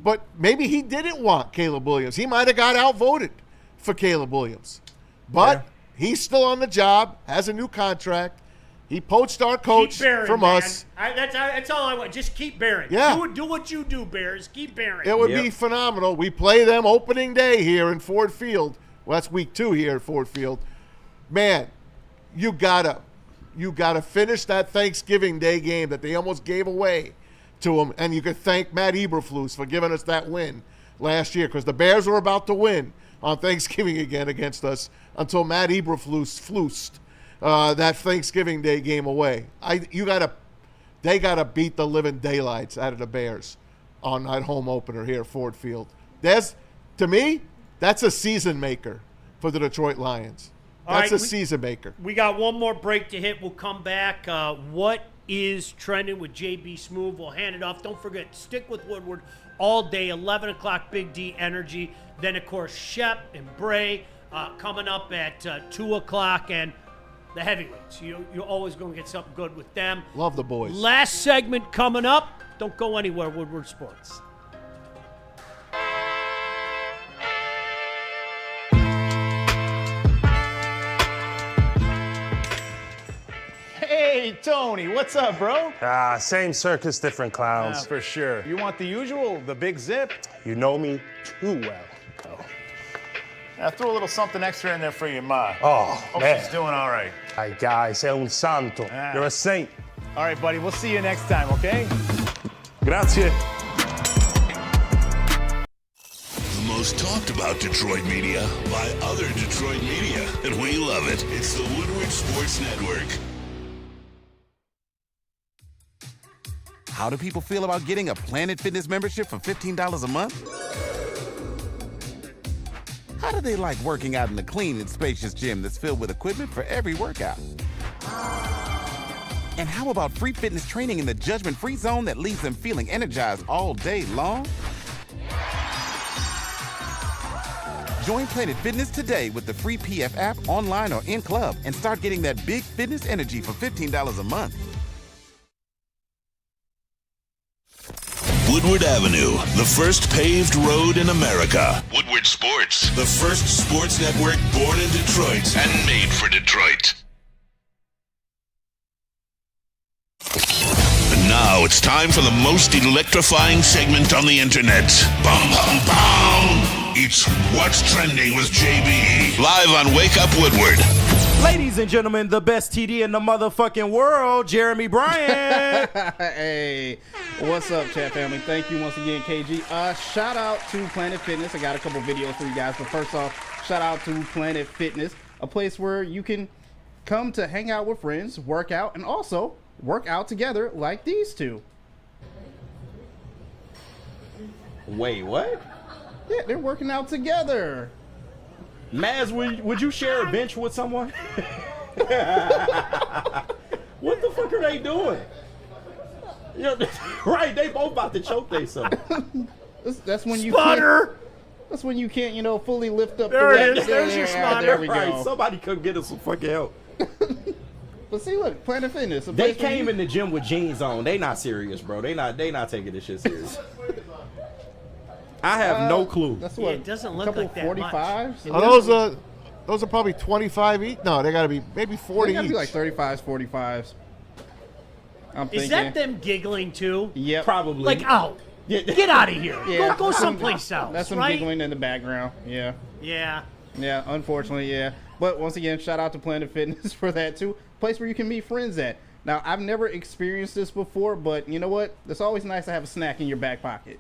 but maybe he didn't want Caleb Williams. He might have got outvoted for Caleb Williams. But he's still on the job, has a new contract. He poached our coach from us. That's all I want. Just keep bearing. Yeah. Do what you do, Bears. Keep bearing. It would be phenomenal. We play them opening day here in Ford Field. Well, that's week 2 here at Ford Field. Man, you gotta finish that Thanksgiving Day game that they almost gave away to them, and you could thank Matt Eberflus for giving us that win last year, because the Bears were about to win on Thanksgiving again against us until Matt Eberflus flused that Thanksgiving Day game away. They gotta beat the living daylights out of the Bears on that home opener here at Ford Field. To me, that's a season maker for the Detroit Lions. That's a season maker. We got one more break to hit. We'll come back. What is trending with JB Smoove? We'll hand it off. Don't forget, stick with Woodward all day, 11 o'clock, Big D Energy. Then, of course, Shep and Bray coming up at 2 o'clock. And the heavyweights. You're always going to get something good with them. Love the boys. Last segment coming up. Don't go anywhere, Woodward Sports. Hey, Tony, what's up, bro? Same circus, different clowns. For sure. You want the usual, the big zip? You know me too well. I threw a little something extra in there for your ma. Oh, Hope man. she's doing all right. Ay, guy, sei un santo. You're a saint. All right, buddy, we'll see you next time, okay? Grazie. The most talked about Detroit media by other Detroit media, and we love it. It's the Woodward Sports Network. How do people feel about getting a Planet Fitness membership for $15 a month? How do they like working out in a clean and spacious gym that's filled with equipment for every workout? And how about free fitness training in the judgment-free zone that leaves them feeling energized all day long? Join Planet Fitness today with the free PF app, online or in club, and start getting that big fitness energy for $15 a month. Woodward Avenue, the first paved road in America. Woodward Sports, the first sports network born in Detroit and made for Detroit. And now it's time for the most electrifying segment on the internet. Bum, bum, bum. It's What's Trending with JB. Live on Wake Up Woodward. Ladies and gentlemen, the best TD in the motherfucking world, Jeremy Bryant. Hey, what's up, chat family? Thank you once again, KG. Shout out to Planet Fitness. I got a couple videos for you guys, but first off, shout out to Planet Fitness, a place where you can come to hang out with friends, work out, and also work out together like these two. Wait, what? Yeah, they're working out together. Maz, would you share a bench with someone? What the fuck are they doing? You know, right, they both about to choke themselves. That's when you Spotter! That's when you can't, fully lift up there the it is. There's your spotter. There we Right, go. somebody come get us some fucking help. But see, look, Planet Fitness. They came in the gym with jeans on. They not serious, bro. They not taking this shit serious. I have no clue. That's Yeah, what it doesn't a look couple like that 45s. Are those are probably 25 each? No, they got to be maybe 40 They gotta each. be like 35s, 45s. I'm Is thinking. that them giggling too? Yep. Probably. Like, oh, get out of here. Yeah. Go someplace else. That's them right? giggling in the background. Yeah. Yeah. Yeah, unfortunately, yeah. But once again, shout out to Planet Fitness for that too. Place where you can meet friends at. Now, I've never experienced this before, but you know what? It's always nice to have a snack in your back pocket.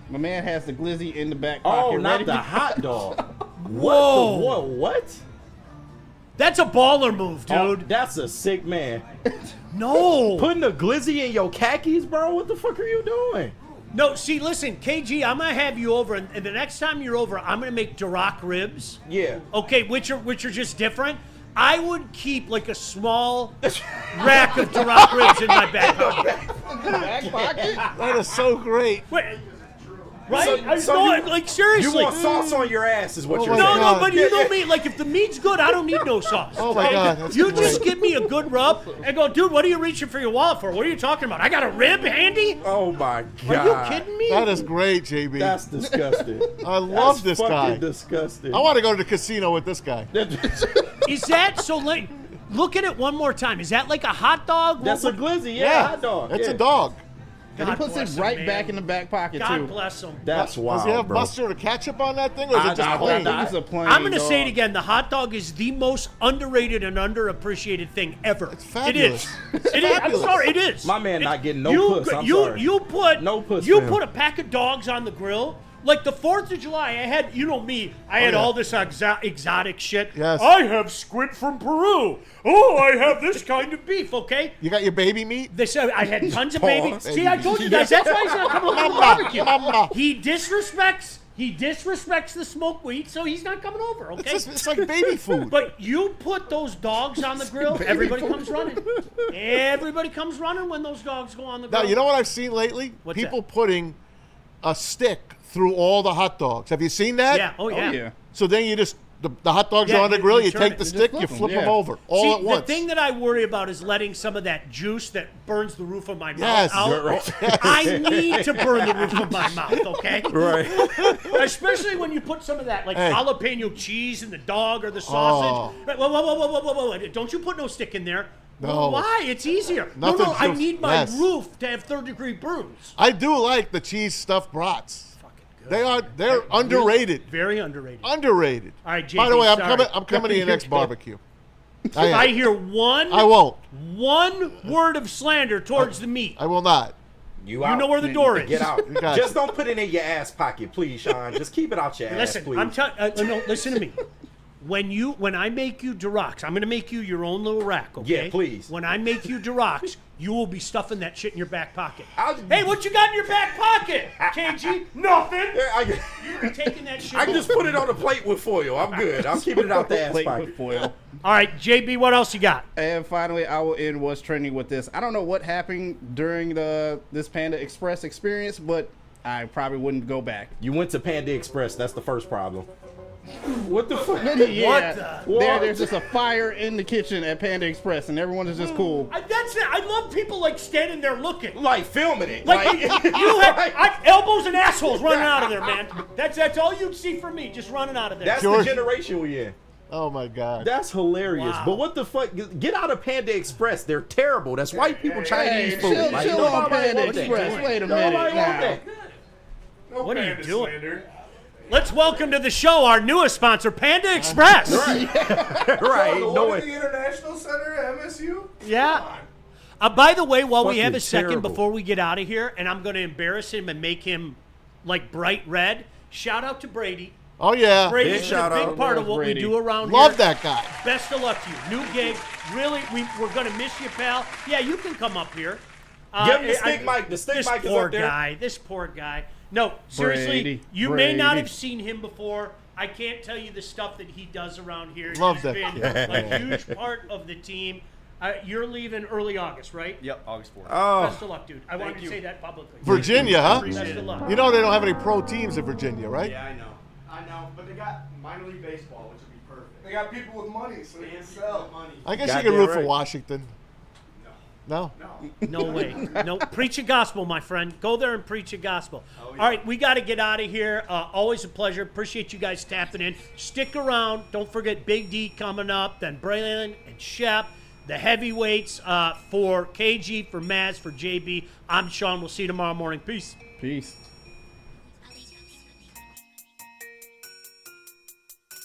My man has the glizzy in the back pocket. Oh, not ready the to- hot dog. Whoa. Whoa, what? That's a baller move, dude. Oh, that's a sick man. No. Putting a glizzy in your khakis, bro? What the fuck are you doing? No, see, listen, KG, I'm gonna have you over, and the next time you're over, I'm gonna make Duroc ribs. Yeah. Okay, which are just different. I would keep like a small rack of Duroc ribs in my back pocket. back pocket? That is so great. Wait, right? Like seriously. You want sauce on your ass is what Oh you're my saying. No, but you know me. Like if the meat's good, I don't need no sauce. Oh my God, that's You great. just give me a good rub and go, dude. What are you reaching for your wallet for? What are you talking about? I got a rib handy. Oh my God. Are you kidding me? That is great, JB. That's disgusting. I love That's this guy. fucking disgusting. I want to go to the casino with this guy. Is that so? Like, look at it one more time. Is that like a hot dog? That's a glizzy, yeah, hot dog. It's yeah. a dog. And he puts it right back in the back pocket God too. bless him. That's wild, Does he have bro. mustard or ketchup on that thing, or is it just I plain? I think it's a plain I'm going to say it dog. again. The hot dog is the most underrated and underappreciated thing ever. It's fabulous. It is. It is. I'm fabulous. sorry. It is. My man not getting no you, puss, I'm you, sorry. You put No puss You for him. put a pack of dogs on the grill. Like the 4th of July, I had, you know me, I had yeah. all this exotic shit. Yes. I have squid from Peru. Oh, I have this kind of beef, okay? You got your baby meat? They said I had tons of Paw. babies. See, I told you guys, that's why he's not coming over to the barbecue. Mama. He disrespects the smoked wheat, so he's not coming over, okay? It's like baby food. But you put those dogs on the grill, everybody comes running. Everybody comes running when those dogs go on the grill. Now, you know what I've seen lately? What's People that? putting a stick through all the hot dogs. Have you seen that? Yeah, oh yeah. Oh, yeah. So then you just, the hot dogs Yeah, are on the you- grill, you you turn take it, the you stick, just you flip flip 'em, them yeah. over all See, at once. the thing that I worry about is letting some of that juice that burns the roof of my mouth Yes. out. Right. I need to burn the roof of my mouth, okay? Right. Especially when you put some of that, like Hey. jalapeno cheese in the dog or the sausage. Oh. Right, whoa. Don't you put no stick in there. No. Well, why? It's easier. Nothing No, I just- need my yes. roof to have 3rd-degree burns. I do like the cheese stuffed brats. They're underrated. Very underrated. Underrated. All right, JB, By the way, I'm sorry. coming to your next barbecue. If I am. I hear one word of slander towards the meat, I will not. You know where the door is. Get out. You got Just don't put it in your ass pocket, please, Sean. Just keep it out your ass, Listen, please. I'm telling. No, listen to me. When I make you Durocs, I'm going to make you your own little rack, okay? Yeah, please. When I make you Durocs, you will be stuffing that shit in your back pocket. Hey, what you got in your back pocket, KG? Nothing. You're taking that shit. I can just put it on a plate with foil. I'm good. I'm keeping it out the ass Plate pocket. with foil. All right, JB, what else you got? And finally, I will end what's trending with this. I don't know what happened during this Panda Express experience, but I probably wouldn't go back. You went to Panda Express. That's the first problem. What the fuck? Yeah. There's just a fire in the kitchen at Panda Express, and everyone is just cool. That's it. I love people like standing there looking, like filming it. Like you have elbows and assholes running out of there, man. That's all you'd see from me, just running out of there. That's the generation we in. Oh my God. That's hilarious. Wow. But what the fuck? Get out of Panda Express. They're terrible. That's white people Chinese food. Chill on Panda Express. Wait a minute now. What are you doing? Let's welcome to the show our newest sponsor, Panda Express. Right. The International Center at MSU? Yeah. By the way, while we Fucking have a second terrible. before we get out of here, and I'm going to embarrass him and make him like bright red, shout out to Brady. Oh, yeah. Brady's a big part of what we do around here. Love that guy. Best of luck to you. New gig. Really, we're going to miss you, pal. Yeah, you can come up here. Give him the stick mic. The stick mic is up there. This poor guy. No, seriously, you may not have seen him before. I can't tell you the stuff that he does around here. Love He's that been kid. a huge part of the team. You're leaving early August, right? Yep, August 4th. Oh. Best of luck, dude. I wanted to say that publicly. Virginia, huh? Best of luck. You know they don't have any pro teams in Virginia, right? Yeah, I know, but they got minor league baseball, which would be perfect. They got people with money, so they can sell money. I guess you Goddamn can root for right. Washington. No? No way. No. Preach a gospel, my friend. Go there and preach a gospel. All right, we got to get out of here. Always a pleasure. Appreciate you guys tapping in. Stick around. Don't forget Big D coming up, then Braylon and Shep. The heavyweights for KG, for Maz, for JB. I'm Sean. We'll see you tomorrow morning. Peace. Peace.